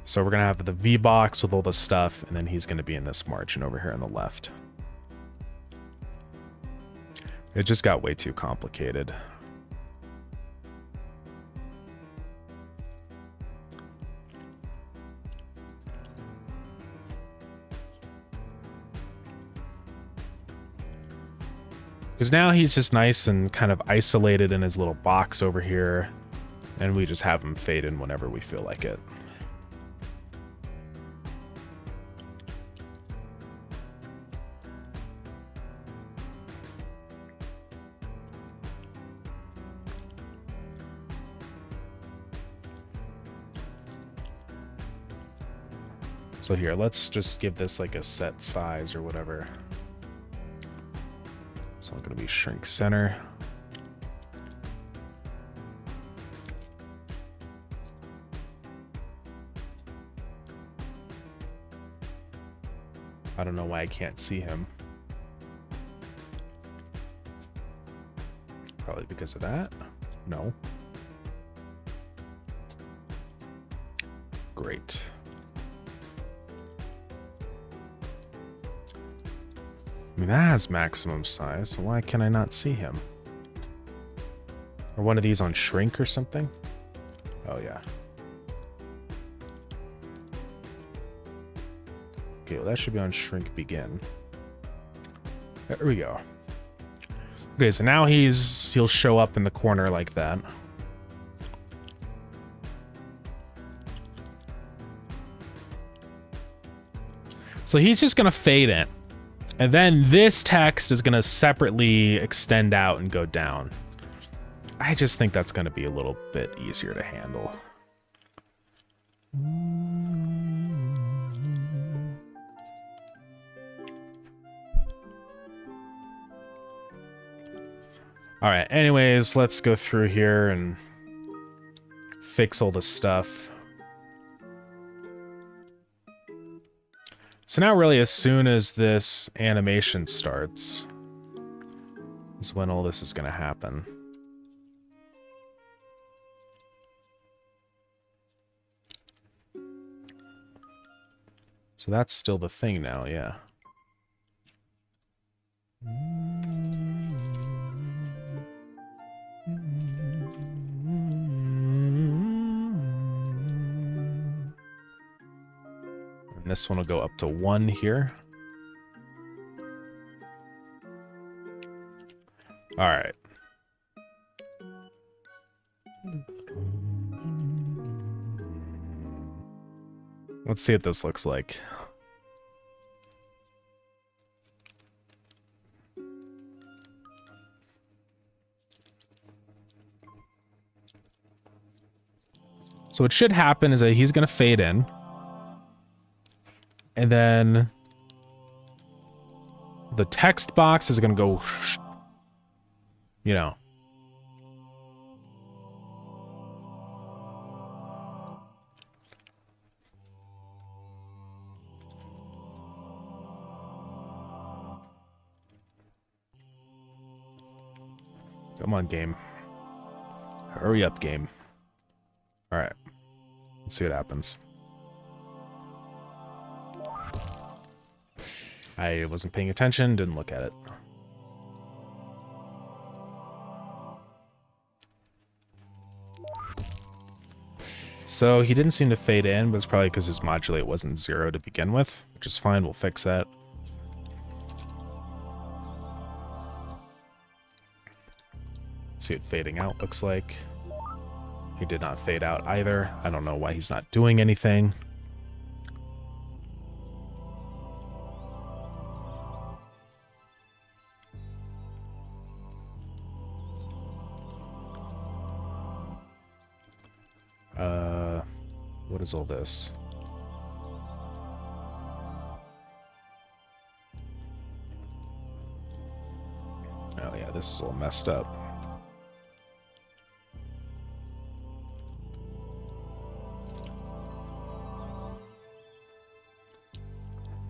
So we're gonna have the V box with all the stuff, and then he's gonna be in this margin over here on the left. It just got way too complicated. Because now he's just nice and kind of isolated in his little box over here, and we just have him fade in whenever we feel like it. So here, let's just give this like a set size or whatever. So I'm going to be shrink center. I don't know why I can't see him. Probably because of that. No. Great. I mean, that has maximum size, so why can I not see him? Or one of these on shrink or something? Oh, yeah. Okay, well, that should be on shrink begin. There we go. Okay, so now he'll show up in the corner like that. So he's just gonna fade in. And then this text is gonna separately extend out and go down. I just think that's gonna be a little bit easier to handle. All right, anyways, let's go through here and fix all this stuff. So now really as soon as this animation starts is when all this is going to happen. So that's still the thing now, yeah. This one will go up to 1 here. All right. Let's see what this looks like. So what should happen is that he's going to fade in. And then the text box is going to go, you know. Come on, game. Hurry up, game. All right. Let's see what happens. I wasn't paying attention, didn't look at it. So he didn't seem to fade in, but it's probably because his modulate wasn't 0 to begin with, which is fine, we'll fix that. Let's see what fading out looks like. He did not fade out either. I don't know why he's not doing anything. What is all this? Oh yeah, this is all messed up.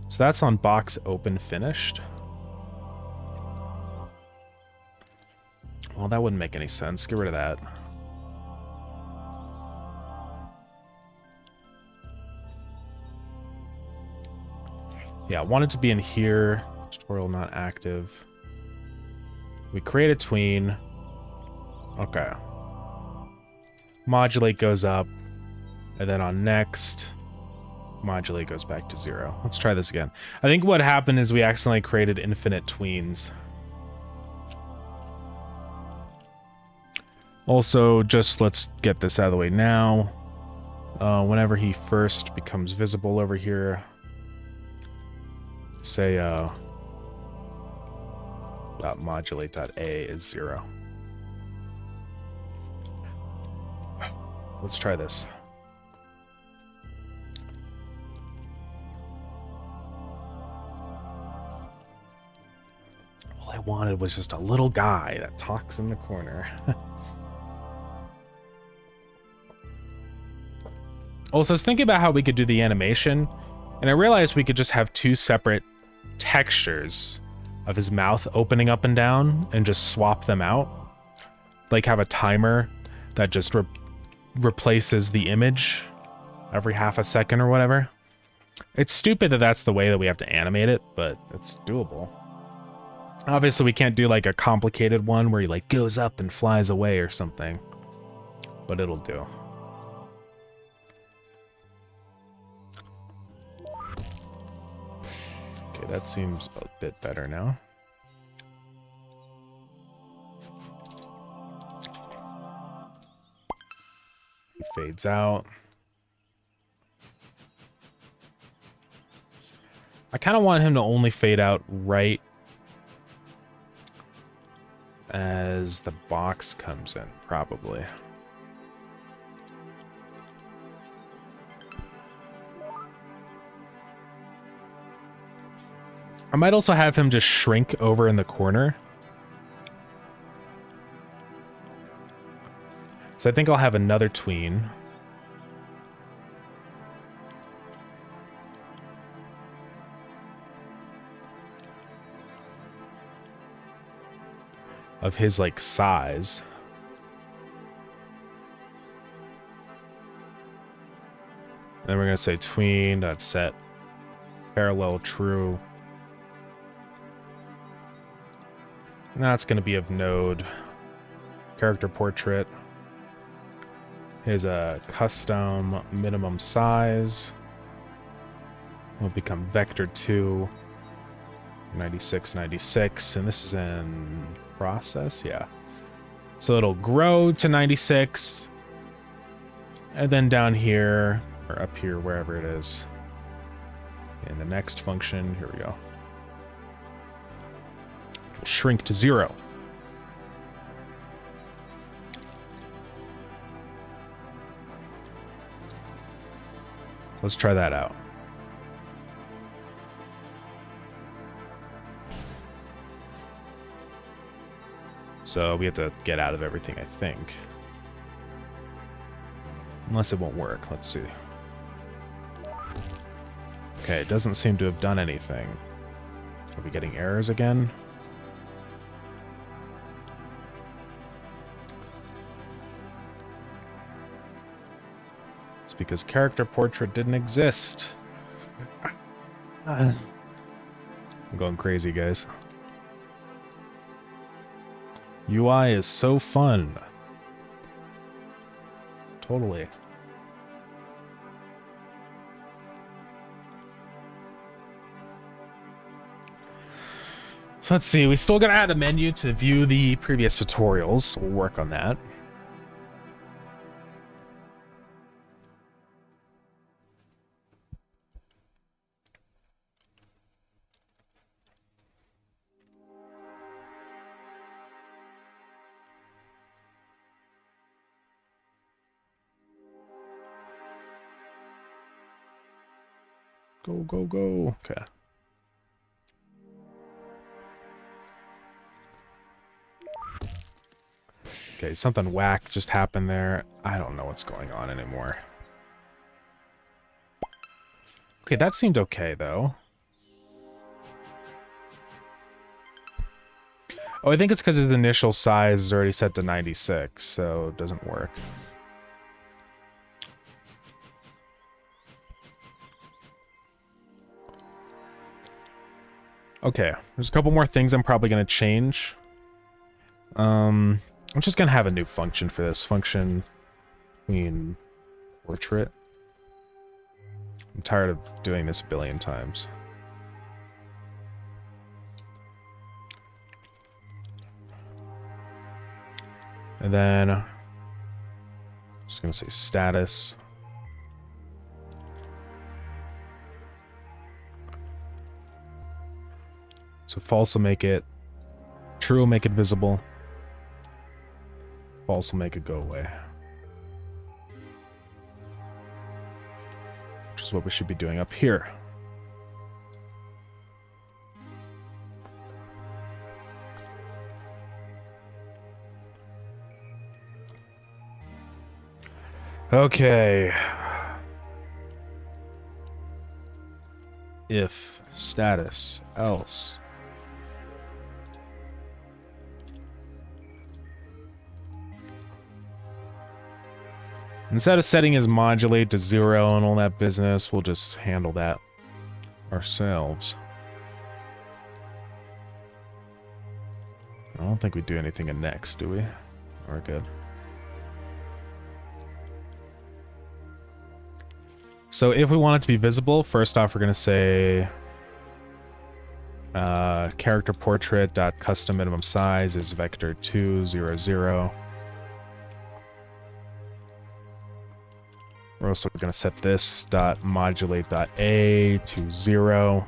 So that's on box open finished. Well, that wouldn't make any sense. Get rid of that. Yeah, I want it to be in here. Tutorial not active. We create a tween. Okay. Modulate goes up. And then on next, modulate goes back to 0. Let's try this again. I think what happened is we accidentally created infinite tweens. Also, just let's get this out of the way now. Whenever he first becomes visible over here, say .modulate.a is 0. Let's try this. All I wanted was just a little guy that talks in the corner. Also, I was thinking about how we could do the animation, and I realized we could just have 2 separate textures of his mouth opening up and down and just swap them out. Like have a timer that just replaces the image every half a second or whatever. It's stupid that that's the way that we have to animate it, but it's doable. Obviously, we can't do like a complicated one where he like goes up and flies away or something, but it'll do. Okay, that seems a bit better now. He fades out. I kind of want him to only fade out right as the box comes in, probably. I might also have him just shrink over in the corner. So I think I'll have another tween. Of his, like, size. Then we're going to say tween, that's set. Parallel true. And that's going to be of node. Character portrait. Here's a custom minimum size. Will become vector 2. 96, 96. And this is in process, yeah. So it'll grow to 96. And then down here, or up here, wherever it is. In the next function, here we go. It'll shrink to 0. Let's try that out. So we have to get out of everything, I think. Unless it won't work. Let's see. Okay, it doesn't seem to have done anything. Are we getting errors again? It's because character portrait didn't exist. I'm going crazy, guys. UI is so fun. Totally. So let's see, we still gotta add a menu to view the previous tutorials. We'll work on that. Go, go, go. Okay. Okay, something whack just happened there. I don't know what's going on anymore. Okay, that seemed okay, though. Oh, I think it's because his initial size is already set to 96, so it doesn't work. Okay, there's a couple more things I'm probably going to change. I'm just going to have a new function for this. Function between portrait. I'm tired of doing this a billion times. And then, I'm just going to say status. So false will make it, true will make it visible, false will make it go away. Which is what we should be doing up here. Okay. If status else. Instead of setting his modulate to 0 and all that business, we'll just handle that ourselves. I don't think we do anything in next, do we? We're good. So if we want it to be visible, first off, we're going to say character portrait dot custom minimum size is vector 200. We're also going to set this dot modulate dot a to 0.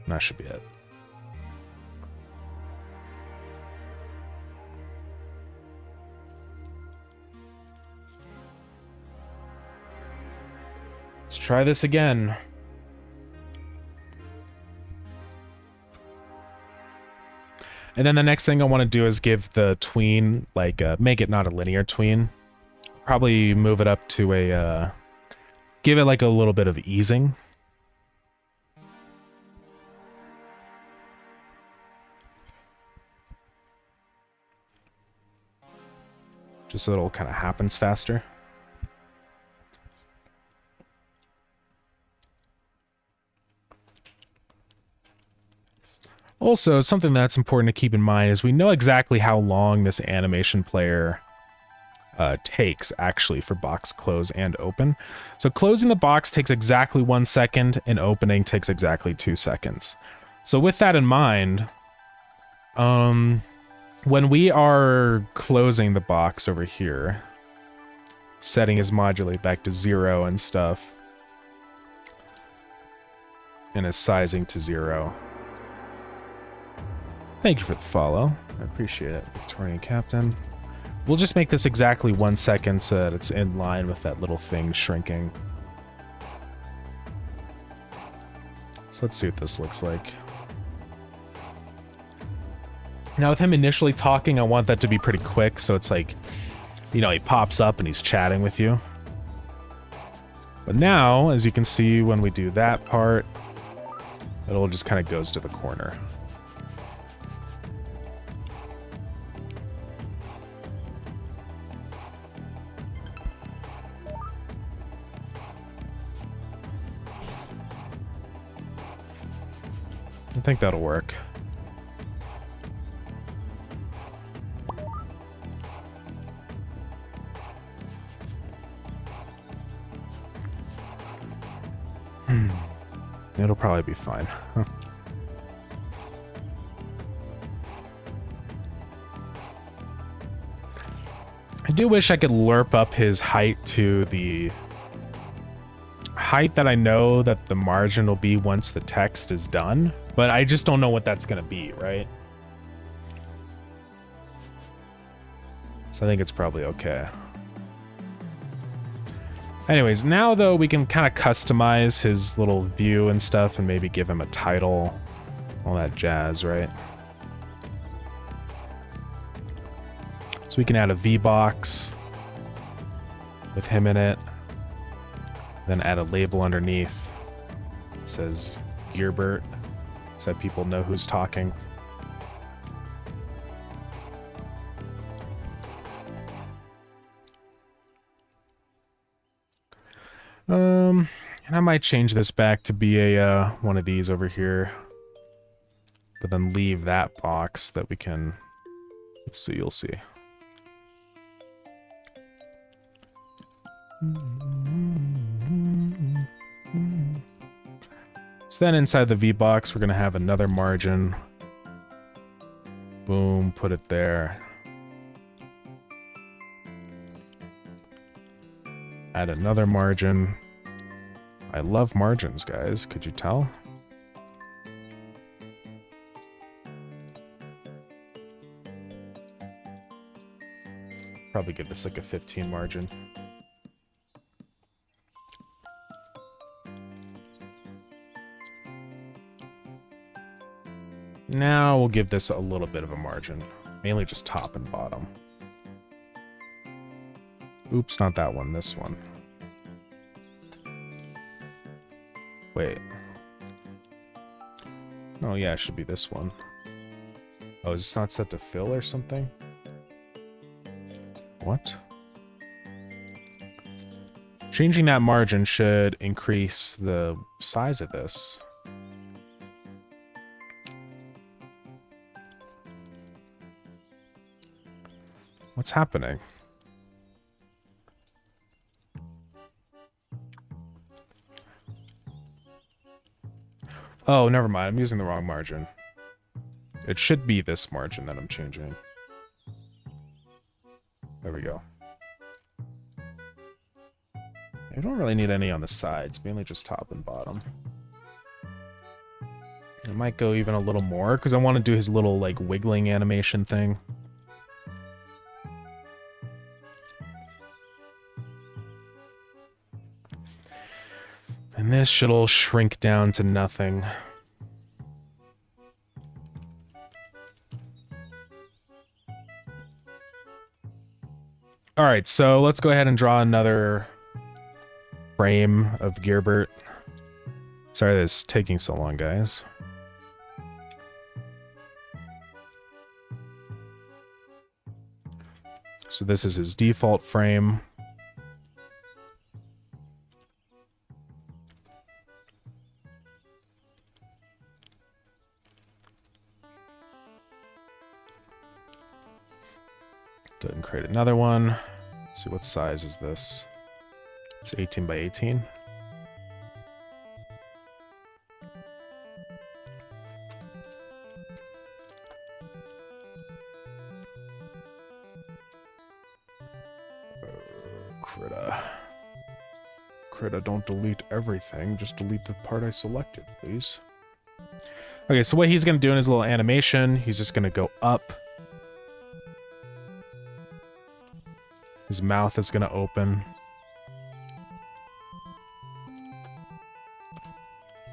And that should be it. Let's try this again. And then the next thing I want to do is give the tween, like, make it not a linear tween. Probably move it up to a, give it like a little bit of easing. Just so it'll kind of happens faster. Also, something that's important to keep in mind is we know exactly how long this animation player takes, actually, for box close and open. So closing the box takes exactly 1 second, and opening takes exactly 2 seconds. So with that in mind, when we are closing the box over here, setting his modulate back to 0 and stuff, and his sizing to 0... Thank you for the follow. I appreciate it, Victorian Captain. We'll just make this exactly 1 second so that it's in line with that little thing shrinking. So let's see what this looks like. Now with him initially talking, I want that to be pretty quick, so it's like, you know, he pops up and he's chatting with you. But now, as you can see, when we do that part, it'll just kind of goes to the corner. I think that'll work. It'll probably be fine. I do wish I could lerp up his height to the height that I know that the margin will be once the text is done, but I just don't know what that's going to be, right? So I think it's probably okay. Anyways, now though we can kind of customize his little view and stuff and maybe give him a title, all that jazz, right? So we can add a V-box with him in it, then add a label underneath. It says Gearbert, so that people know who's talking. And I might change this back to be a one of these over here, but then leave that box that we can. So you'll see. So then inside the V box, we're gonna have another margin. Boom, put it there. Add another margin. I love margins, guys. Could you tell? Probably give this like a 15 margin. Now we'll give this a little bit of a margin. Mainly just top and bottom. Oops, not that one, this one. Wait. Oh yeah, it should be this one. Oh, is this not set to fill or something? What? Changing that margin should increase the size of this. What's happening? Oh, never mind. I'm using the wrong margin. It should be this margin that I'm changing. There we go. I don't really need any on the sides, mainly just top and bottom. I might go even a little more, because I want to do his little, like, wiggling animation thing. And this should all shrink down to nothing. Alright, so let's go ahead and draw another frame of Gearbert. Sorry this is taking so long, guys. So this is his default frame. Go ahead and create another one. Let's see, what size is this? It's 18 by 18. Krita, don't delete everything. Just delete the part I selected, please. Okay, so what he's going to do in his little animation, he's just going to go up. His mouth is going to open.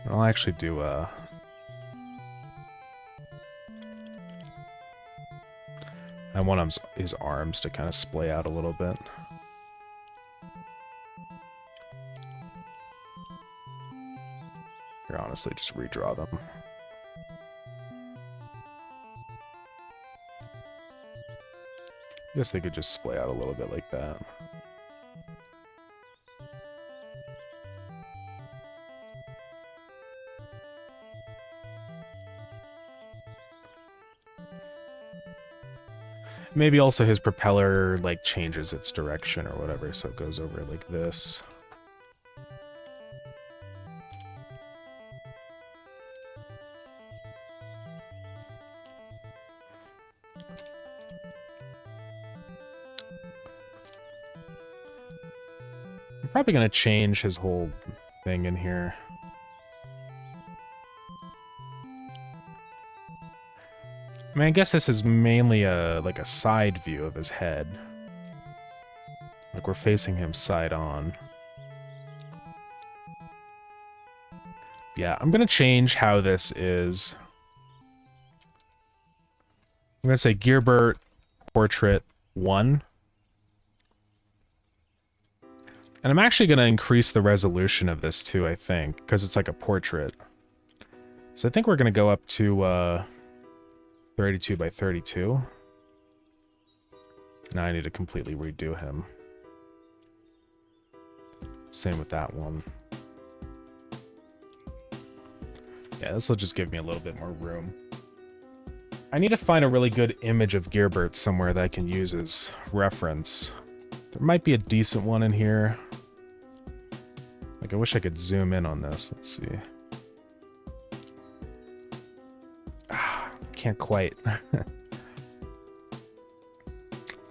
I'll actually do I want his arms to kind of splay out a little bit. Here, honestly, just redraw them. I guess they could just splay out a little bit like that. Maybe also his propeller, like, changes its direction or whatever, so it goes over like this. I'm probably going to change his whole thing in here. I mean, I guess this is mainly like a side view of his head. Like we're facing him side on. Yeah, I'm gonna change how this is. I'm gonna say Gearbert Portrait 1. And I'm actually gonna increase the resolution of this too, I think, because it's like a portrait. So I think we're gonna go up to 32 by 32. Now I need to completely redo him. Same with that one. Yeah, this will just give me a little bit more room. I need to find a really good image of Gearbert somewhere that I can use as reference. There might be a decent one in here. Like, I wish I could zoom in on this. Let's see. Can't quite.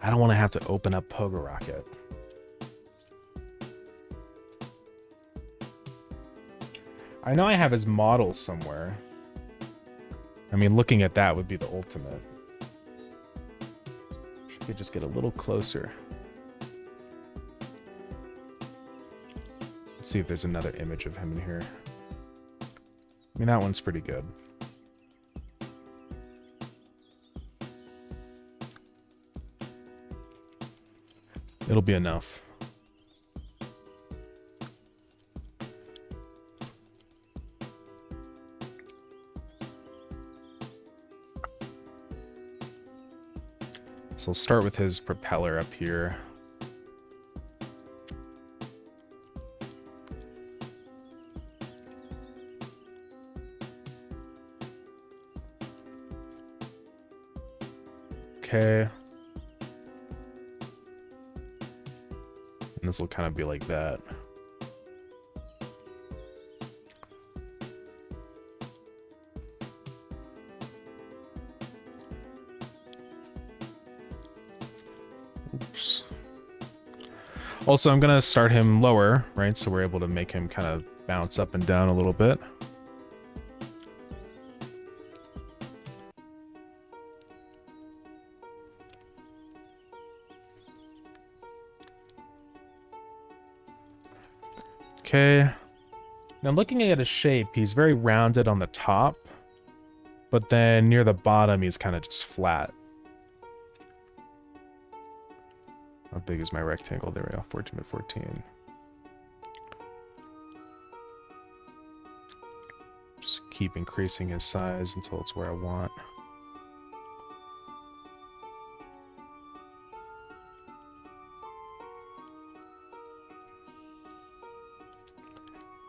I don't want to have to open up Pogo Rocket. I know I have his model somewhere. I mean, looking at that would be the ultimate. I could just get a little closer. Let's see if there's another image of him in here. I mean, that one's pretty good. It'll be enough. So I'll start with his propeller up here. Okay. And this will kind of be like that. Oops. Also, I'm going to start him lower, right? So we're able to make him kind of bounce up and down a little bit. Okay. Now looking at his shape, he's very rounded on the top, but then near the bottom, he's kind of just flat. How big is my rectangle? There we go, 14 by 14. Just keep increasing his size until it's where I want.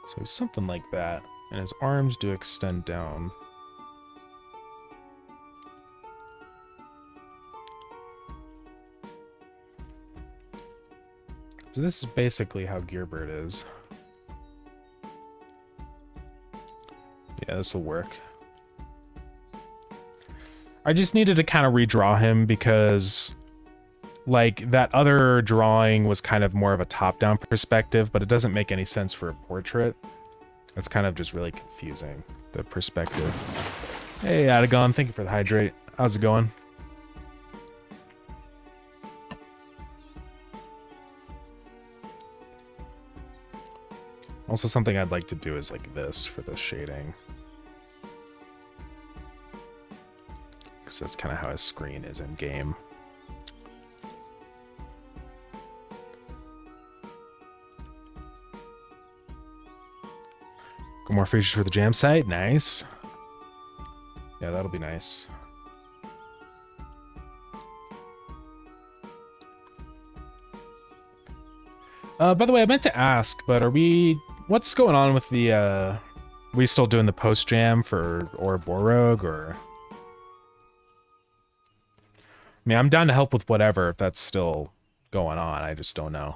So he's something like that, and his arms do extend down. So this is basically how Gearbird is. Yeah, this will work. I just needed to kind of redraw him because, like, that other drawing was kind of more of a top-down perspective, but it doesn't make any sense for a portrait. It's kind of just really confusing, the perspective. Hey, Adagon, thank you for the hydrate. How's it going? Also, something I'd like to do is like this for the shading. Because that's kind of how his screen is in game. Got more features for the jam site. Nice. Yeah, that'll be nice. By the way, I meant to ask, but are we... What's going on with the, are we still doing the post-jam for Ouroboros, or... I mean, I'm down to help with whatever, if that's still going on. I just don't know.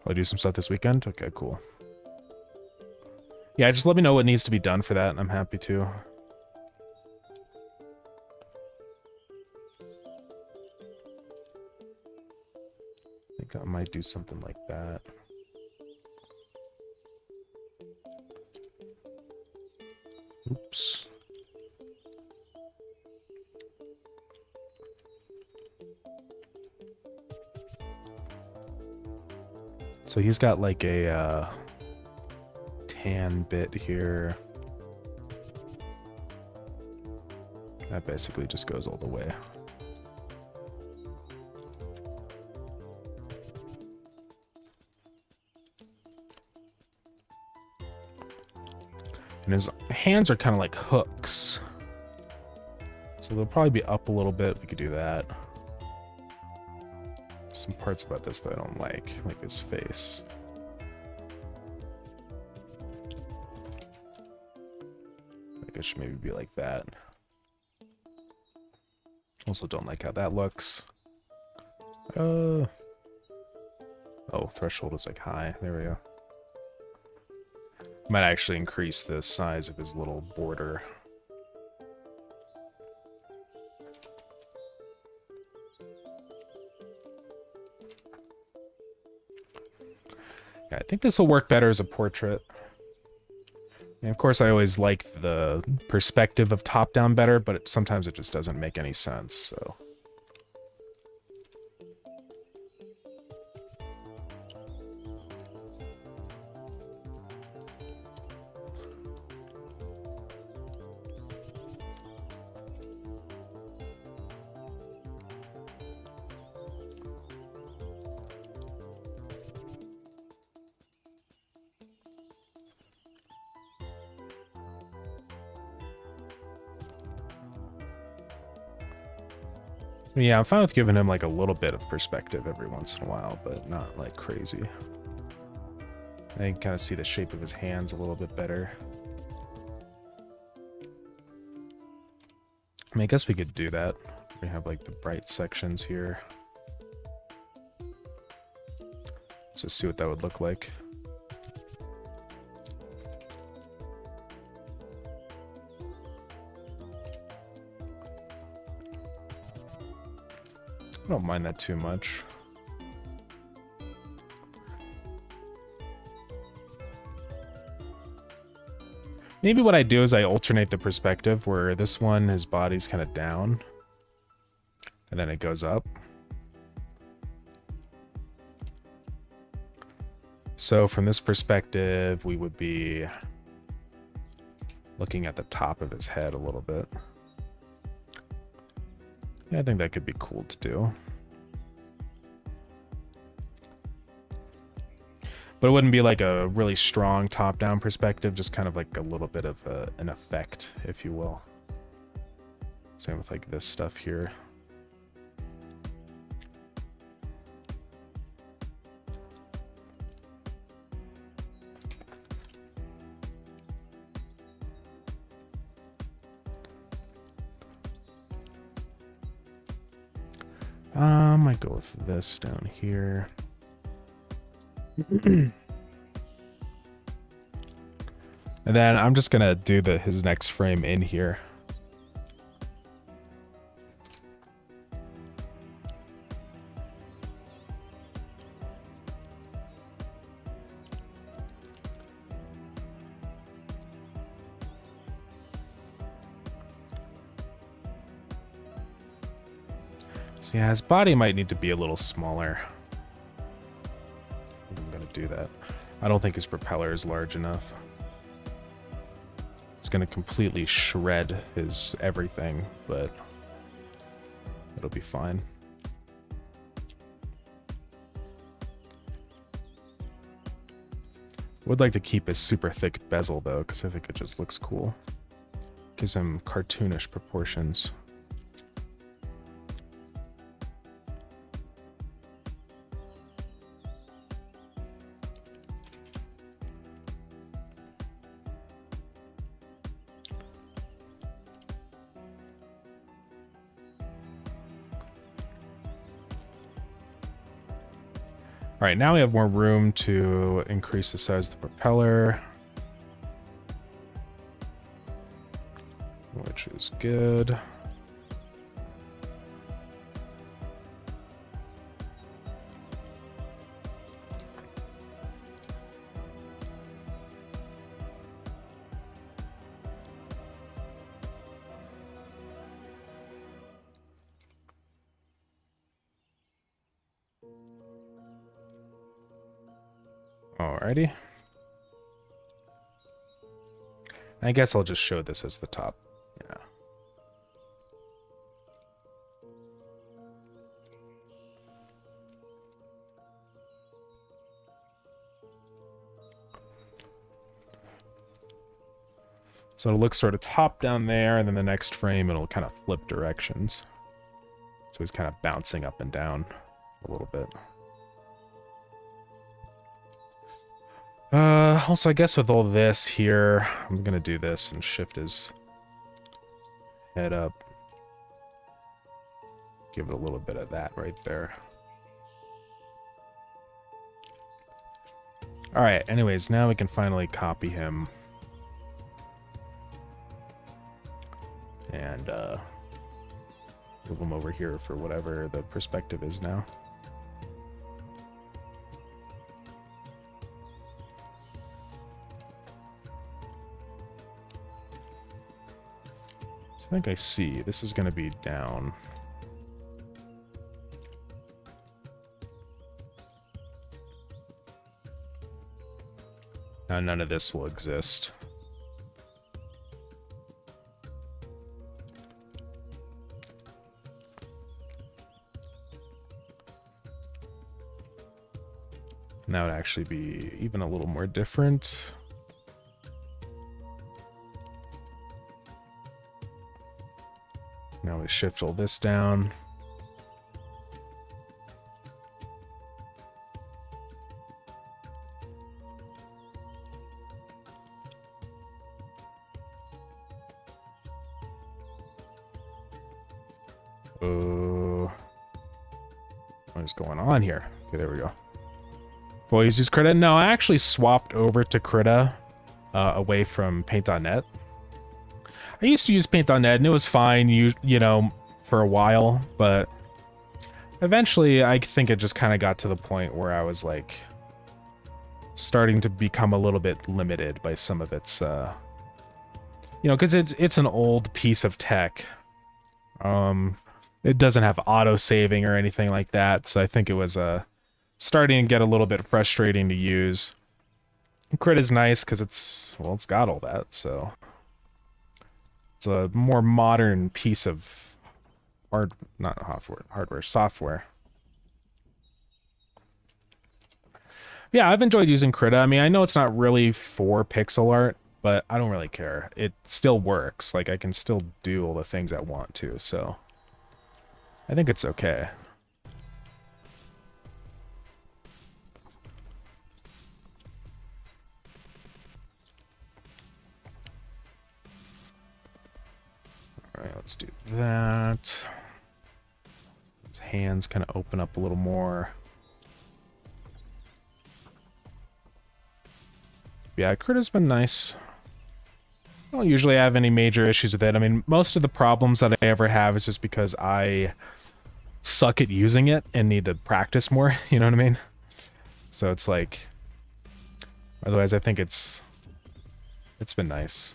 I'll do some stuff this weekend? Okay, cool. Yeah, just let me know what needs to be done for that, and I'm happy to. I think I might do something like that. Oops. So he's got like a tan bit here. That basically just goes all the way. And his hands are kind of like hooks. So they'll probably be up a little bit. We could do that. Some parts about this that I don't like his face. I guess should maybe be like that. Also don't like how that looks. Oh, threshold is like high. There we go. Might actually increase the size of his little border. Yeah, I think this will work better as a portrait. And of course, I always like the perspective of top-down better, but sometimes it just doesn't make any sense, so... Yeah, I'm fine with giving him like a little bit of perspective every once in a while, but not like crazy. I can kind of see the shape of his hands a little bit better. I mean, I guess we could do that. We have like the bright sections here. Let's just see what that would look like. I don't mind that too much. Maybe what I do is I alternate the perspective where this one, his body's kind of down. And then it goes up. So from this perspective, we would be looking at the top of his head a little bit. Yeah, I think that could be cool to do. But it wouldn't be like a really strong top-down perspective, just kind of like a little bit of an effect, if you will. Same with like this stuff here. I might go with this down here. And then I'm just gonna do his next frame in here. So yeah, his body might need to be a little smaller. I'm gonna do that. I don't think his propeller is large enough. It's gonna completely shred his everything, but it'll be fine. Would like to keep a super thick bezel though, because I think it just looks cool. Gives him cartoonish proportions. All right, now we have more room to increase the size of the propeller, which is good. Alrighty. I guess I'll just show this as the top. Yeah. So it'll look sort of top down there, and then the next frame it'll kind of flip directions. So he's kind of bouncing up and down a little bit. Also, I guess with all this here, I'm gonna do this and shift his head up. Give it a little bit of that right there. Alright, anyways, now we can finally copy him. And, move him over here for whatever the perspective is now. I think I see. This is going to be down. Now none of this will exist. And that would actually be even a little more different. Now we shift all this down. What is going on here? Okay, there we go. Well, he's used Krita. No, I actually swapped over to Krita away from Paint.net. I used to use Paint.net and it was fine, you know, for a while, but eventually I think it just kind of got to the point where I was like starting to become a little bit limited by some of its, you know, because it's an old piece of tech. It doesn't have auto saving or anything like that, so I think it was starting to get a little bit frustrating to use. Crit is nice because it's got all that, so it's a more modern piece of software. Yeah, I've enjoyed using Krita. I mean, I know it's not really for pixel art, but I don't really care. It still works. Like, I can still do all the things I want to, so I think it's okay. Alright, let's do that. His hands kind of open up a little more. Yeah, Krita's been nice. I don't usually have any major issues with it. I mean, most of the problems that I ever have is just because I suck at using it and need to practice more, you know what I mean? So it's like, otherwise I think it's been nice.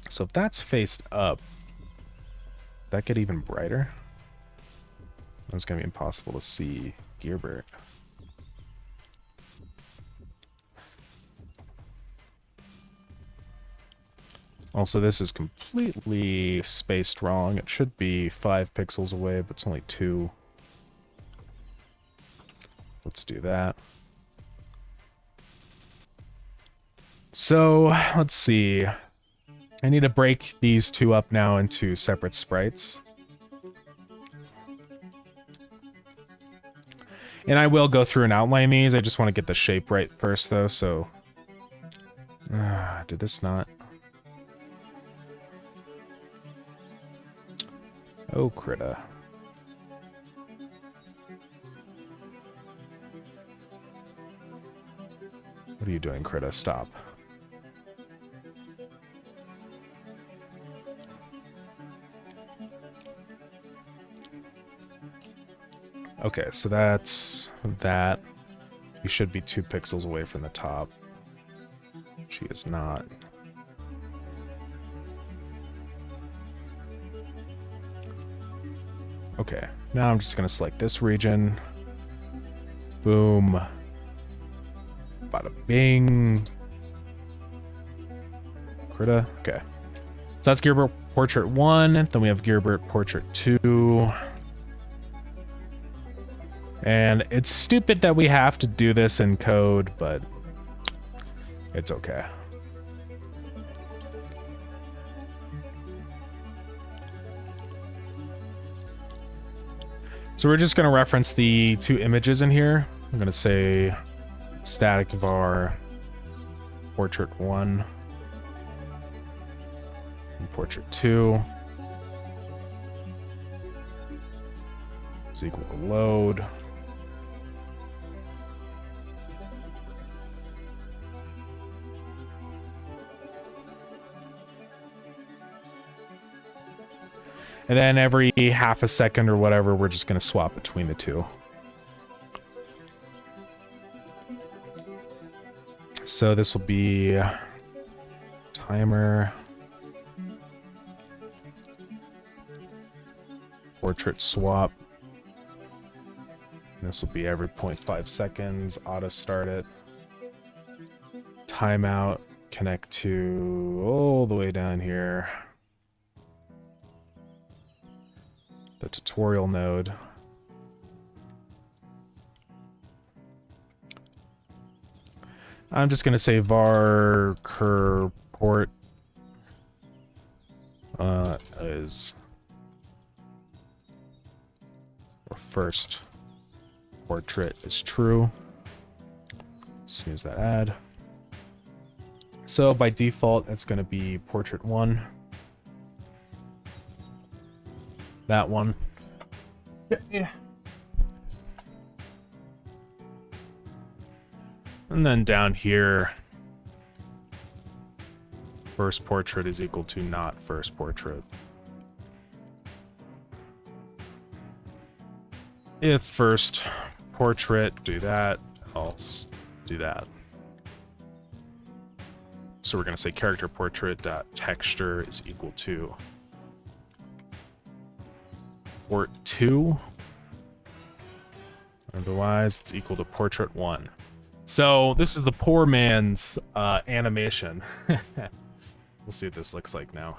So if that's faced up, that get even brighter? It's gonna be impossible to see Gearbert. Also, this is completely spaced wrong. It should be 5 pixels away, but it's only 2. Let's do that. So, let's see. I need to break these two up now into separate sprites. And I will go through and outline these. I just want to get the shape right first, though, so... did this not... Oh, Krita. What are you doing, Krita? Stop. Okay, so that's that. You should be 2 pixels away from the top. She is not. Okay, now I'm just gonna select this region. Boom. Bada bing. Krita. Okay. So that's Gearbert Portrait 1. Then we have Gearbert Portrait 2. And it's stupid that we have to do this in code, but it's okay. So we're just going to reference the 2 images in here. I'm going to say static var portrait 1 and portrait 2 is equal to load. And then every half a second or whatever, we're just going to swap between the 2. So this will be timer, portrait swap. And this will be every 0.5 seconds, auto start it. Timeout, connect to all the way down here. The tutorial node. I'm just going to say var cur port is or first portrait is true. Snooze that ad. So by default, it's going to be portrait 1. That one. Yeah. And then down here, first portrait is equal to not first portrait. If first portrait, do that, else do that. So we're going to say character portrait dot texture is equal to port 2. Otherwise, it's equal to portrait 1. So this is the poor man's animation. We'll see what this looks like now.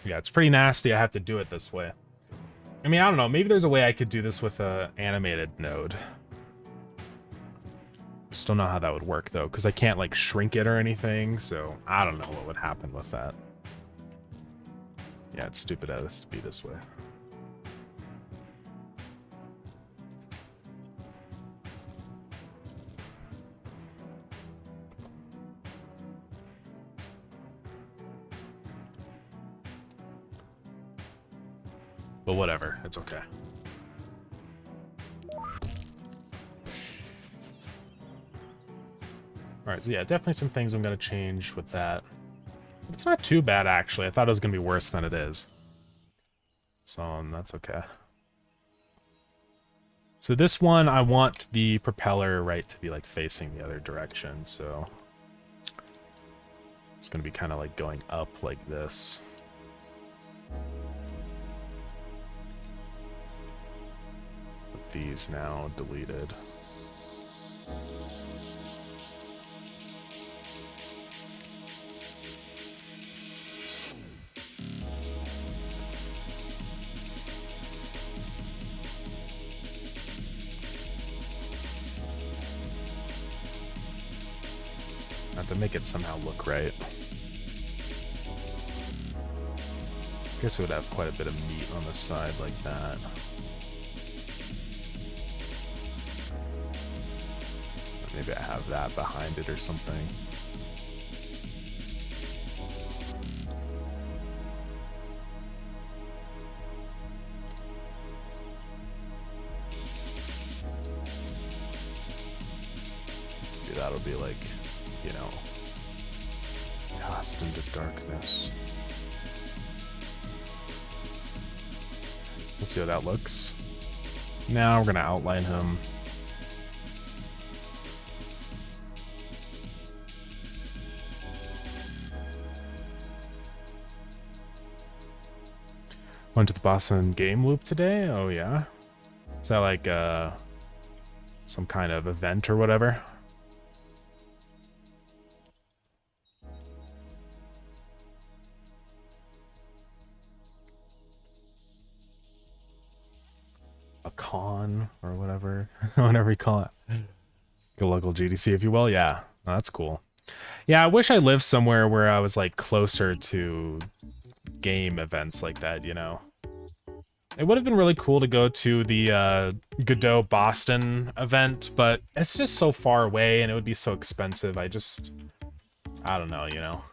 Yeah, it's pretty nasty. I have to do it this way. I mean, I don't know. Maybe there's a way I could do this with a animated node. Just don't know how that would work, though, because I can't, like, shrink it or anything, so I don't know what would happen with that. Yeah, it's stupid it has to be this way. But whatever, it's okay. Alright, so yeah, definitely some things I'm going to change with that. But it's not too bad, actually. I thought it was going to be worse than it is. So, that's okay. So this one, I want the propeller, right, to be, like, facing the other direction, so... It's going to be kind of, like, going up like this. With these now deleted. To make it somehow look right. I guess it would have quite a bit of meat on the side like that. Maybe I have that behind it or something. Maybe that'll be like, you know, cast into darkness. We'll see how that looks. Now we're going to outline him. Went to the Boston game loop today? Oh yeah? Is that like some kind of event or whatever? A con or whatever, whatever you call it. A local GDC, if you will. Yeah, oh, that's cool. Yeah, I wish I lived somewhere where I was like closer to game events like that, you know. It would have been really cool to go to the Godot Boston event, but it's just so far away and it would be so expensive. I don't know, you know.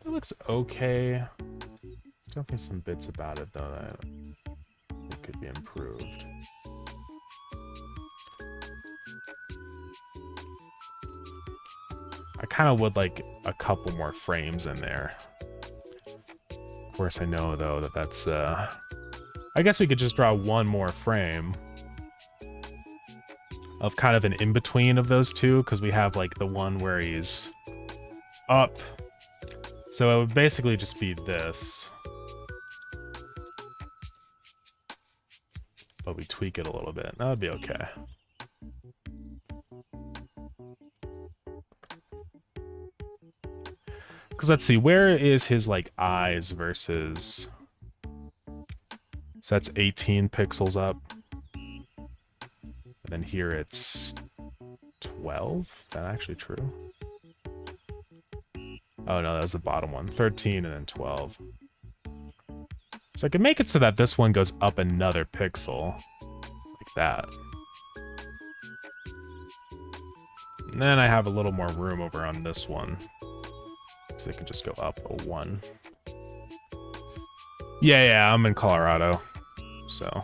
It looks okay. There's definitely some bits about it, though, that it could be improved. I kind of would like a couple more frames in there. Of course, I know, though, that that's... I guess we could just draw one more frame of kind of an in-between of those two, because we have, like, the one where he's up. So it would basically just be this. But we tweak it a little bit. That would be okay. Because let's see, where is his, like, eyes versus... So that's 18 pixels up. And then here it's 12. Is that actually true? Oh no, that was the bottom one. 13 and then 12. So I can make it so that this one goes up another pixel. Like that. And then I have a little more room over on this one. So it can just go up a 1. Yeah, I'm in Colorado. So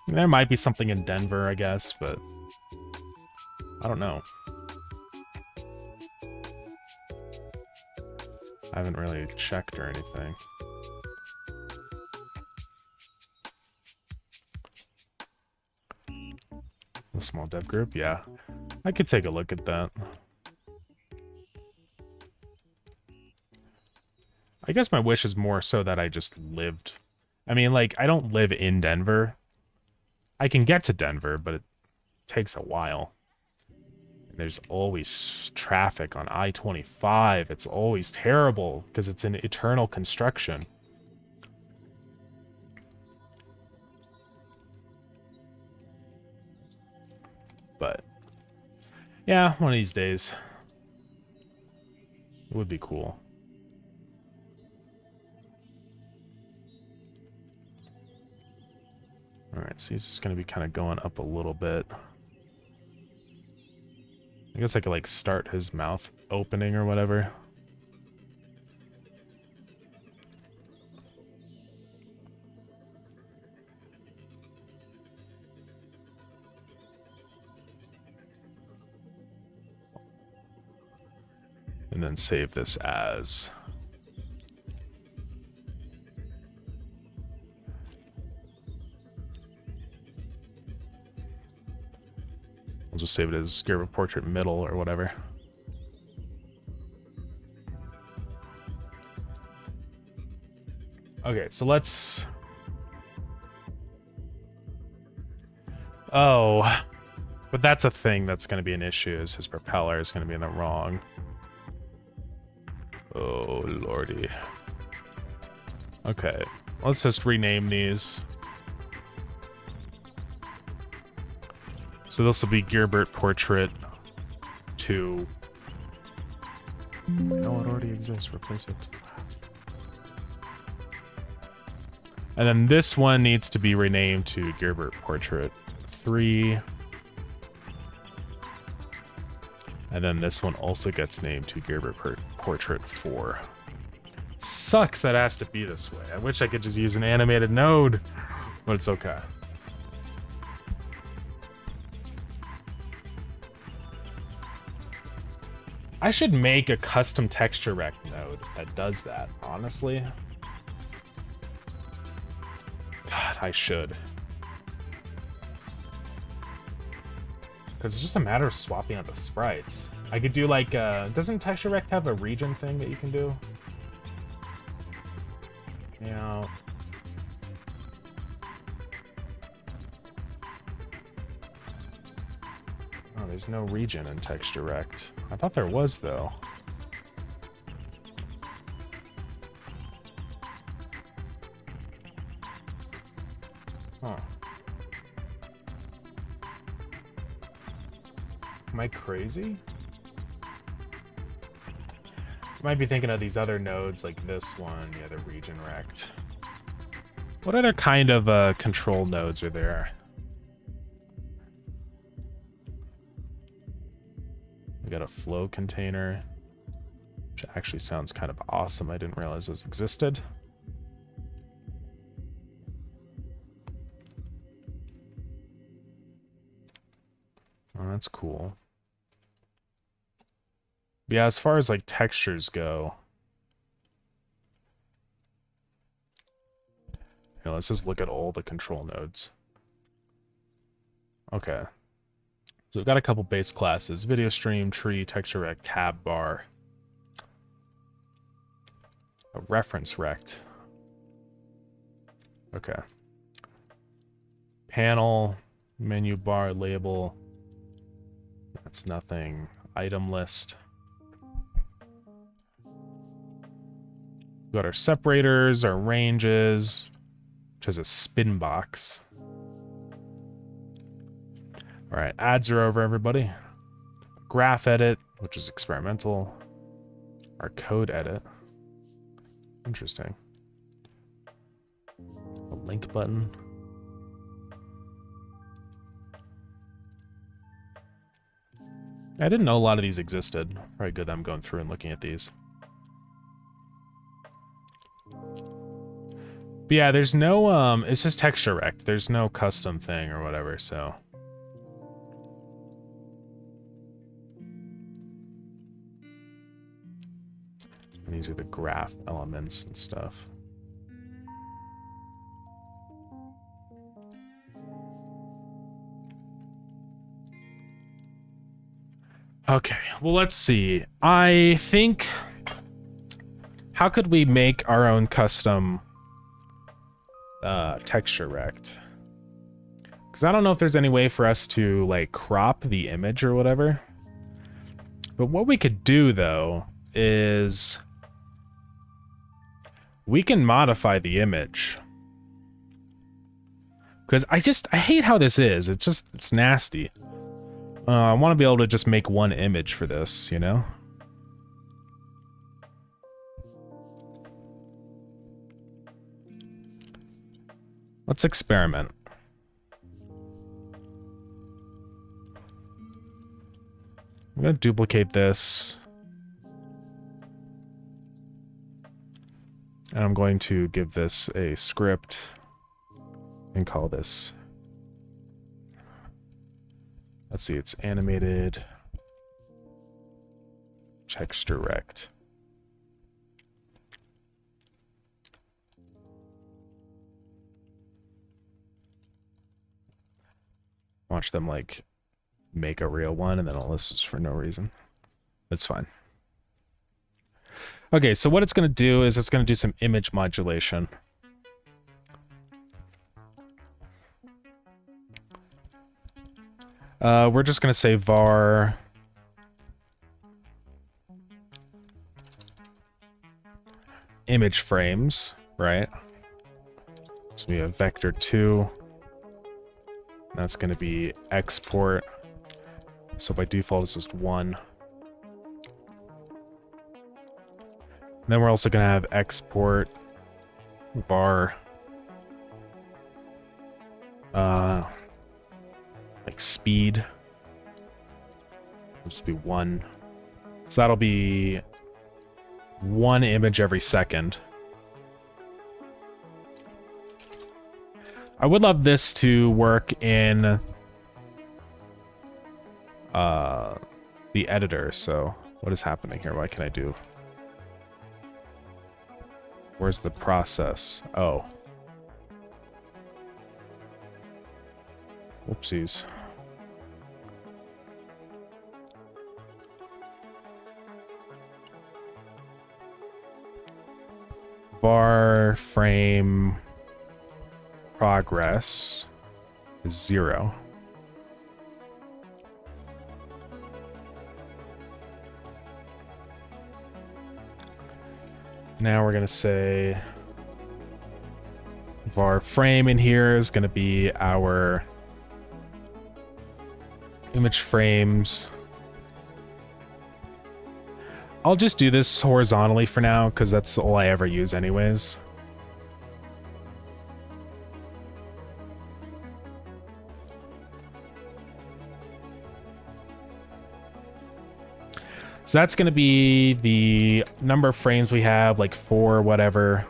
there might be something in Denver, I guess, but I don't know. I haven't really checked or anything. A small dev group, yeah. I could take a look at that. I guess my wish is more so that I just lived. I mean, like, I don't live in Denver. I can get to Denver, but it takes a while. There's always traffic on I-25. It's always terrible because it's in eternal construction. But yeah, one of these days. It would be cool. Alright, so he's just going to be kind of going up a little bit. I guess I could, like, start his mouth opening or whatever. And then save this as... I'll just save it as Gerber Portrait Middle or whatever. Okay, so let's... Oh, but that's a thing that's going to be an issue, is his propeller is going to be in the wrong. Oh, lordy. Okay, let's just rename these. So this will be Gearbert Portrait 2. No, it already exists. Replace it. And then this one needs to be renamed to Gearbert Portrait 3. And then this one also gets named to Gearbert Portrait 4. It sucks that it has to be this way. I wish I could just use an animated node, but it's okay. I should make a custom texture rec node that does that, honestly. God, I should. Because it's just a matter of swapping out the sprites. I could do like, doesn't texture rec have a region thing that you can do? You know... Oh, there's no region in texture rect. I thought there was, though. Huh. Am I crazy? Might be thinking of these other nodes, like this one, yeah, the region rect. What other kind of control nodes are there? We got a flow container, which actually sounds kind of awesome. I didn't realize those existed. Oh, that's cool. But yeah, as far as like textures go, here, let's just look at all the control nodes. Okay. So we've got a couple base classes: video stream, tree, texture rect, tab bar, a reference rect. Okay. Panel, menu bar, label. That's nothing. Item list. We've got our separators, our ranges, which has a spin box. All right, ads are over, everybody. Graph edit, which is experimental. Our code edit. Interesting. A link button. I didn't know a lot of these existed. Probably good that I'm going through and looking at these. But yeah, there's no, it's just texture rect. There's no custom thing or whatever, so. And these are the graph elements and stuff. Okay, well, let's see. I think... How could we make our own custom texture rect? Because I don't know if there's any way for us to, like, crop the image or whatever. But what we could do, though, is... we can modify the image. Because I hate how this is. It's nasty. I want to be able to just make one image for this, you know? Let's experiment. I'm going to duplicate this. And I'm going to give this a script and call this... Let's see, it's animated texture rect. Watch them, like, make a real one, and then all this is for no reason. It's fine. Okay, so what it's going to do is it's going to do some image modulation. We're just going to say var image frames, right? So we have vector 2. That's going to be export. So by default, it's just 1. And then we're also going to have export var like speed. It'll just be 1. So that'll be 1 image every second. I would love this to work in the editor. So what is happening here? Why can I do? Where's the process? Oh. Whoopsies. Var frame progress is 0. Now we're going to say var frame in here is going to be our image frames. I'll just do this horizontally for now because that's all I ever use anyways. So that's going to be the number of frames we have, like 4 whatever.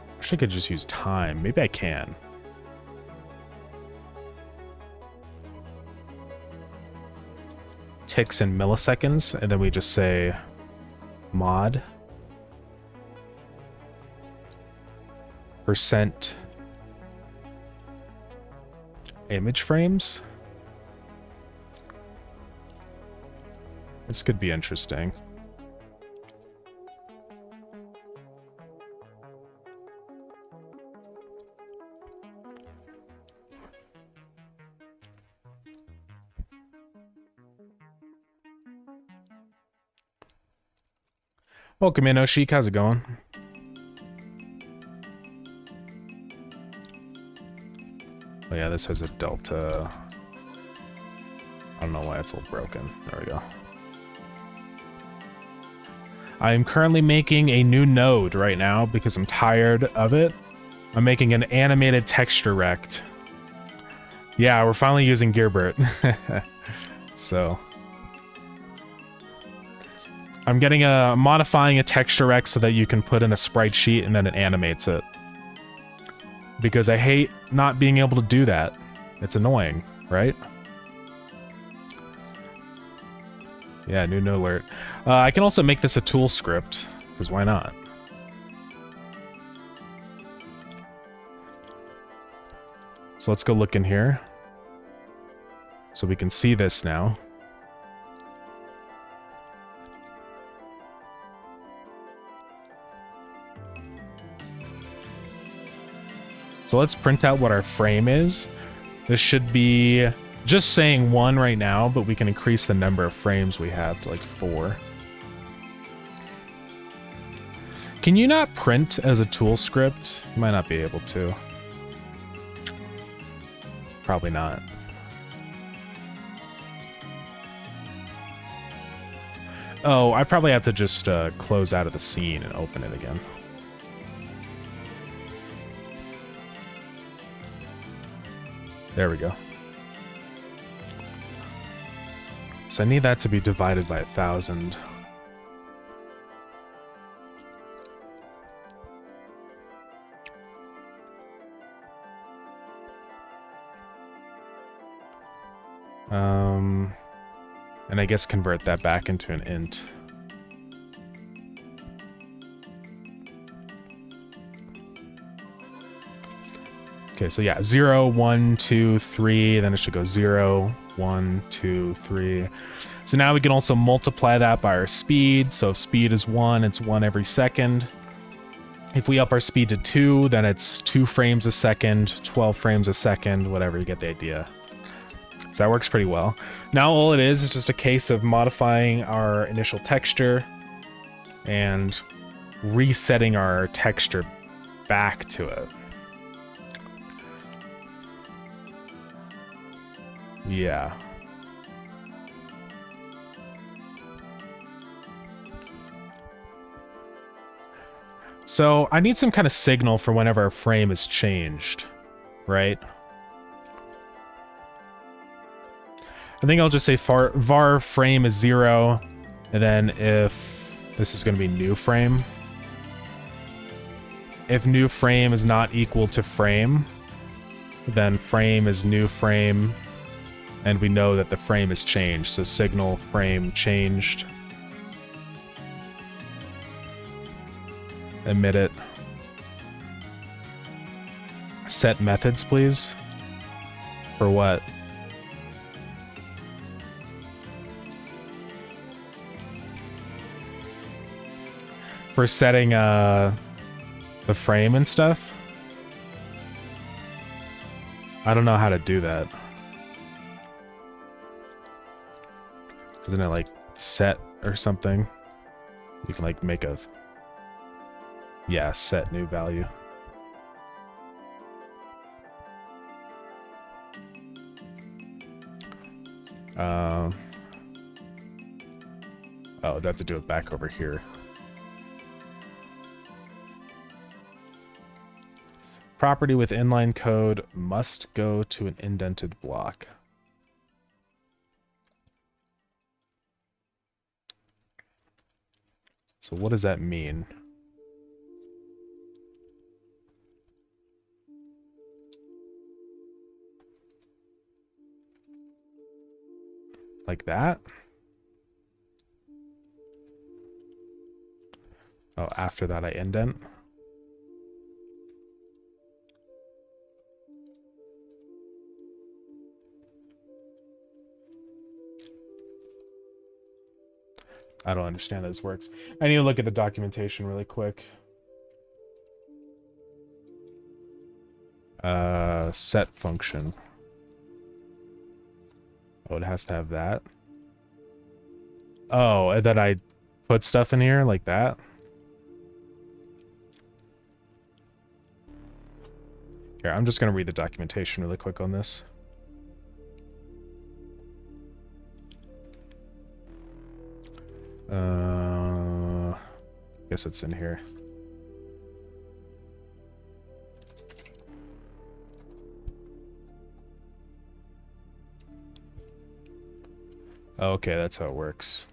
I wish I could just use time. Maybe I can. Ticks in milliseconds, and then we just say mod % image frames. This could be interesting. Welcome in, Oshik. How's it going? Oh yeah, this has a delta. I don't know why it's all broken. There we go. I am currently making a new node right now because I'm tired of it. I'm making an animated texture rect. Yeah, we're finally using Gearbert. So I'm getting modifying a texture rect so that you can put in a sprite sheet and then it animates it. Because I hate not being able to do that. It's annoying, right? Yeah, new node alert. I can also make this a tool script, because why not? So let's go look in here. So we can see this now. So let's print out what our frame is. This should be just saying 1 right now, but we can increase the number of frames we have to like 4. Can you not print as a tool script? You might not be able to. Probably not. Oh, I probably have to just close out of the scene and open it again. There we go. So I need that to be divided by 1,000. And I guess convert that back into an int. Okay, so yeah, 0, 1, 2, 3, then it should go 0, 1, 2, 3. So now we can also multiply that by our speed. So if speed is 1, it's 1 every second. If we up our speed to 2, then it's 2 frames a second, 12 frames a second, whatever, you get the idea. So that works pretty well. Now all it is just a case of modifying our initial texture and resetting our texture back to it. Yeah. So I need some kind of signal for whenever our frame is changed, right? I think I'll just say var frame is 0, and then if this is going to be new frame, if new frame is not equal to frame, then frame is new frame, and we know that the frame is changed. So signal frame changed. Emit it. Set methods, please. For what? For setting the frame and stuff? I don't know how to do that. Isn't it like set or something? You can like make a... Yeah, set new value. Oh, I'd have to do it back over here. Property with inline code must go to an indented block. So what does that mean? Like that? Oh, after that I indent? I don't understand how this works. I need to look at the documentation really quick. Set function. Oh, it has to have that. Oh, and then I put stuff in here like that. Here, I'm just going to read the documentation really quick on this. Guess it's in here. Okay, that's how it works.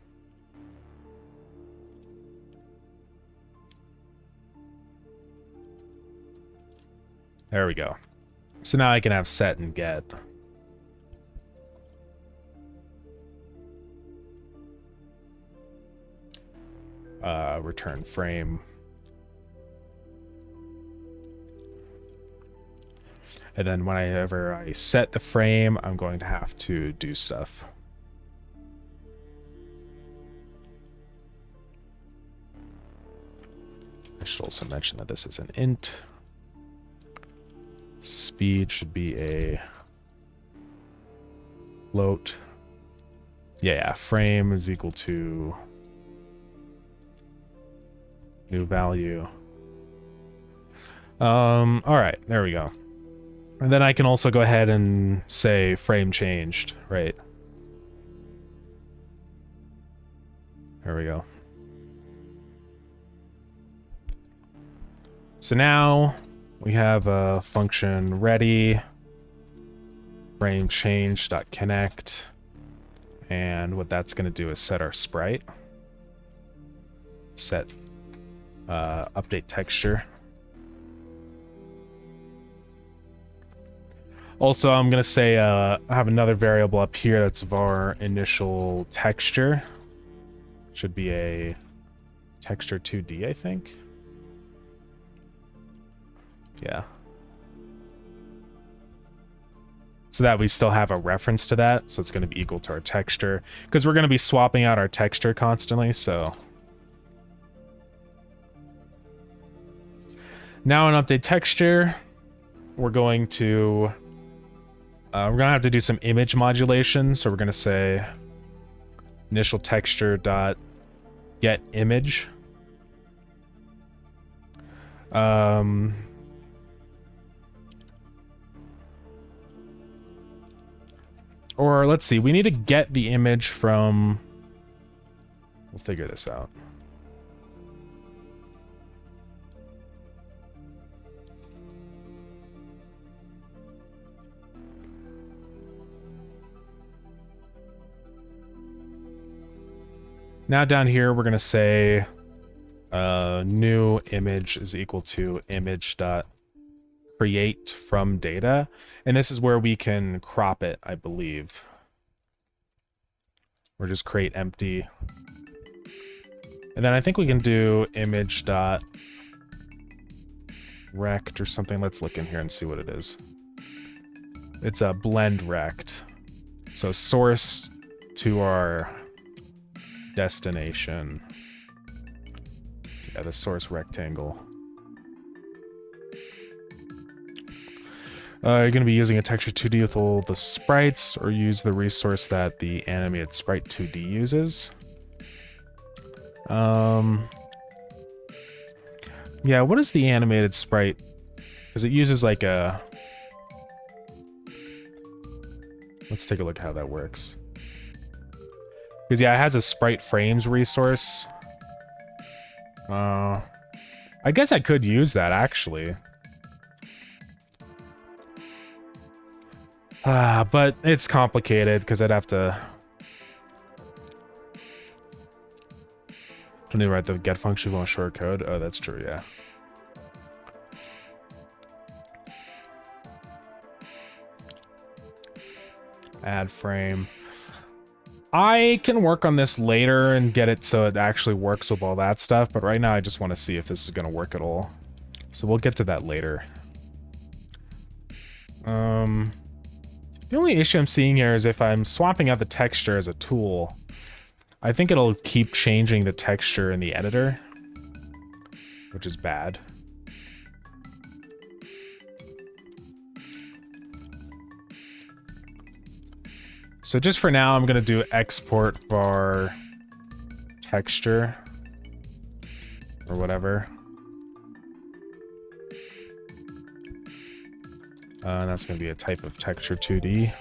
There we go. So now I can have set and get. Return frame. And then whenever I set the frame, I'm going to have to do stuff. I should also mention that this is an int. Speed should be a float. Yeah, frame is equal to new value. All right, there we go. And then I can also go ahead and say frame changed, right? There we go. So now we have a function ready, frame change.connect, and what that's going to do is set our sprite, set update texture. Also, I'm going to say I have another variable up here that's var initial texture. Should be a texture 2D, I think. Yeah. So that we still have a reference to that, so it's going to be equal to our texture, because we're going to be swapping out our texture constantly, so. Now in update texture, we're going to have to do some image modulation, so we're going to say initial texture dot get image. Or let's see, we need to get the image from, we'll figure this out. Now down here, we're going to say new image is equal to image dot create from data, and this is where we can crop it, I believe. Or just create empty. And then I think we can do image dot rect or something. Let's look in here and see what it is. It's a blend rect. So source to our destination. Yeah, the source rectangle. You're going to be using a texture 2D with all the sprites, or use the resource that the animated sprite 2D uses. Yeah, what is the animated sprite? Because it uses like a... Let's take a look at how that works. Because yeah, it has a sprite frames resource. I guess I could use that, actually. But it's complicated because I'd have to... Don't need to write the get function if you want short code. Oh, that's true, yeah. Add frame. I can work on this later and get it so it actually works with all that stuff, but right now I just want to see if this is going to work at all. So we'll get to that later. The only issue I'm seeing here is if I'm swapping out the texture as a tool, I think it'll keep changing the texture in the editor, which is bad. So just for now, I'm going to do export var texture or whatever. That's going to be a type of texture 2D.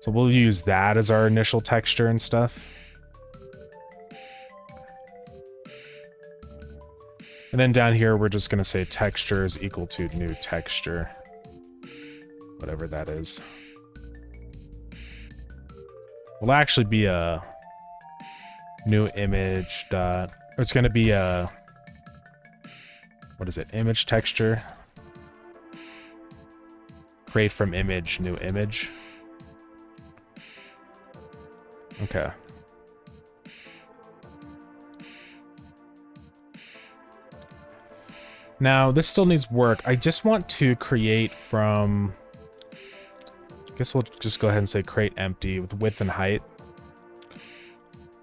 So we'll use that as our initial texture and stuff. And then down here, we're just going to say texture is equal to new texture. Whatever that is. Will actually be a new image dot, or it's going to be a, what is it, image texture. Create from image, new image. Okay. Now, this still needs work. I just want to create from... I guess we'll just go ahead and say create empty with width and height.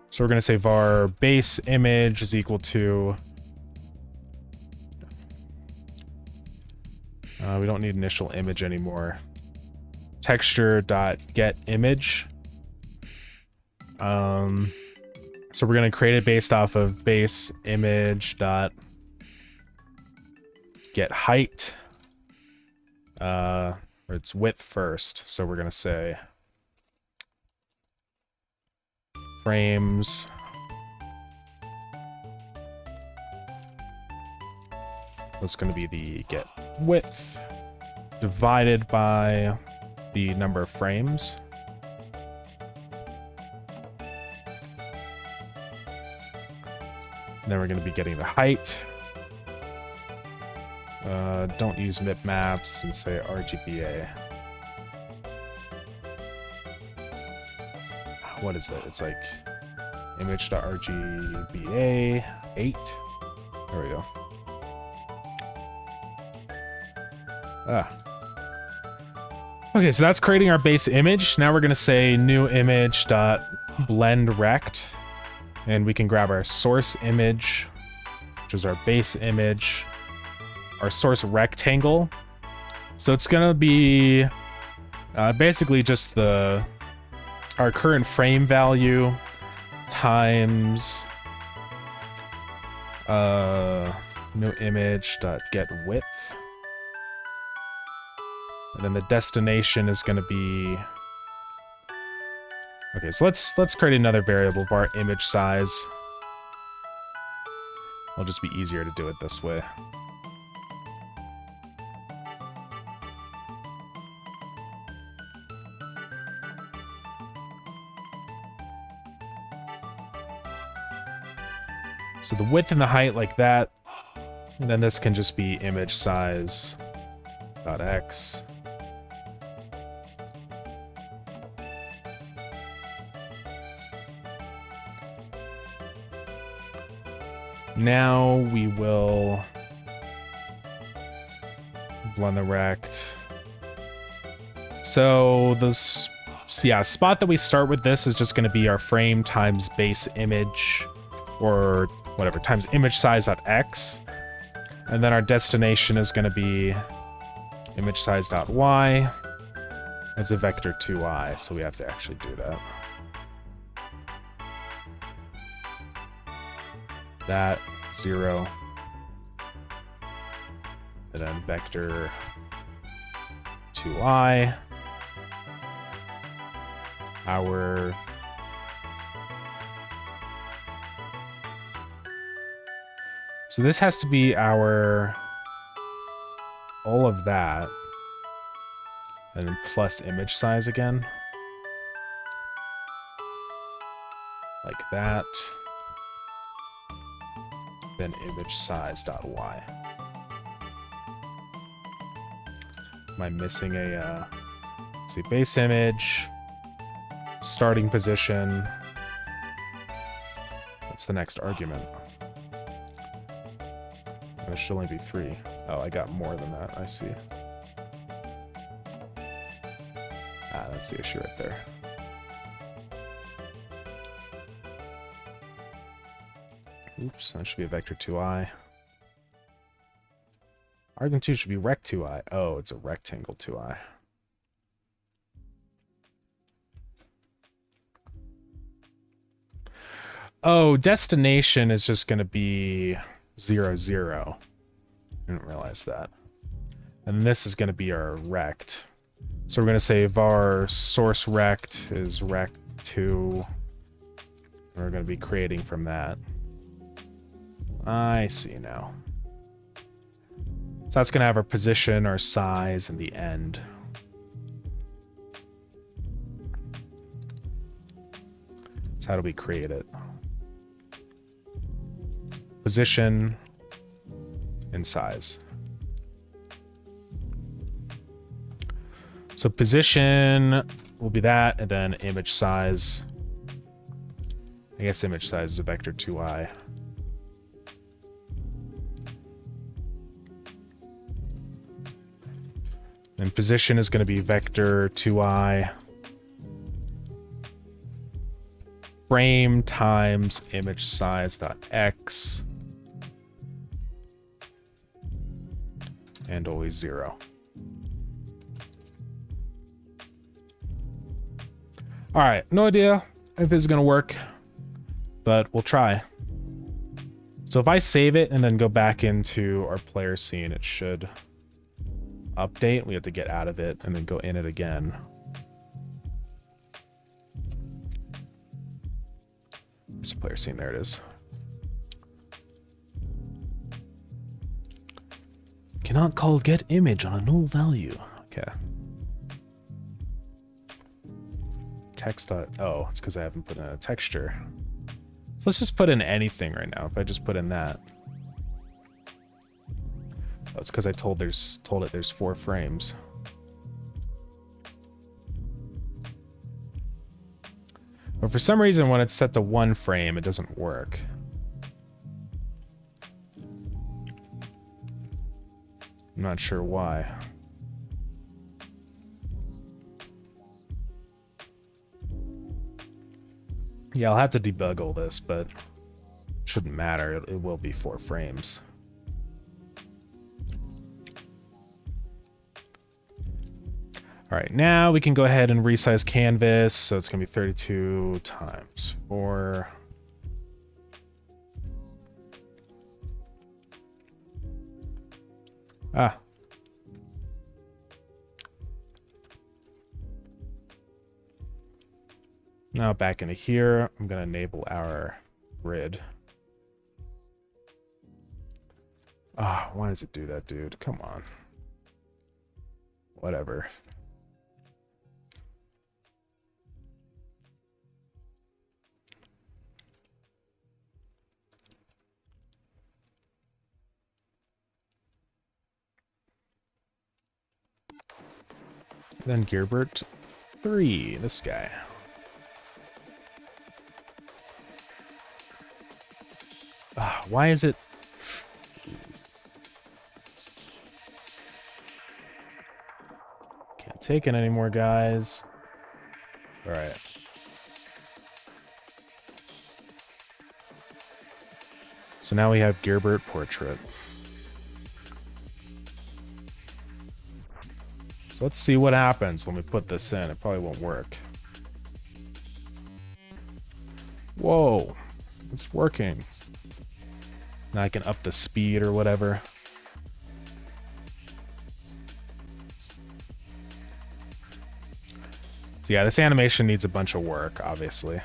So we're going to say var base image is equal to... we don't need initial image anymore. Texture dot get image. So we're going to create it based off of base image dot get height. Or it's width first. So we're going to say frames that's going to be the get width divided by the number of frames. And then we're going to be getting the height. Don't use mip maps and say RGBA. What is it? It's like image.rgba 8. There we go. Okay, so that's creating our base image. Now we're going to say new image.blend rect. And we can grab our source image, which is our base image, our source rectangle. So it's going to be basically just our current frame value times new image.getWidth. And then the destination is going to be... Okay, so let's create another variable var image size. It'll just be easier to do it this way. So the width and the height like that. And then this can just be image size dot x. Now we will blend the rect. So this, yeah, spot that we start with this is just going to be our frame times base image, or whatever, times image size dot x. And then our destination is going to be image size dot y. It's a vector 2i, so we have to actually do that. That 0, and then vector 2i, our so this has to be our all of that, and then plus image size again, like that. Then image size dot y. Am I missing a let's see, base image, starting position. What's the next argument? There should only be 3. Oh, I got more than that. I see. That's the issue right there. Oops, that should be a vector 2i. Argument 2 should be rect 2i. Oh, it's a rectangle 2i. Oh, destination is just going to be 0, 0. I didn't realize that. And this is going to be our rect. So we're going to say var source rect is rect2. We're going to be creating from that. I see now. So that's going to have our position, our size, and the end. So how do we create it? Position and size. So position will be that, and then image size. I guess image size is a vector 2i. And position is going to be vector 2i. Frame times image size dot x. And always 0. All right, no idea if this is going to work, but we'll try. So if I save it and then go back into our player scene, it should update. We have to get out of it and then go in it again. There's a player scene. There it is. Cannot call get image on a null value. Okay. Text. Oh, it's because I haven't put in a texture. So let's just put in anything right now. If I just put in that. Oh, it's because I told it there's 4 frames. But for some reason, when it's set to 1 frame, it doesn't work. I'm not sure why. Yeah, I'll have to debug all this, but it shouldn't matter. It will be 4 frames. All right, now we can go ahead and resize canvas. So it's going to be 32 times 4. Ah. Now back into here, I'm going to enable our grid. Ah, why does it do that, dude? Come on. Whatever. Then Gearbert 3, this guy. Why is it? Can't take it anymore, guys. All right. So now we have Gearbert portrait. So let's see what happens when we put this in. It probably won't work. Whoa, it's working. Now I can up the speed or whatever. So yeah, this animation needs a bunch of work, obviously.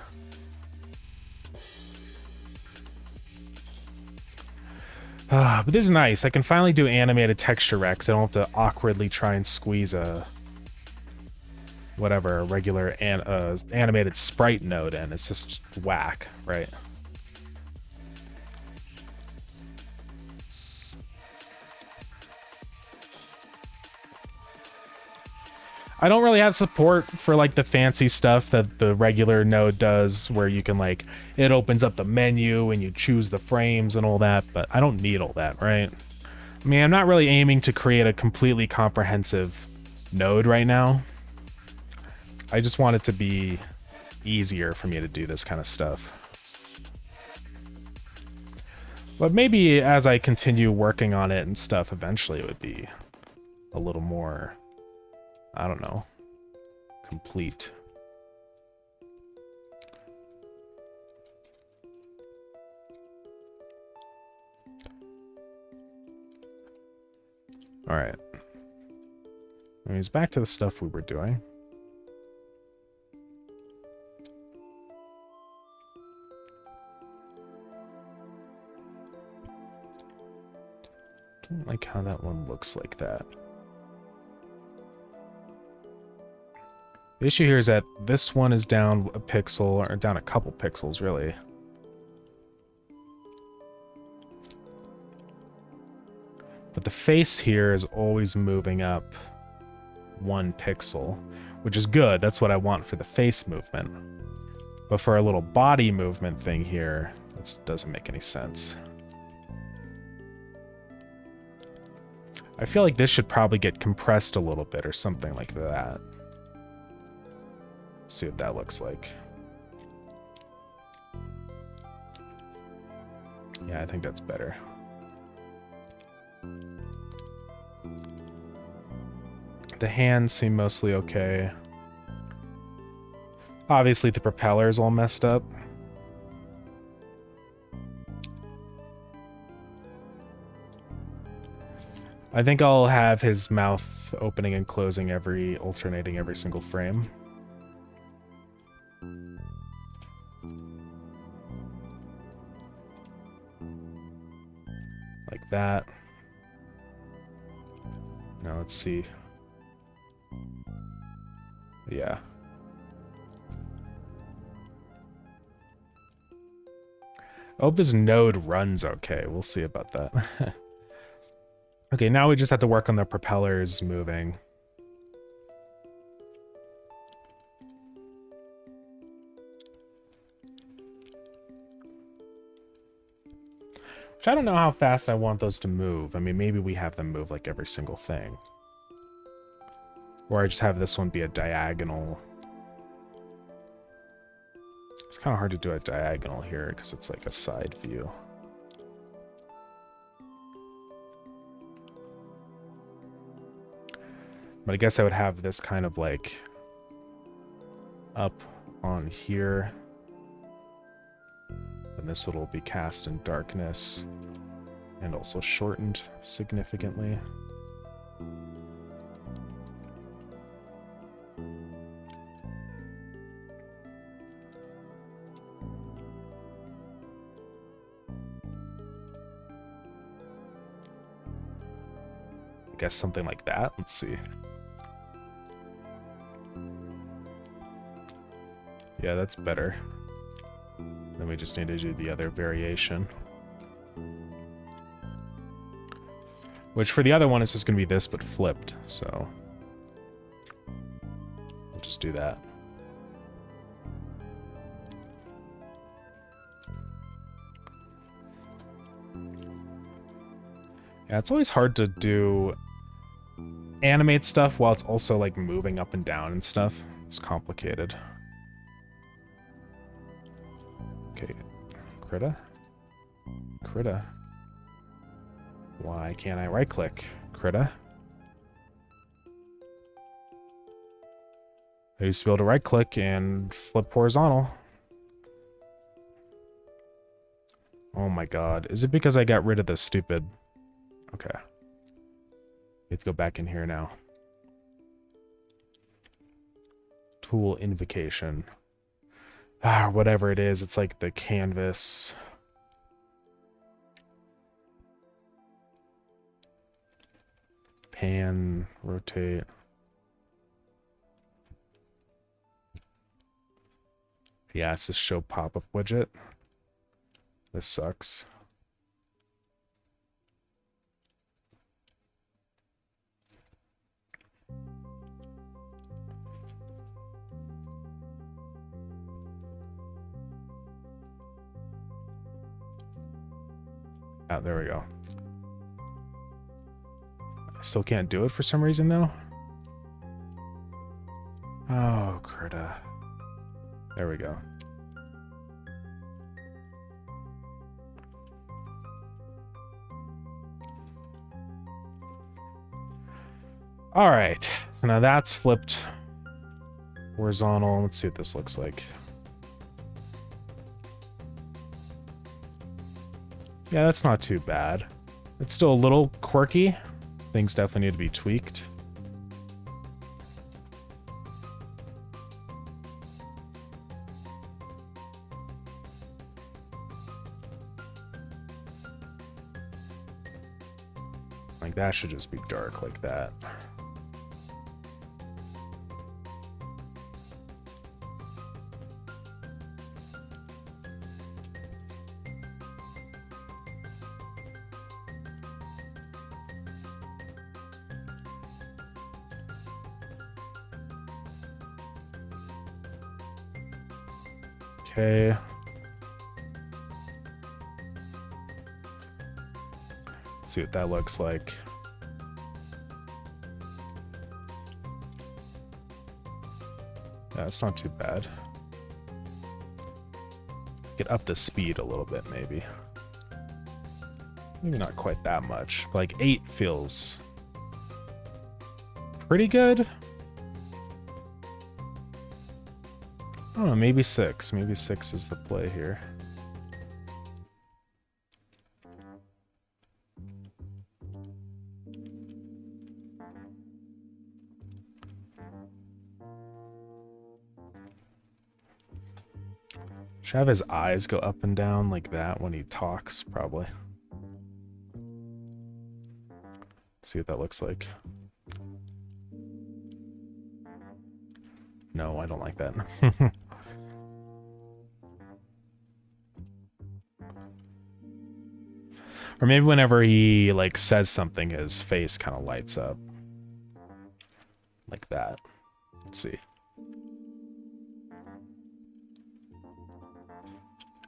But this is nice. I can finally do animated texture recs. I don't have to awkwardly try and squeeze a whatever, a regular animated sprite node in. It's just whack, right? I don't really have support for like the fancy stuff that the regular node does, where you can like, it opens up the menu and you choose the frames and all that, but I don't need all that, right? I mean, I'm not really aiming to create a completely comprehensive node right now. I just want it to be easier for me to do this kind of stuff. But maybe as I continue working on it and stuff, eventually it would be a little more, I don't know, complete. All right. Anyways, back to the stuff we were doing. Don't like how that one looks like that. The issue here is that this one is down a pixel, or down a couple pixels, really. But the face here is always moving up 1 pixel, which is good. That's what I want for the face movement. But for a little body movement thing here, that doesn't make any sense. I feel like this should probably get compressed a little bit or something like that. See what that looks like. Yeah, I think that's better. The hands seem mostly okay. Obviously, the propeller's all messed up. I think I'll have his mouth opening and closing alternating every single frame. Like that. Now let's see. Yeah. I hope this node runs okay. We'll see about that. Okay, now we just have to work on the propellers moving. Which I don't know how fast I want those to move. I mean, maybe we have them move like every single thing. Or I just have this one be a diagonal. It's kind of hard to do a diagonal here because it's like a side view. But I guess I would have this kind of like up on here. And this will be cast in darkness and also shortened significantly. I guess something like that. Let's see. Yeah, that's better. Then we just need to do the other variation. Which for the other one is just going to be this, but flipped, so we'll just do that. Yeah, it's always hard to do animate stuff while it's also like moving up and down and stuff. It's complicated. Okay, Krita? Krita? Why can't I right-click? Krita? I used to be able to right-click and flip horizontal. Oh my god. Is it because I got rid of the stupid... Okay. We have to go back in here now. Tool invocation. Ah, whatever it is, it's like the canvas. Pan, rotate. Yeah, it's this show pop-up widget. This sucks. Ah, there we go. I still can't do it for some reason, though. Oh, Krita. There we go. All right. So now that's flipped horizontal. Let's see what this looks like. Yeah, that's not too bad. It's still a little quirky. Things definitely need to be tweaked. Like, that should just be dark like that. Okay. Let's see what that looks like. Yeah, it's not too bad. Get up to speed a little bit, maybe. Maybe not quite that much. But like 8 feels pretty good. I don't know, maybe 6. Maybe 6 is the play here. Should have his eyes go up and down like that when he talks, probably. See what that looks like. No, I don't like that. Or maybe whenever he, like, says something, his face kind of lights up. Like that. Let's see.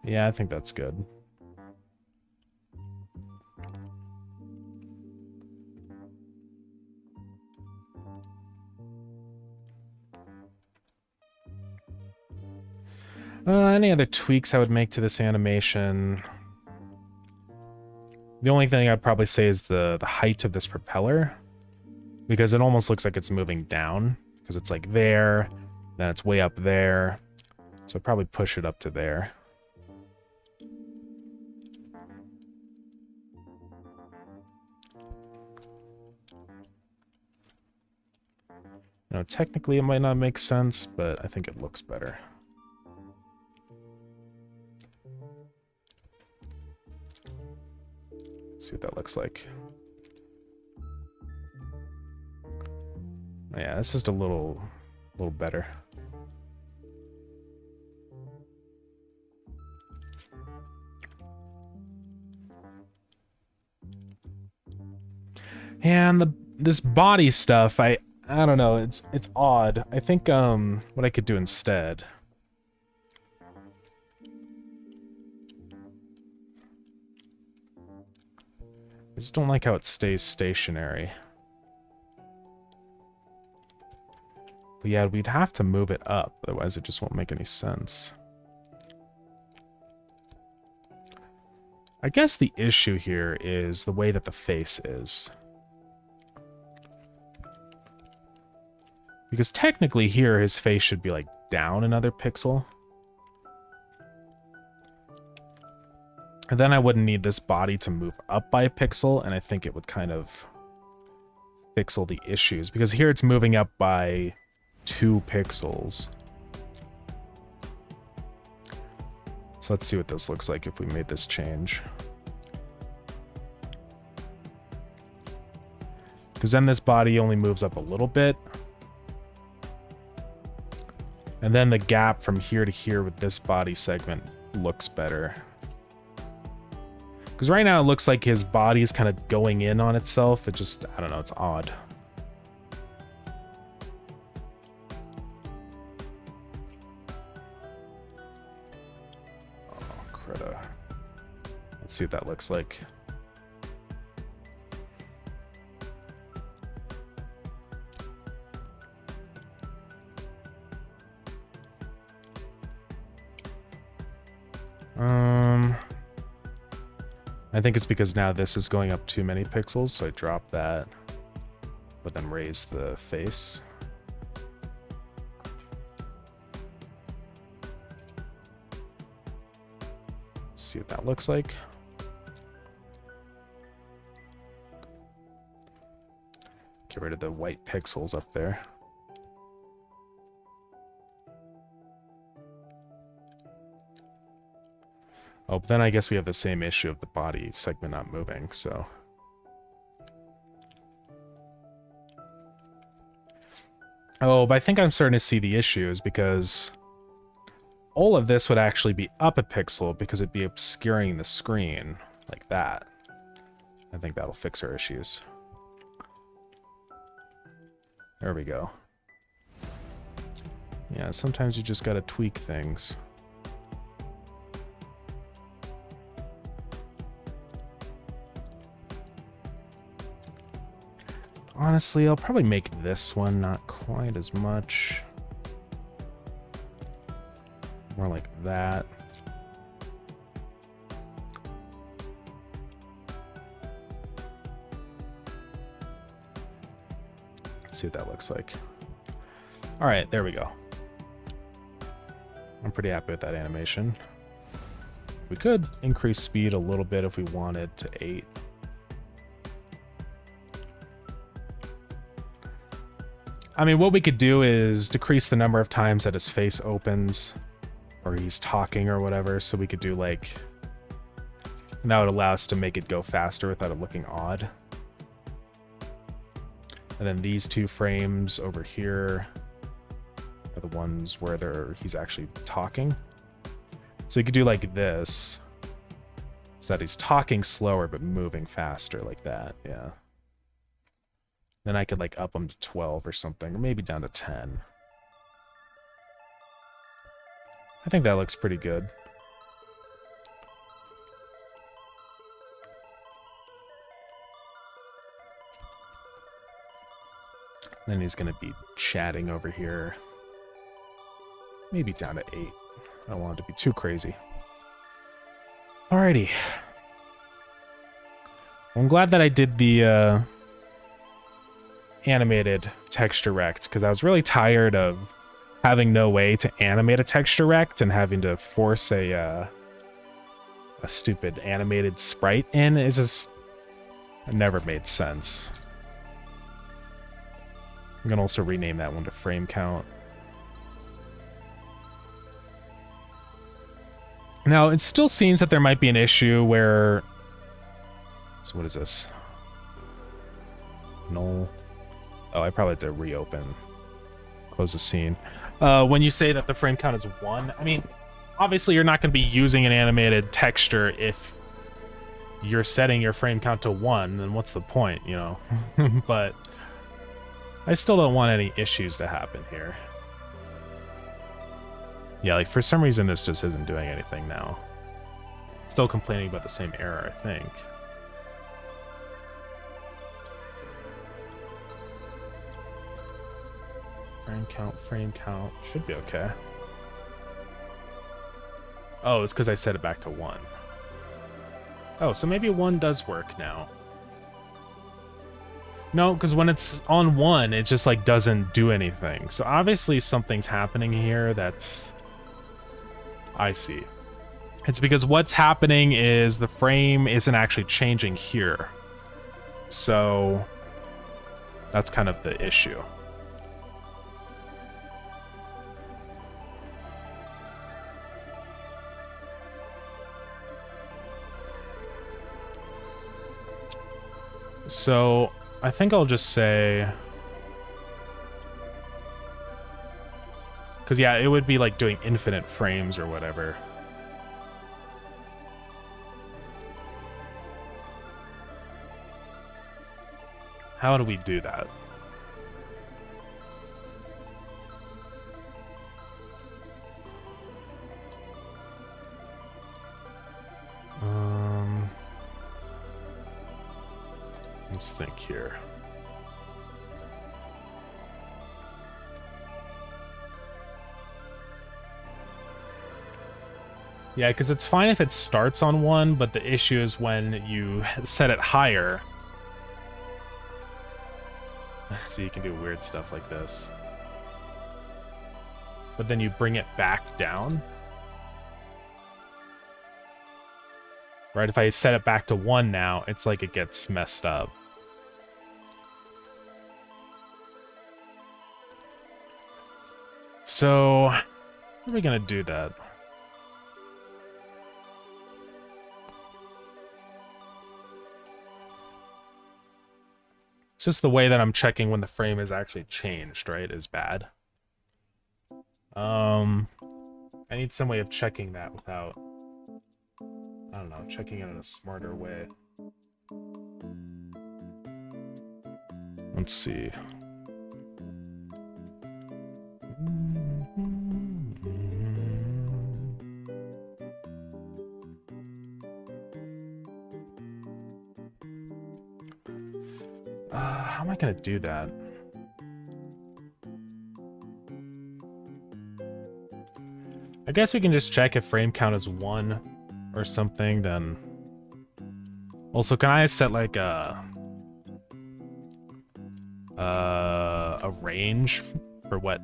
Yeah, I think that's good. Any other tweaks I would make to this animation? The only thing I'd probably say is the height of this propeller, because it almost looks like it's moving down, because it's like there, then it's way up there, so I'd probably push it up to there. You know, technically it might not make sense, but I think it looks better. See what that looks like. Yeah, it's just a little better. And this body stuff, I don't know, it's odd. I think what I could do instead. I just don't like how it stays stationary. But yeah, we'd have to move it up, otherwise it just won't make any sense. I guess the issue here is the way that the face is. Because technically here, his face should be like down another pixel. And then I wouldn't need this body to move up by a pixel, and I think it would kind of fix all the issues. Because here it's moving up by 2 pixels. So let's see what this looks like if we made this change. Because then this body only moves up a little bit. And then the gap from here to here with this body segment looks better. Because right now it looks like his body is kind of going in on itself. It just, I don't know, it's odd. Oh, Crita. Let's see what that looks like. I think it's because now this is going up too many pixels, so I drop that, but then raise the face. See what that looks like. Get rid of the white pixels up there. Oh, but then I guess we have the same issue of the body segment not moving, so... Oh, but I think I'm starting to see the issues because all of this would actually be up a pixel because it'd be obscuring the screen like that. I think that'll fix our issues. There we go. Yeah, sometimes you just gotta tweak things. Honestly, I'll probably make this one not quite as much. More like that. Let's see what that looks like. All right, there we go. I'm pretty happy with that animation. We could increase speed a little bit if we wanted to 8. I mean, what we could do is decrease the number of times that his face opens or he's talking or whatever, so we could do like... And that would allow us to make it go faster without it looking odd. And then these 2 frames over here are the ones where he's actually talking. So you could do like this, so that he's talking slower but moving faster like that, yeah. Then I could like up them to 12 or something, or maybe down to 10. I think that looks pretty good. Then he's gonna be chatting over here. Maybe down to 8. I don't want it to be too crazy. Alrighty. Well, I'm glad that I did the animated texture rect, because I was really tired of having no way to animate a texture rect and having to force a stupid animated sprite in. It never made sense. I'm gonna also rename that one to frame count. Now, it still seems that there might be an issue where... So what is this? No. Oh, I probably have to reopen. Close the scene. When you say that the frame count is 1, I mean, obviously you're not going to be using an animated texture if you're setting your frame count to 1, then what's the point, you know? But I still don't want any issues to happen here. Yeah, like for some reason this just isn't doing anything now. Still complaining about the same error, I think. Frame count. Should be okay. Oh, it's because I set it back to 1. Oh, so maybe 1 does work now. No, because when it's on 1, it just like doesn't do anything. So obviously something's happening here that's... I see. It's because what's happening is the frame isn't actually changing here. So that's kind of the issue. So I think I'll just say... Because, yeah, it would be like doing infinite frames or whatever. How do we do that? Let's think here. Yeah, because it's fine if it starts on 1, but the issue is when you set it higher. So you can do weird stuff like this. But then you bring it back down. Right, if I set it back to 1 now, it's like it gets messed up. So, how are we gonna do that? It's just the way that I'm checking when the frame is actually changed, right, is bad. I need some way of checking that without, I don't know, checking it in a smarter way. Let's see. How am I gonna do that? I guess we can just check if frame count is 1 or something, then... Also, can I set like a range for what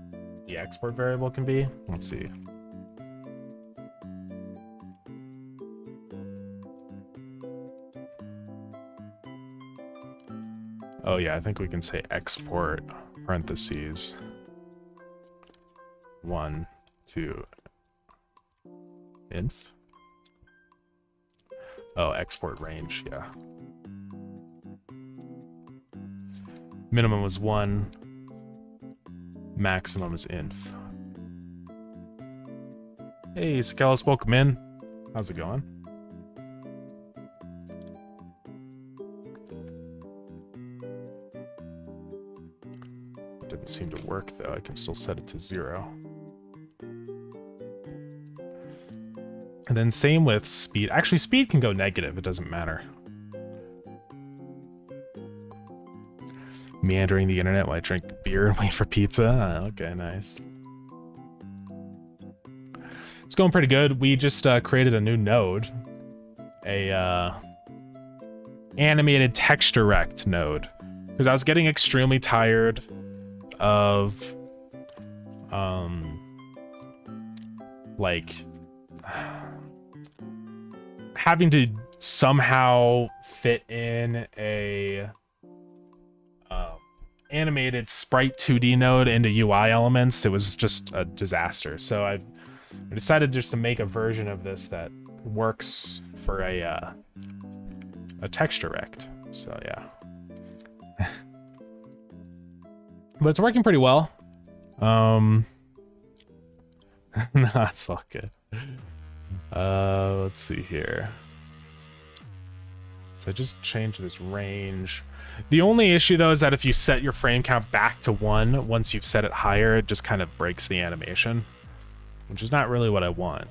the export variable can be? Let's see. Oh yeah, I think we can say export parentheses 1 to inf. Oh, export range, yeah. Minimum is 1. Maximum is inf. Hey, Sakalis, welcome in. How's it going? It didn't seem to work, though. I can still set it to 0. And then same with speed. Actually, speed can go negative. It doesn't matter. Meandering the internet while I drink beer and wait for pizza. Okay, nice. It's going pretty good. We just created a new node. A animated texture rect node. Because I was getting extremely tired of like having to somehow fit in a animated sprite 2D node into UI elements. It was just a disaster. So I decided just to make a version of this that works for a texture rect. So yeah. But it's working pretty well. No, it's all good. Let's see here. So I just changed this range. The only issue though is that if you set your frame count back to 1, once you've set it higher, it just kind of breaks the animation, which is not really what I want.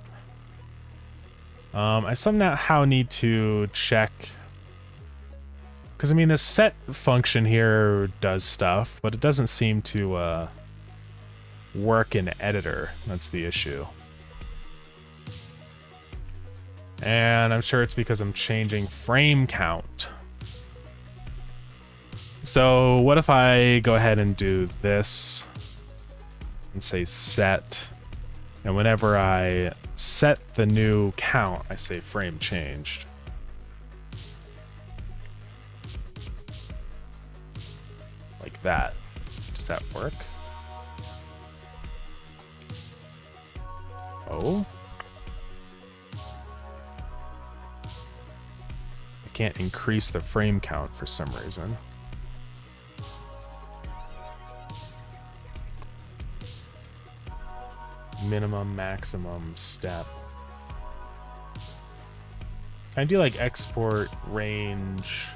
I somehow need to check, because I mean the set function here does stuff, but it doesn't seem to work in editor. That's the issue. And I'm sure it's because I'm changing frame count. So what if I go ahead and do this and say set, and whenever I set the new count, I say frame changed. Like that. Does that work? Oh? I can't increase the frame count for some reason. Minimum, maximum, step. Can I do like export range?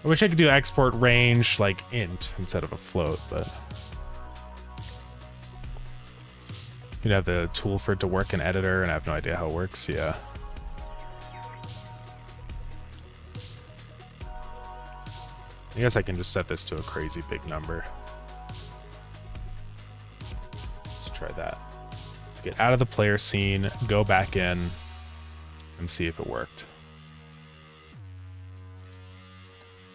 I wish I could do export range like int instead of a float, but you'd have the tool for it to work in editor, and I have no idea how it works. Yeah. I guess I can just set this to a crazy big number. Let's try that. Let's get out of the player scene, go back in, and see if it worked.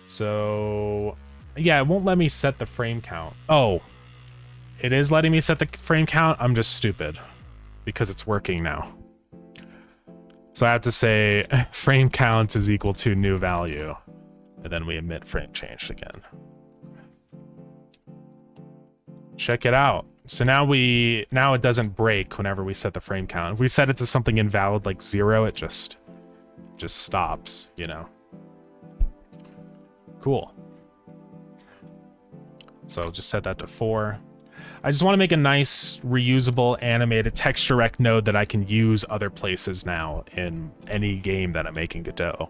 So, yeah, it won't let me set the frame count. Oh, it is letting me set the frame count? I'm just stupid, because it's working now. So I have to say frame count is equal to new value. And then we emit frame changed again. Check it out. So now it doesn't break whenever we set the frame count. If we set it to something invalid like 0, it just just stops, you know. Cool. So just set that to 4. I just want to make a nice, reusable, animated texture rec node that I can use other places now in any game that I'm making Godot.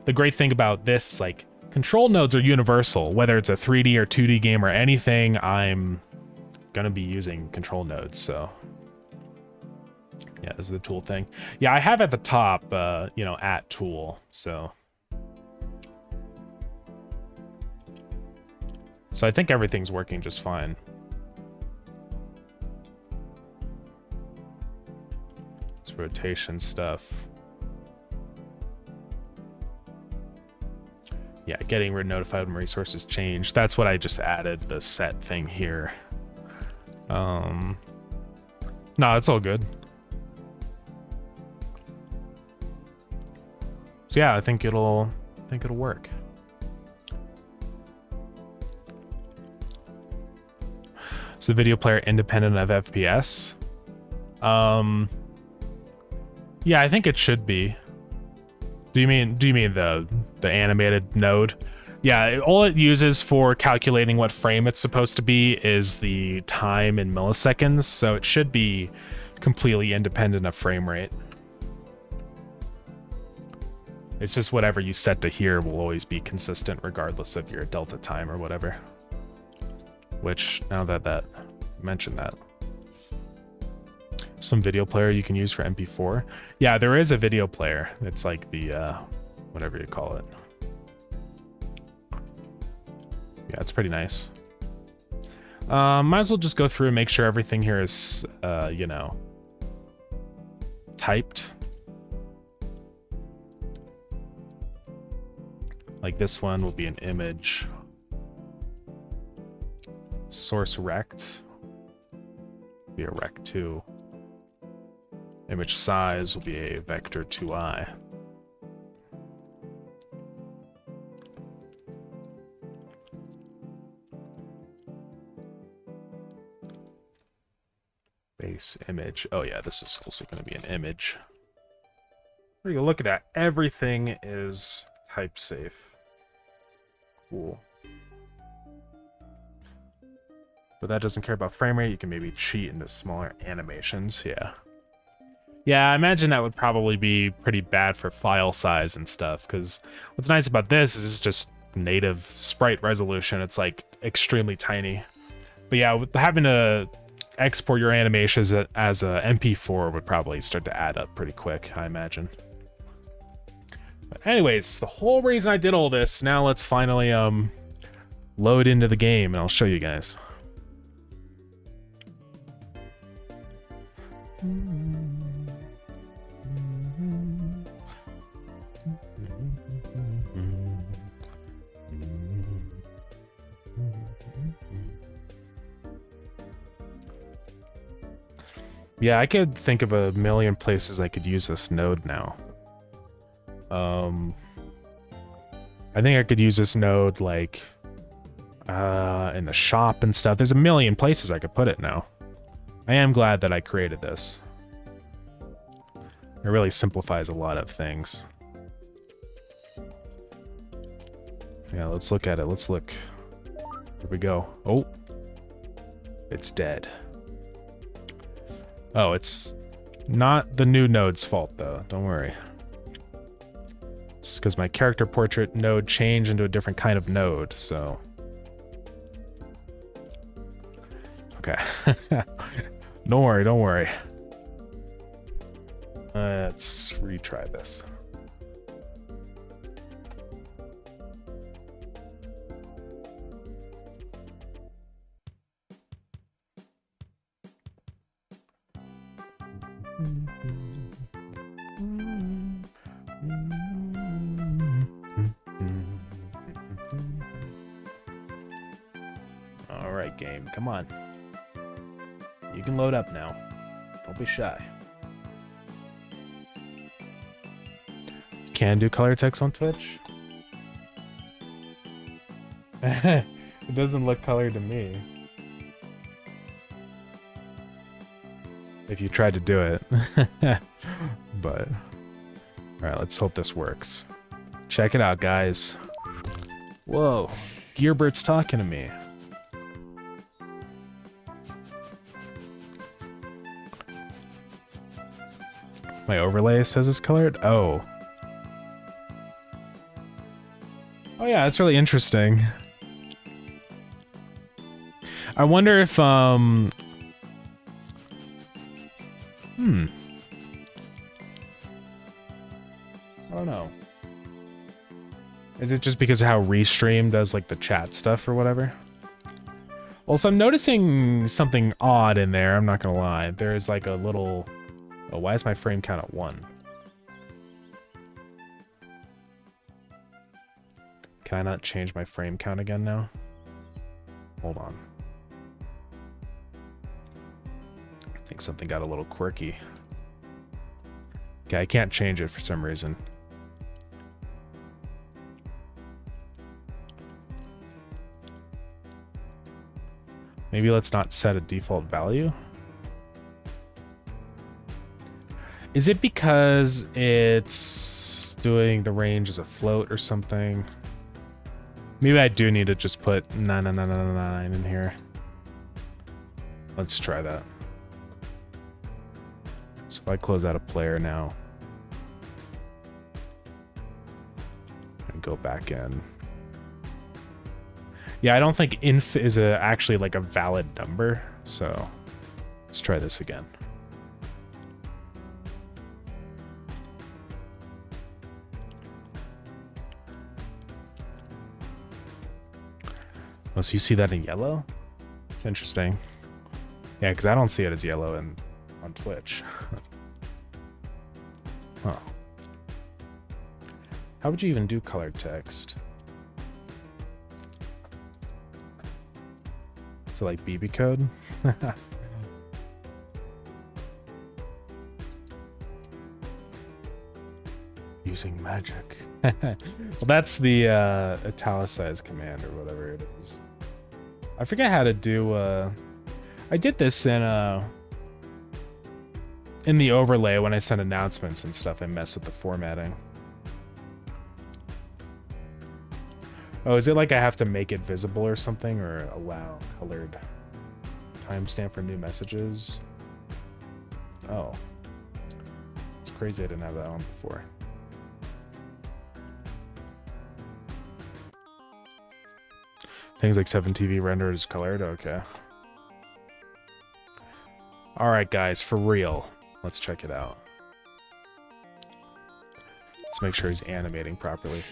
The great thing about this is, like, control nodes are universal. Whether it's a 3D or 2D game or anything, I'm going to be using control nodes, so... Yeah, this is the tool thing. Yeah, I have at the top, you know, at tool, so... So I think everything's working just fine. It's rotation stuff. Yeah, getting notified when resources change. That's what I just added, the set thing here. No, it's all good. So yeah, I think it'll work. Is the video player independent of FPS? Yeah, I think it should be. Do you mean the animated node? Yeah, all it uses for calculating what frame it's supposed to be is the time in milliseconds, so it should be completely independent of frame rate. It's just whatever you set to here will always be consistent regardless of your delta time or whatever. Which, now that mentioned that. Some video player you can use for MP4. Yeah, there is a video player. It's like the, whatever you call it. Yeah, it's pretty nice. Might as well just go through and make sure everything here is, you know, typed. Like this one will be an image. Source rect. Be a rect2. Image size will be a vector 2i. Base image. Oh yeah, this is also going to be an image. There you go. Look at that. Everything is type safe. Cool. But that doesn't care about frame rate. You can maybe cheat into smaller animations. Yeah. Yeah, I imagine that would probably be pretty bad for file size and stuff, because what's nice about this is it's just native sprite resolution. It's like extremely tiny. But yeah, with having to export your animations as a MP4 would probably start to add up pretty quick, I imagine. But anyways, the whole reason I did all this, now let's finally load into the game and I'll show you guys. Yeah, I could think of a million places I could use this node now. I think I could use this node like in the shop and stuff. There's a million places I could put it now. I am glad that I created this. It really simplifies a lot of things. Yeah, let's look at it. Let's look. Here we go. Oh, it's dead. Oh, it's not the new node's fault, though. Don't worry. It's because my character portrait node changed into a different kind of node, so... Okay. Don't worry, don't worry. Let's retry this. All right, game, come on. You can load up now. Don't be shy. You can do color text on Twitch? It doesn't look colored to me. If you tried to do it. But All right, let's hope this works. Check it out, guys. Whoa, Gearbert's talking to me. My overlay says it's colored? Oh. Oh yeah, that's really interesting. I wonder if, I don't know. Is it just because of how Restream does, like, the chat stuff or whatever? Also, I'm noticing something odd in there, I'm not gonna lie. There's, like, a little... Oh, why is my frame count at 1? Can I not change my frame count again now? Hold on. I think something got a little quirky. Okay, I can't change it for some reason. Maybe let's not set a default value. Is it because it's doing the range as a float or something? Maybe I do need to just put 9999 in here. Let's try that. So if I close out a player now and go back in. Yeah, I don't think inf is actually like a valid number, so let's try this again. Oh, so you see that in yellow? It's interesting. Yeah, because I don't see it as yellow on Twitch. Huh. How would you even do colored text? So like BB code? Using magic. Well, that's the italicized command or whatever it is. I forget how to do I did this in the overlay when I send announcements and stuff. I mess with the formatting. Oh, is it like I have to make it visible or something, or allow colored timestamp for new messages? Oh. It's crazy I didn't have that on before. Things like 7TV render is colored? Okay. Alright guys, for real. Let's check it out. Let's make sure he's animating properly.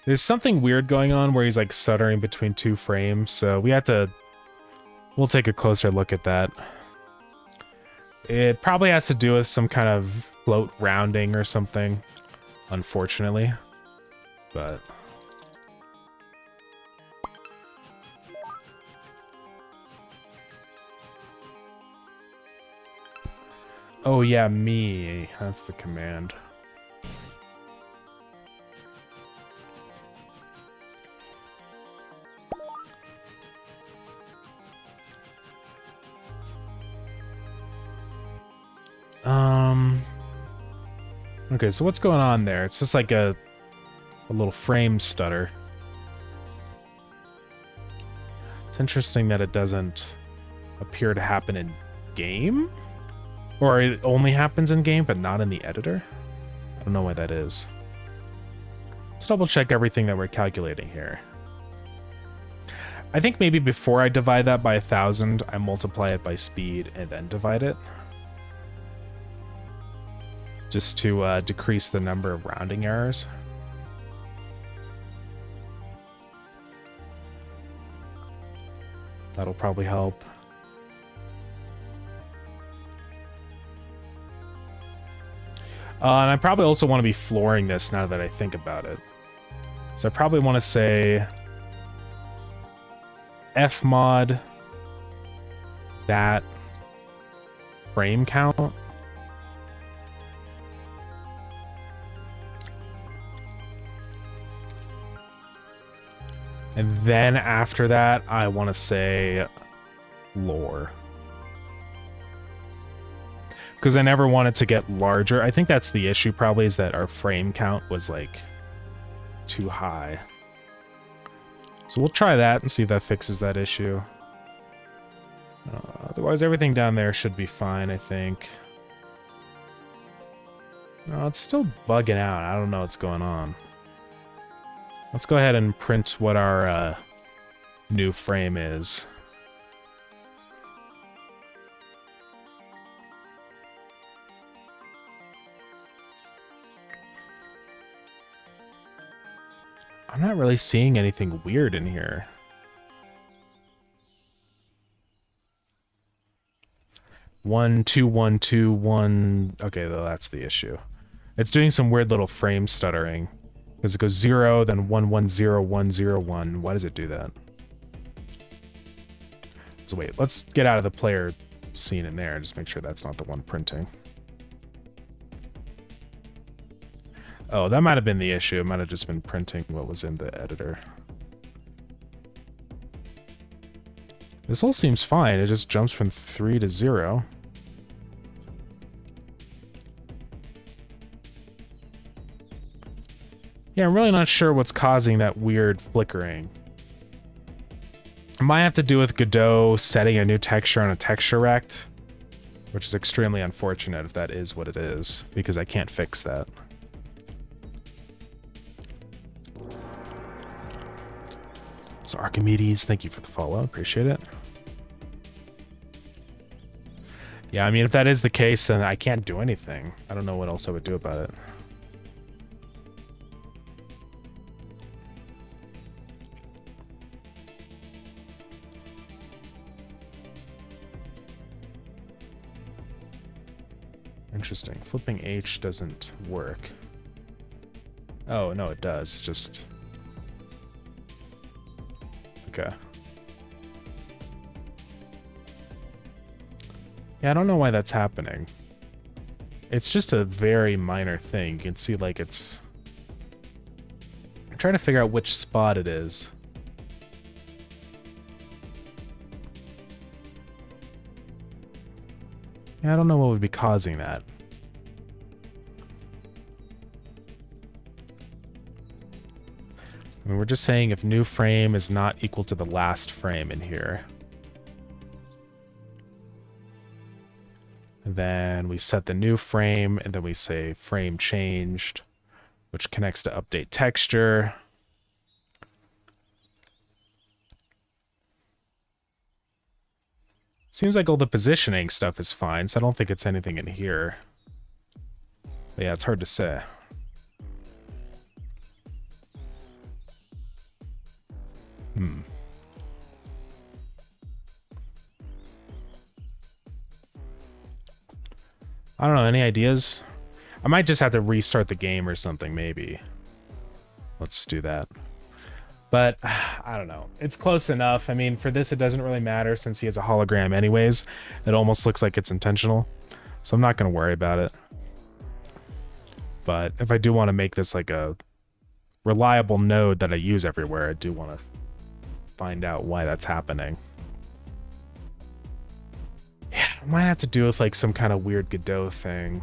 There's something weird going on where he's like stuttering between 2 frames, so we'll take a closer look at that. It probably has to do with some kind of float rounding or something, unfortunately. But oh yeah, me. That's the command. Okay, so what's going on there? It's just like a little frame stutter. It's interesting that it doesn't appear to happen in game. Or it only happens in game, but not in the editor? I don't know why that is. Let's double check everything that we're calculating here. I think maybe before I divide that by 1,000, I multiply it by speed and then divide it. Just to decrease the number of rounding errors. That'll probably help. And I probably also want to be flooring this now that I think about it. So I probably want to say fmod that frame count. And then after that, I want to say lore. because I never wanted to get larger. I think that's the issue probably, is that our frame count was like too high. So we'll try that and see if that fixes that issue. Otherwise, everything down there should be fine, I think. No, it's still bugging out. I don't know what's going on. Let's go ahead and print what our new frame is. I'm not really seeing anything weird in here. One, two, one, two, one. Okay, though that's the issue. It's doing some weird little frame stuttering. Because it goes 0, then 1, 1, 0, 1, 0, 1. Why does it do that? So wait, let's get out of the player scene in there and just make sure that's not the one printing. Oh, that might have been the issue. It might have just been printing what was in the editor. This all seems fine. It just jumps from 3 to 0. Yeah, I'm really not sure what's causing that weird flickering. It might have to do with Godot setting a new texture on a texture rect, which is extremely unfortunate if that is what it is, because I can't fix that. So Archimedes, thank you for the follow. Appreciate it. Yeah, I mean, if that is the case, then I can't do anything. I don't know what else I would do about it. Interesting. Flipping H doesn't work. Oh, no, it does. It's just... Okay. Yeah, I don't know why that's happening. It's just a very minor thing. You can see, like, it's... I'm trying to figure out which spot it is. Yeah, I don't know what would be causing that. I mean, we're just saying if new frame is not equal to the last frame in here. And then we set the new frame, and then we say frame changed, which connects to update texture. Seems like all the positioning stuff is fine, so I don't think it's anything in here. But yeah, it's hard to say. I don't know, any ideas? I might just have to restart the game or something, maybe. Let's do that. But, I don't know. It's close enough. I mean, for this, it doesn't really matter since he has a hologram anyways. It almost looks like it's intentional. So I'm not going to worry about it. But if I do want to make this like a reliable node that I use everywhere, I do want to find out why that's happening. Yeah, I might have to do with like some kind of weird Godot thing.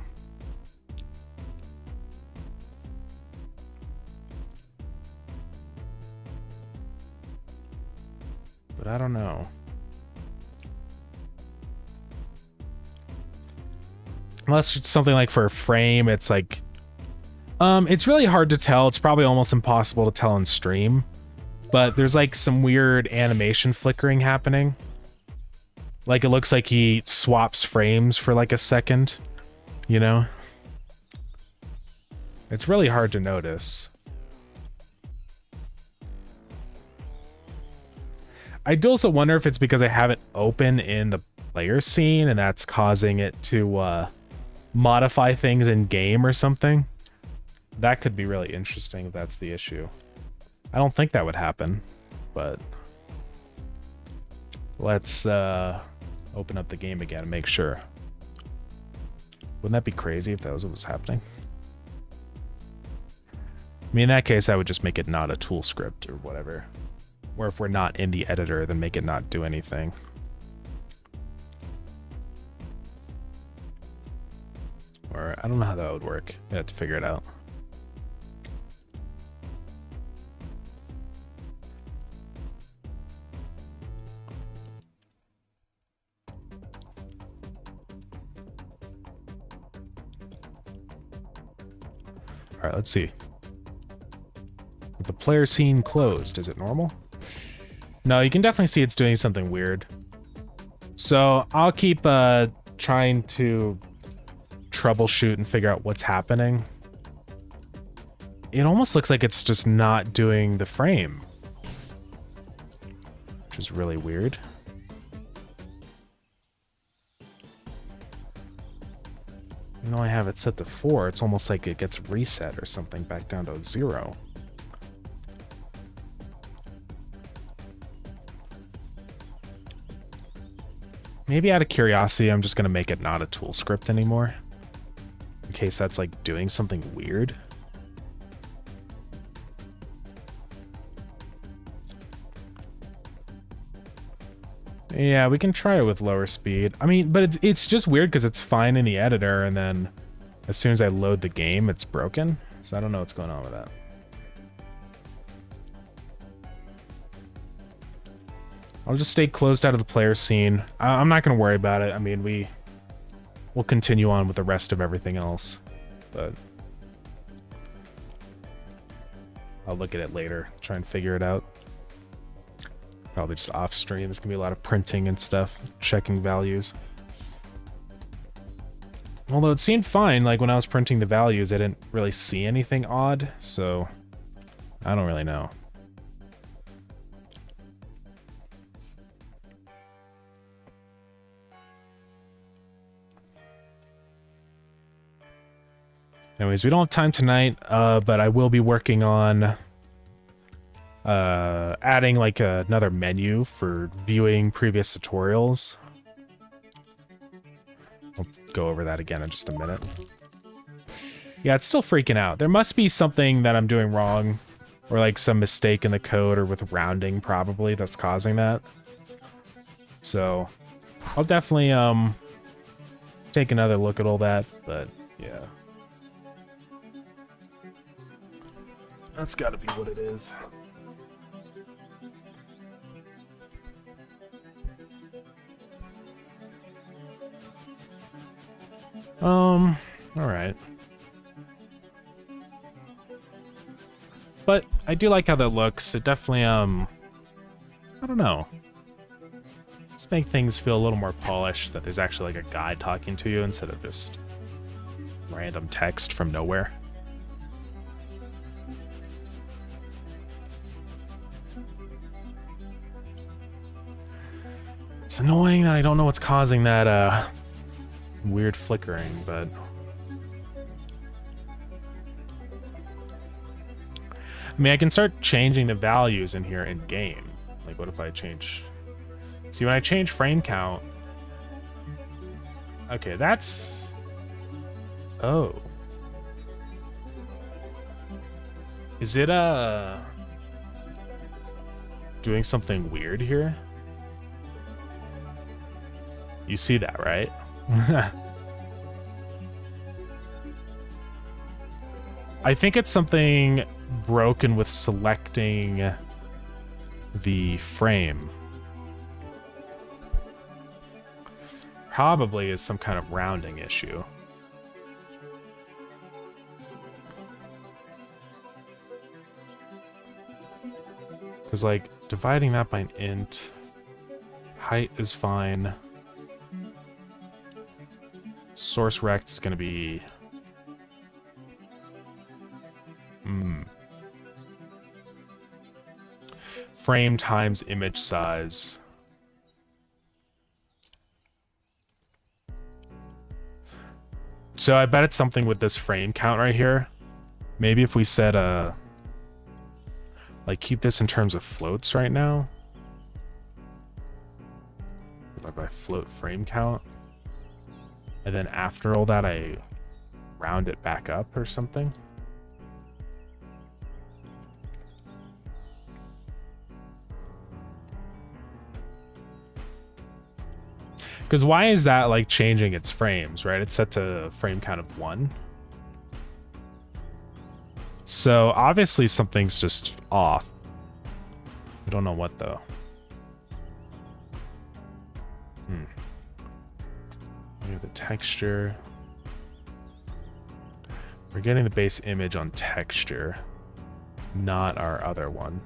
But I don't know. Unless it's something like for a frame, it's like... it's really hard to tell. It's probably almost impossible to tell on stream. But there's like some weird animation flickering happening. Like it looks like he swaps frames for like a second, you know? It's really hard to notice. I do also wonder if it's because I have it open in the player scene and that's causing it to modify things in game or something. That could be really interesting if that's the issue. I don't think that would happen, but let's open up the game again and make sure. Wouldn't that be crazy if that was what was happening? I mean, in that case, I would just make it not a tool script or whatever. Or if we're not in the editor, then make it not do anything. I don't know how that would work. I have to figure it out. All right, let's see. With the player scene closed, is it normal? No, you can definitely see it's doing something weird. So I'll keep trying to troubleshoot and figure out what's happening. It almost looks like it's just not doing the frame, which is really weird. Even though I have it set to 4, it's almost like it gets reset or something back down to 0. Maybe out of curiosity, I'm just going to make it not a tool script anymore, in case that's like doing something weird. Yeah, we can try it with lower speed. I mean, but it's just weird because it's fine in the editor, and then as soon as I load the game, it's broken. So I don't know what's going on with that. I'll just stay closed out of the player scene. I'm not going to worry about it. I mean, we'll continue on with the rest of everything else, but I'll look at it later, try and figure it out. Probably just off stream. There's gonna be a lot of printing and stuff, checking values. Although it seemed fine, like when I was printing the values, I didn't really see anything odd, so I don't really know. Anyways, we don't have time tonight, but I will be working on adding like another menu for viewing previous tutorials. I'll go over that again in just a minute. Yeah, it's still freaking out. There must be something that I'm doing wrong, or like some mistake in the code or with rounding probably that's causing that. So I'll definitely take another look at all that, but yeah. That's gotta be what it is. Alright. But I do like how that looks. It definitely, I don't know. Just make things feel a little more polished, that there's actually like a guy talking to you instead of just random text from nowhere. It's annoying that I don't know what's causing that, weird flickering, but I mean, I can start changing the values in here in game. Like, what if I change? See, when I change frame count, okay, that's oh, is it doing something weird here? You see that, right? I think it's something broken with selecting the frame. Probably is some kind of rounding issue. Because, like, dividing that by an int, height is fine. Source rect is going to be... frame times image size. So I bet it's something with this frame count right here. Maybe if we set a... like, keep this in terms of floats right now. By float frame count. And then after all that, I round it back up or something. Because why is that like changing its frames, right? It's set to frame count of 1. So obviously something's just off. I don't know what though. We have the texture. We're getting the base image on texture, not our other one.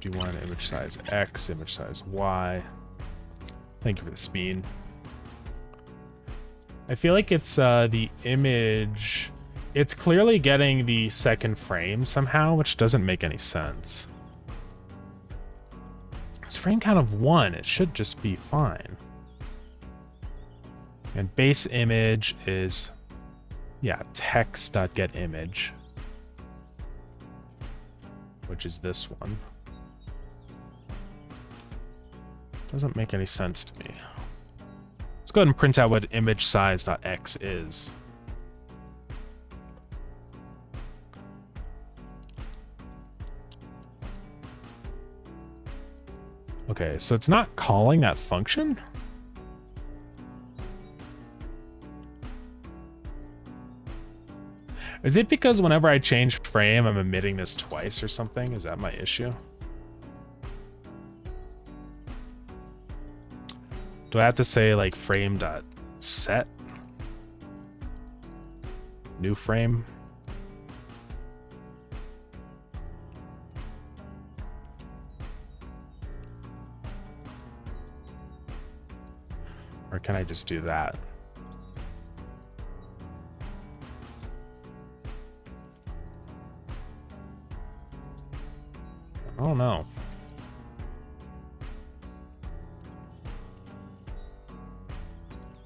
Empty one, image size X, image size Y. Thank you for the speed. I feel like it's the image. It's clearly getting the second frame somehow, which doesn't make any sense. It's frame count of 1. It should just be fine. And base image is, yeah, text.getImage, which is this one. Doesn't make any sense to me. Let's go ahead and print out what image size.x is. Okay, so it's not calling that function? Is it because whenever I change frame, I'm emitting this twice or something? Is that my issue? Do I have to say like frame.set? New frame? Or can I just do that? I don't know.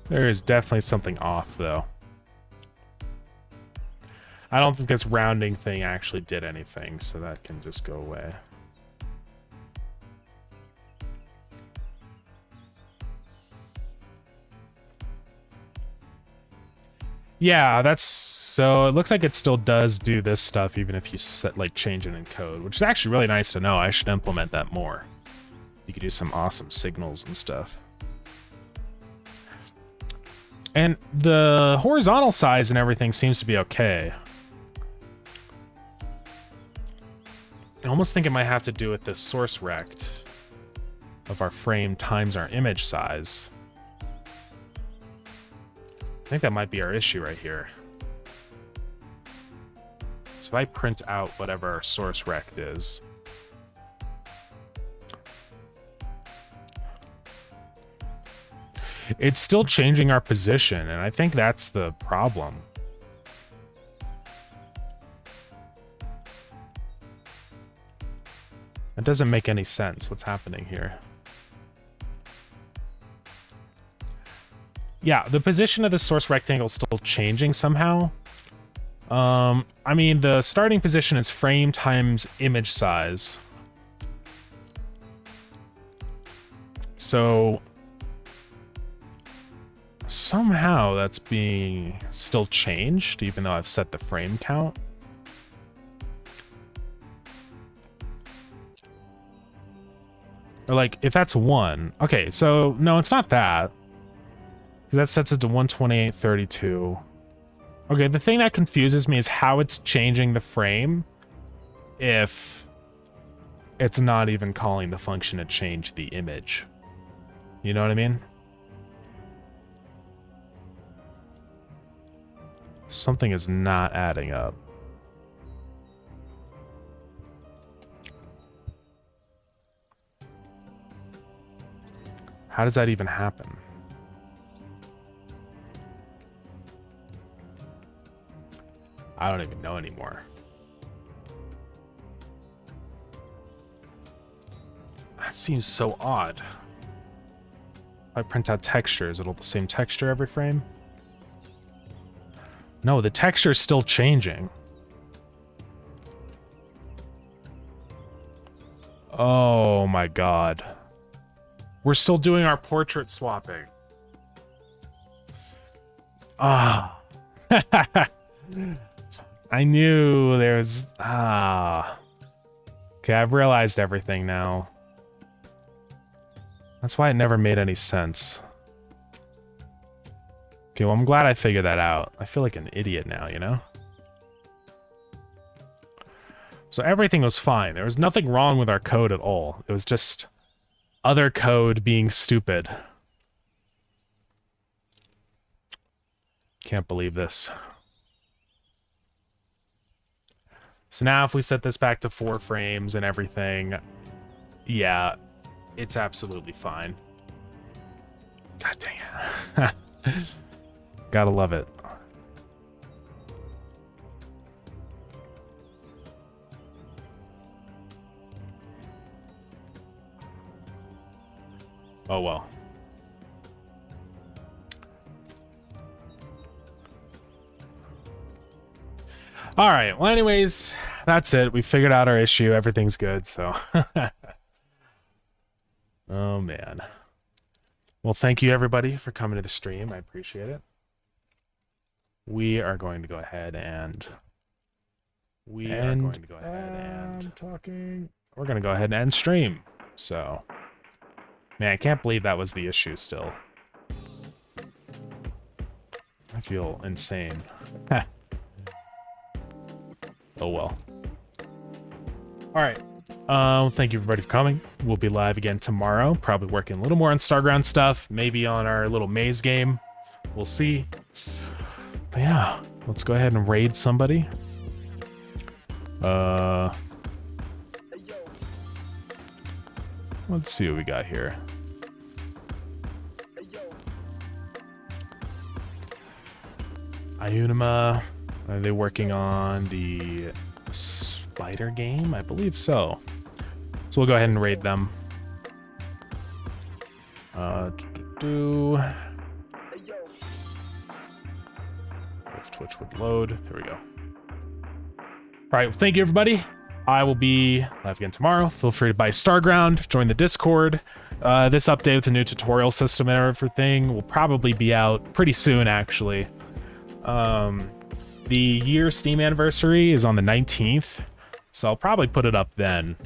There is definitely something off, though. I don't think this rounding thing actually did anything, so that can just go away. Yeah, that's so it looks like it still does do this stuff even if you set like change it in code, which is actually really nice to know. I should implement that more. You could do some awesome signals and stuff. And the horizontal size and everything seems to be okay. I almost think it might have to do with the source rect of our frame times our image size. I think that might be our issue right here. So if I print out whatever our source rect is, it's still changing our position, and I think that's the problem. It doesn't make any sense what's happening here. Yeah, the position of the source rectangle is still changing somehow. I mean, the starting position is frame times image size. So somehow that's being still changed, even though I've set the frame count. Or like, if that's 1. Okay, so no, it's not that. Because that sets it to 128.32. Okay, the thing that confuses me is how it's changing the frame if it's not even calling the function to change the image. You know what I mean? Something is not adding up. How does that even happen? I don't even know anymore. That seems so odd. If I print out texture, is it all the same texture every frame? No, the texture is still changing. Oh my god. We're still doing our portrait swapping. Ah. I knew there was... Ah. Okay, I've realized everything now. That's why it never made any sense. Okay, well, I'm glad I figured that out. I feel like an idiot now, you know? So everything was fine. There was nothing wrong with our code at all. It was just other code being stupid. Can't believe this. So now if we set this back to 4 frames and everything, yeah, it's absolutely fine. God dang it. Gotta love it. Oh well. All right. Well, anyways, that's it. We figured out our issue. Everything's good. So, oh man. Well, thank you everybody for coming to the stream. I appreciate it. We are going to go ahead and we're going to go ahead and end stream. So, man, I can't believe that was the issue still. I feel insane. Oh well. Alright. Thank you everybody for coming. We'll be live again tomorrow. Probably working a little more on Starground stuff. Maybe on our little maze game. We'll see. But yeah, let's go ahead and raid somebody. Let's see what we got here. Ayunima. Are they working on the spider game? I believe so. So we'll go ahead and raid them. If Twitch would load. There we go. Alright, well, thank you everybody. I will be live again tomorrow. Feel free to buy Starground, join the Discord. This update with the new tutorial system and everything will probably be out pretty soon, actually. The year Steam anniversary is on the 19th, so I'll probably put it up then.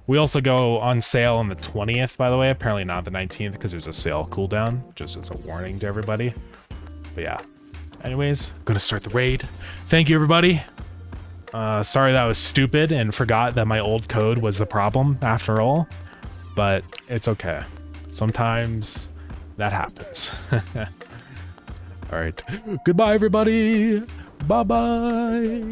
We also go on sale on the 20th, by the way. Apparently not the 19th, because there's a sale cooldown, just as a warning to everybody. But yeah. Anyways, I'm gonna start the raid. Thank you, everybody. Sorry that was stupid and forgot that my old code was the problem after all, but it's okay. Sometimes that happens. All right. Goodbye, everybody. Bye-bye.